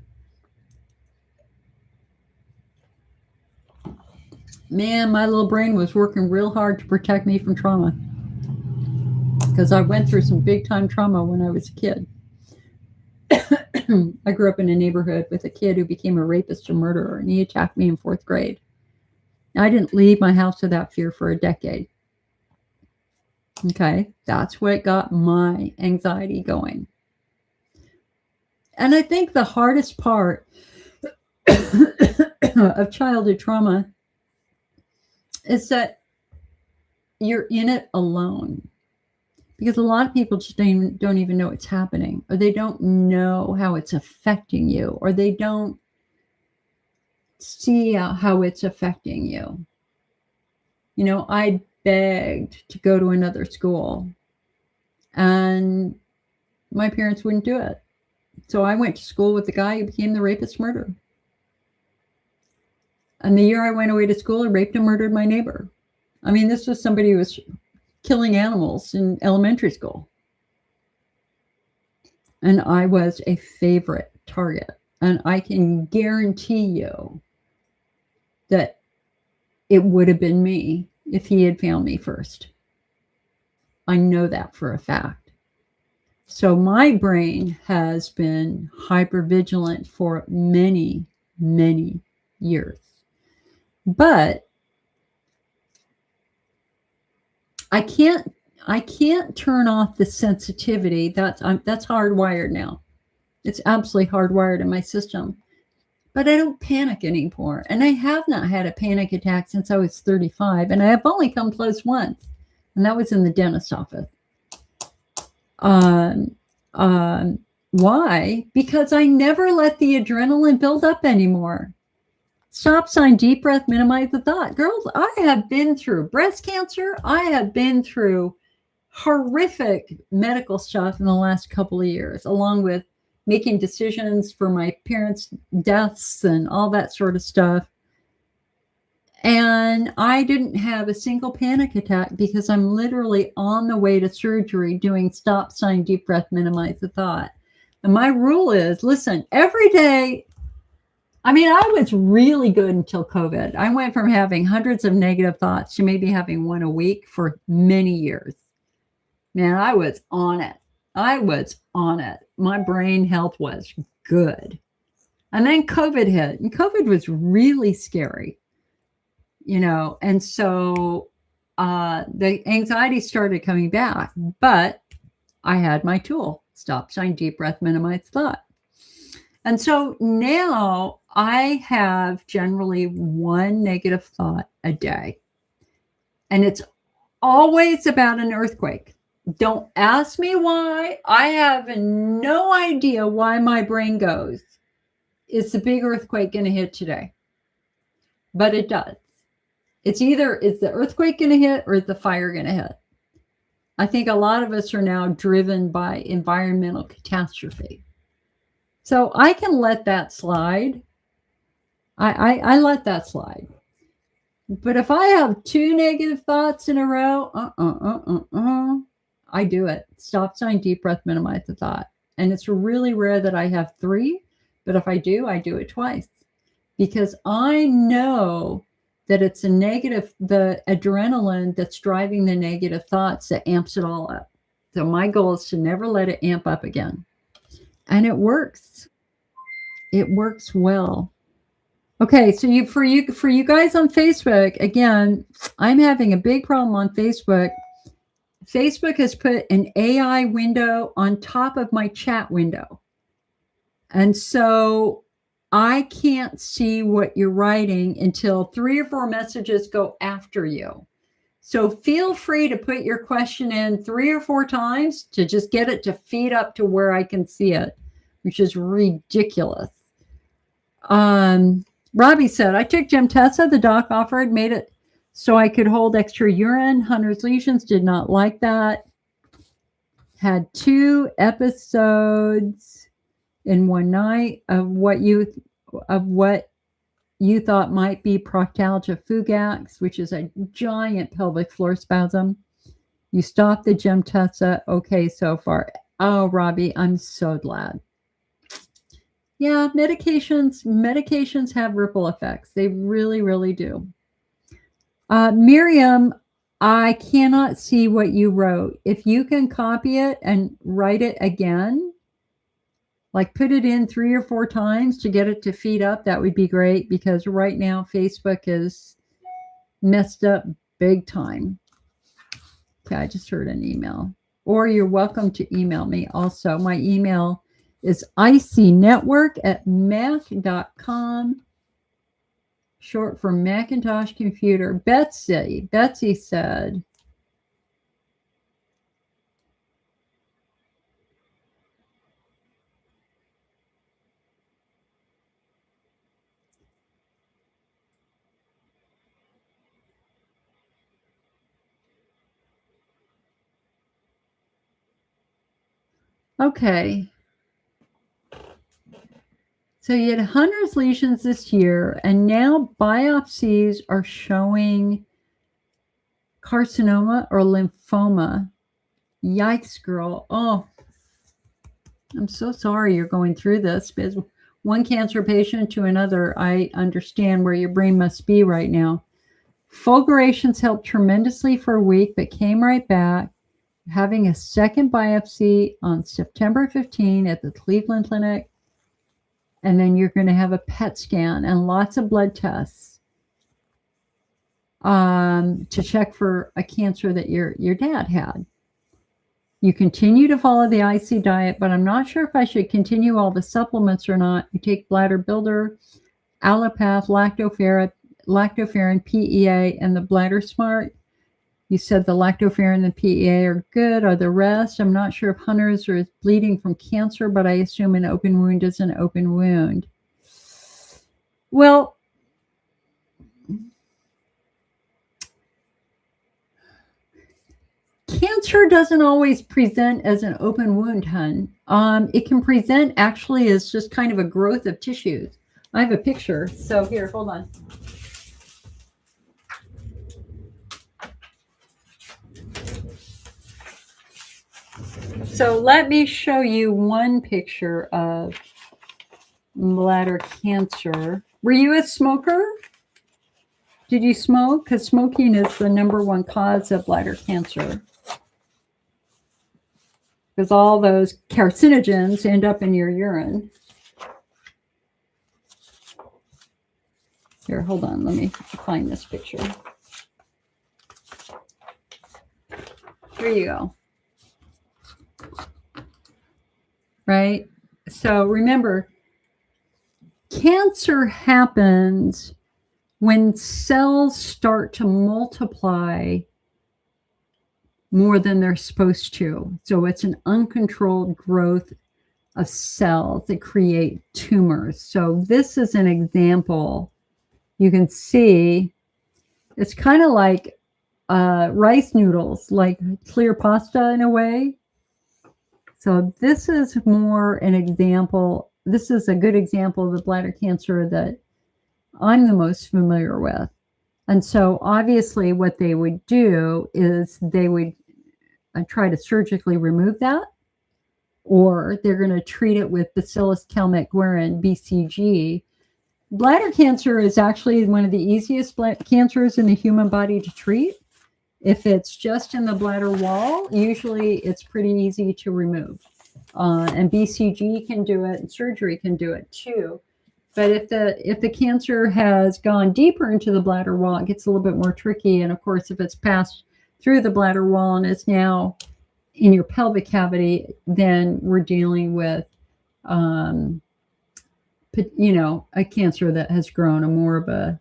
Man, my little brain was working real hard to protect me from trauma because I went through some big time trauma when I was a kid. I grew up in a neighborhood with a kid who became a rapist or murderer, and he attacked me in 4th grade. I didn't leave my house without fear for a decade. Okay, that's what got my anxiety going. And I think the hardest part of childhood trauma is that you're in it alone. Because a lot of people just don't even know it's happening, or they don't know how it's affecting you, or they don't see how it's affecting you. You know, I begged to go to another school, and my parents wouldn't do it. So I went to school with the guy who became the rapist murderer. And the year I went away to school, I raped and murdered my neighbor. I mean, this was somebody who was killing animals in elementary school. And I was a favorite target. And I can guarantee you that it would have been me if he had found me first. I know that for a fact. So my brain has been hypervigilant for many, many years. But I can't turn off the sensitivity. That's hardwired now. It's absolutely hardwired in my system. But I don't panic anymore. And I have not had a panic attack since I was 35. And I have only come close once. And that was in the dentist's office. Why? Because I never let the adrenaline build up anymore. Stop sign, deep breath, minimize the thought. Girls, I have been through breast cancer. I have been through horrific medical stuff in the last couple of years, along with making decisions for my parents' deaths and all that sort of stuff. And I didn't have a single panic attack because I'm literally on the way to surgery doing stop sign, deep breath, minimize the thought. And my rule is, listen, every day, I mean, I was really good until COVID. I went from having hundreds of negative thoughts to maybe having one a week for many years. Man, I was on it. My brain health was good. And then COVID hit, and COVID was really scary, you know, and so the anxiety started coming back, but I had my tool, stop sign, deep breath, minimize thought. And so now I have generally one negative thought a day, and it's always about an earthquake. Don't ask me why. I have no idea why my brain goes, is the big earthquake going to hit today? But it does. It's either, is the earthquake going to hit or is the fire going to hit? I think a lot of us are now driven by environmental catastrophe. So I can let that slide. I let that slide. But if I have two negative thoughts in a row, I do it. Stop sign, deep breath, minimize the thought. And it's really rare that I have three, but if I do it twice. Because I know that it's the adrenaline that's driving the negative thoughts that amps it all up. So my goal is to never let it amp up again. And it works. It works well. Okay, so for you guys on Facebook, again, I'm having a big problem on Facebook. Facebook has put an AI window on top of my chat window. And so I can't see what you're writing until 3 or 4 messages go after you. So feel free to put your question in 3 or 4 times to just get it to feed up to where I can see it, which is ridiculous. Robbie said, I took Gemtesa. The doc offered, made it so I could hold extra urine. Hunner's lesions did not like that. Had 2 episodes in one night of what you thought might be proctalgia fugax, which is a giant pelvic floor spasm. You stopped the Gemtesa. Okay, so far. Oh, Robbie, I'm so glad. Yeah, medications have ripple effects. They really, really do. Miriam, I cannot see what you wrote. If you can copy it and write it again, Like put it in 3 or 4 times to get it to feed up. That would be great because right now Facebook is messed up big time. Okay, I just heard an email. Or you're welcome to email me also. My email is icnetwork@mac.com, short for Macintosh Computer. Betsy said, okay. So you had Hunner's lesions this year, and now biopsies are showing carcinoma or lymphoma. Yikes, girl. Oh, I'm so sorry you're going through this, because one cancer patient to another, I understand where your brain must be right now. Fulgurations helped tremendously for a week, but came right back. Having a second biopsy on September 15 at the Cleveland Clinic. And then you're going to have a PET scan and lots of blood tests to check for a cancer that your dad had. You continue to follow the IC diet, but I'm not sure if I should continue all the supplements or not. You take Bladder Builder, Allopath, Lactoferrin, PEA, and the Bladder Smart. You said the Lactoferrin and the PEA are good. Are the rest? I'm not sure if Hunner's is bleeding from cancer, but I assume an open wound is an open wound. Well, cancer doesn't always present as an open wound, hun. It can present actually as just kind of a growth of tissues. I have a picture. So here, hold on. So let me show you one picture of bladder cancer. Were you a smoker? Did you smoke? Because smoking is the #1 cause of bladder cancer. Because all those carcinogens end up in your urine. Here, hold on. Let me find this picture. Here you go. Right? So remember, cancer happens when cells start to multiply more than they're supposed to. So it's an uncontrolled growth of cells that create tumors. So this is an example. You can see it's kind of like rice noodles, like clear pasta in a way. So this is more an example. This is a good example of the bladder cancer that I'm the most familiar with. And so obviously what they would do is they would try to surgically remove that, or they're going to treat it with Bacillus calmette-guerin, BCG. Bladder cancer is actually one of the easiest cancers in the human body to treat. If it's just in the bladder wall, usually it's pretty easy to remove. And BCG can do it, and surgery can do it too. But if the cancer has gone deeper into the bladder wall, it gets a little bit more tricky. And of course, if it's passed through the bladder wall and is now in your pelvic cavity, then we're dealing with, you know, a cancer that has grown, a more of a,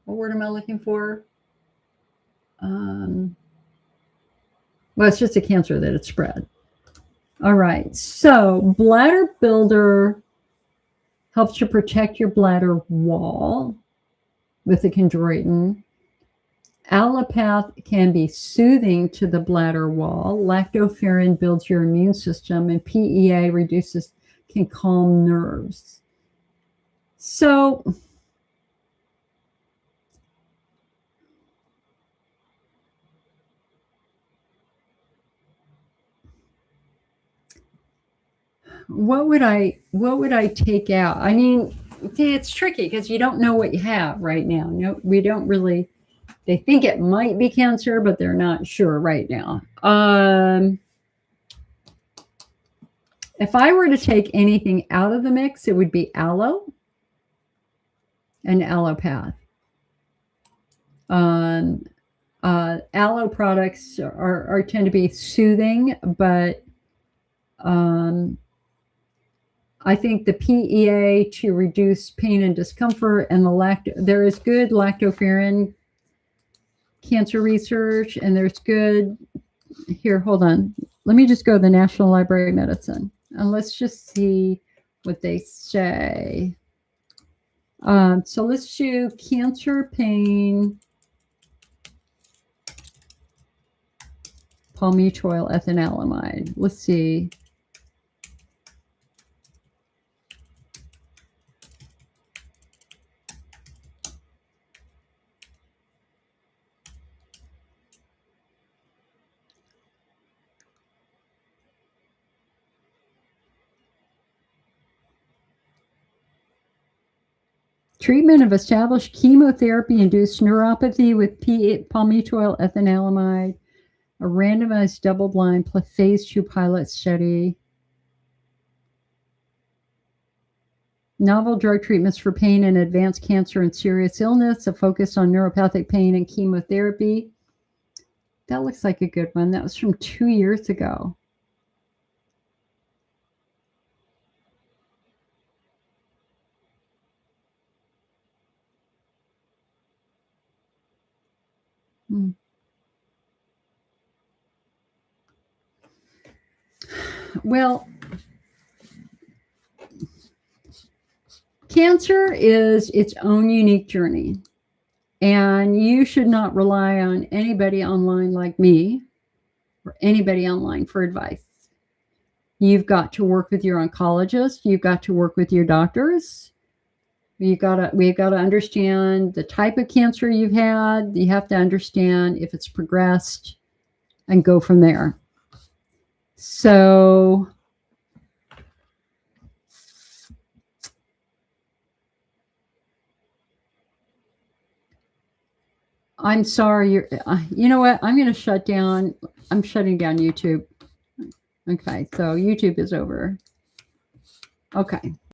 what word am I looking for? Well, it's just a cancer that it's spread. All right, so Bladder Builder helps you protect your bladder wall with the chondroitin. Allopath can be soothing to the bladder wall. Lactoferrin builds your immune system, and PEA can calm nerves. So what would I take out? I mean, it's tricky because you don't know what you have right now. No, we don't really. They think it might be cancer, but they're not sure right now. If I were to take anything out of the mix, it would be aloe and allopath. Aloe products are tend to be soothing, but I think the PEA to reduce pain and discomfort, and there is good lactoferrin cancer research, and there's good. Here, hold on. Let me just go to the National Library of Medicine, and let's just see what they say. So let's do cancer pain, palmitoyl ethanolamide. Let's see. Treatment of established chemotherapy-induced neuropathy with palmitoyl ethanolamide, a randomized double-blind phase 2 pilot study. Novel drug treatments for pain and advanced cancer and serious illness, a focus on neuropathic pain and chemotherapy. That looks like a good one. That was from 2 years ago. Well, cancer is its own unique journey, and you should not rely on anybody online like me or anybody online for advice. You've got to work with your oncologist. You've got to work with your doctors. We've got to understand the type of cancer you've had. You have to understand if it's progressed and go from there. So I'm sorry. You know what? I'm going to shut down. I'm shutting down YouTube. Okay. So YouTube is over. Okay.